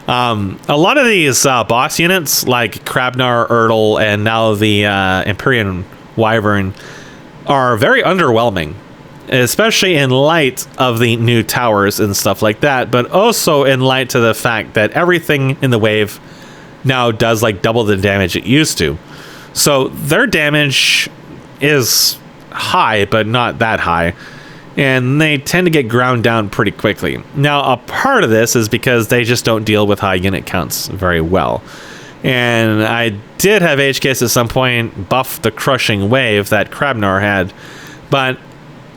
A lot of these boss units like Crabnar, Urtle, and now the Empyrean Wyvern are very underwhelming, especially in light of the new towers and stuff like that, but also in light to the fact that everything in the wave now does like double the damage it used to. So their damage is high, but not that high, and they tend to get ground down pretty quickly. Now, a part of this is because they just don't deal with high unit counts very well. And I did have HKS at some point buff the crushing wave that Crabnar had, but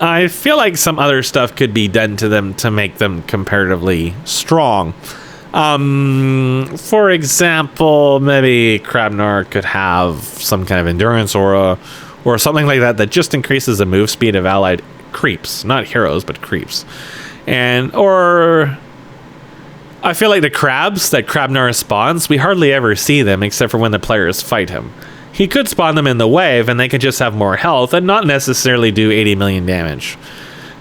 I feel like some other stuff could be done to them to make them comparatively strong. For example, maybe Crabnar could have some kind of endurance aura or something like that that just increases the move speed of allied creeps, not heroes, but creeps. Or I feel like the crabs that Crabnar spawns, we hardly ever see them except for when the players fight him. He could spawn them in the wave and they could just have more health and not necessarily do 80 million damage.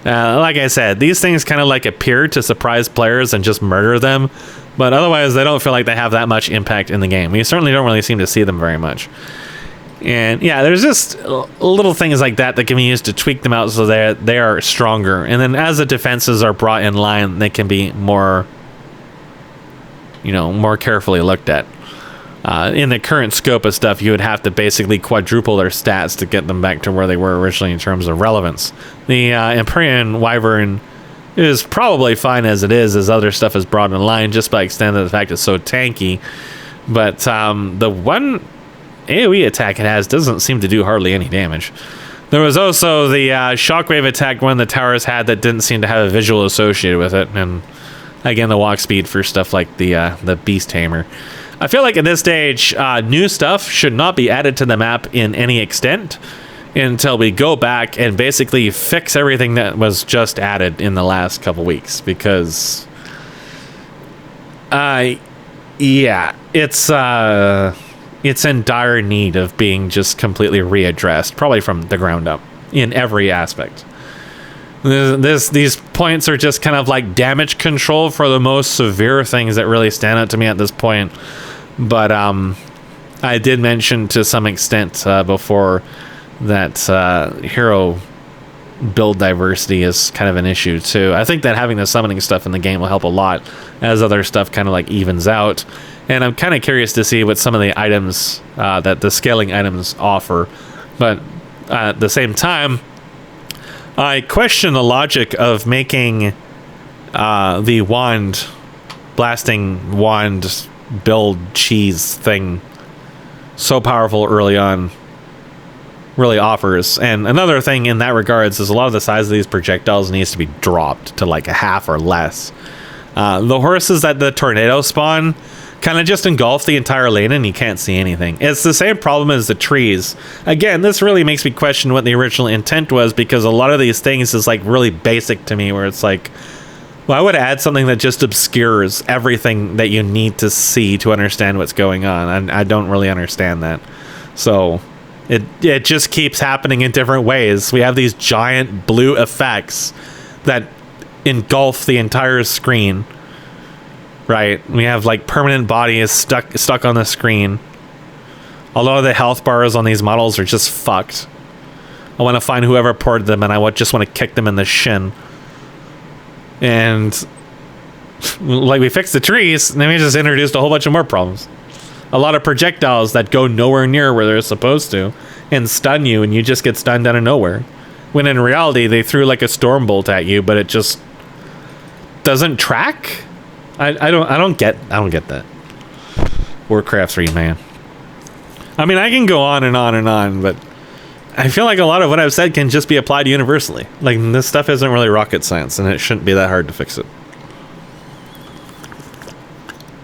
Like I said, these things kind of like appear to surprise players and just murder them, but otherwise they don't feel like they have that much impact in the game. We certainly don't really seem to see them very much. And yeah, there's just little things like that that can be used to tweak them out so they are stronger. And then as the defenses are brought in line, they can be more, more carefully looked at. In the current scope of stuff, you would have to basically quadruple their stats to get them back to where they were originally in terms of relevance. The Empyrean Wyvern is probably fine as it is, as other stuff is brought in line just by extent of the fact it's so tanky. But the one AoE attack it has doesn't seem to do hardly any damage. There was also the shockwave attack one of the towers had that didn't seem to have a visual associated with it, and again the walk speed for stuff like the beast hammer. I feel like at this stage, new stuff should not be added to the map in any extent until we go back and basically fix everything that was just added in the last couple weeks, because yeah, it's in dire need of being just completely readdressed, probably from the ground up in every aspect. These points are just kind of like damage control for the most severe things that really stand out to me at this point. But I did mention to some extent before that hero build diversity is kind of an issue too. I think that having the summoning stuff in the game will help a lot as other stuff kind of like evens out. And I'm kind of curious to see what some of the items that the scaling items offer. But at the same time, I question the logic of making the wand, blasting wand build cheese thing so powerful early on. Really offers. And another thing in that regards is a lot of the size of these projectiles needs to be dropped to like a half or less. The horses that the tornado spawn kind of just engulf the entire lane and you can't see anything. It's the same problem as the trees. Again, this really makes me question what the original intent was, because a lot of these things is like really basic to me, where it's like, well, I would add something that just obscures everything that you need to see to understand what's going on, and I don't really understand that. So it just keeps happening in different ways. We have these giant blue effects that engulf the entire screen. Right, we have like permanent bodies stuck on the screen. A lot of the health bars on these models are just fucked. I want to find whoever ported them, and I just want to kick them in the shin. And like, we fixed the trees, and then we just introduced a whole bunch of more problems. A lot of projectiles that go nowhere near where they're supposed to and stun you, and you just get stunned out of nowhere. When in reality, they threw like a storm bolt at you, but it just doesn't track. I don't get that. Warcraft 3, man. I mean, I can go on and on and on, but I feel like a lot of what I've said can just be applied universally. Like, this stuff isn't really rocket science, and it shouldn't be that hard to fix it.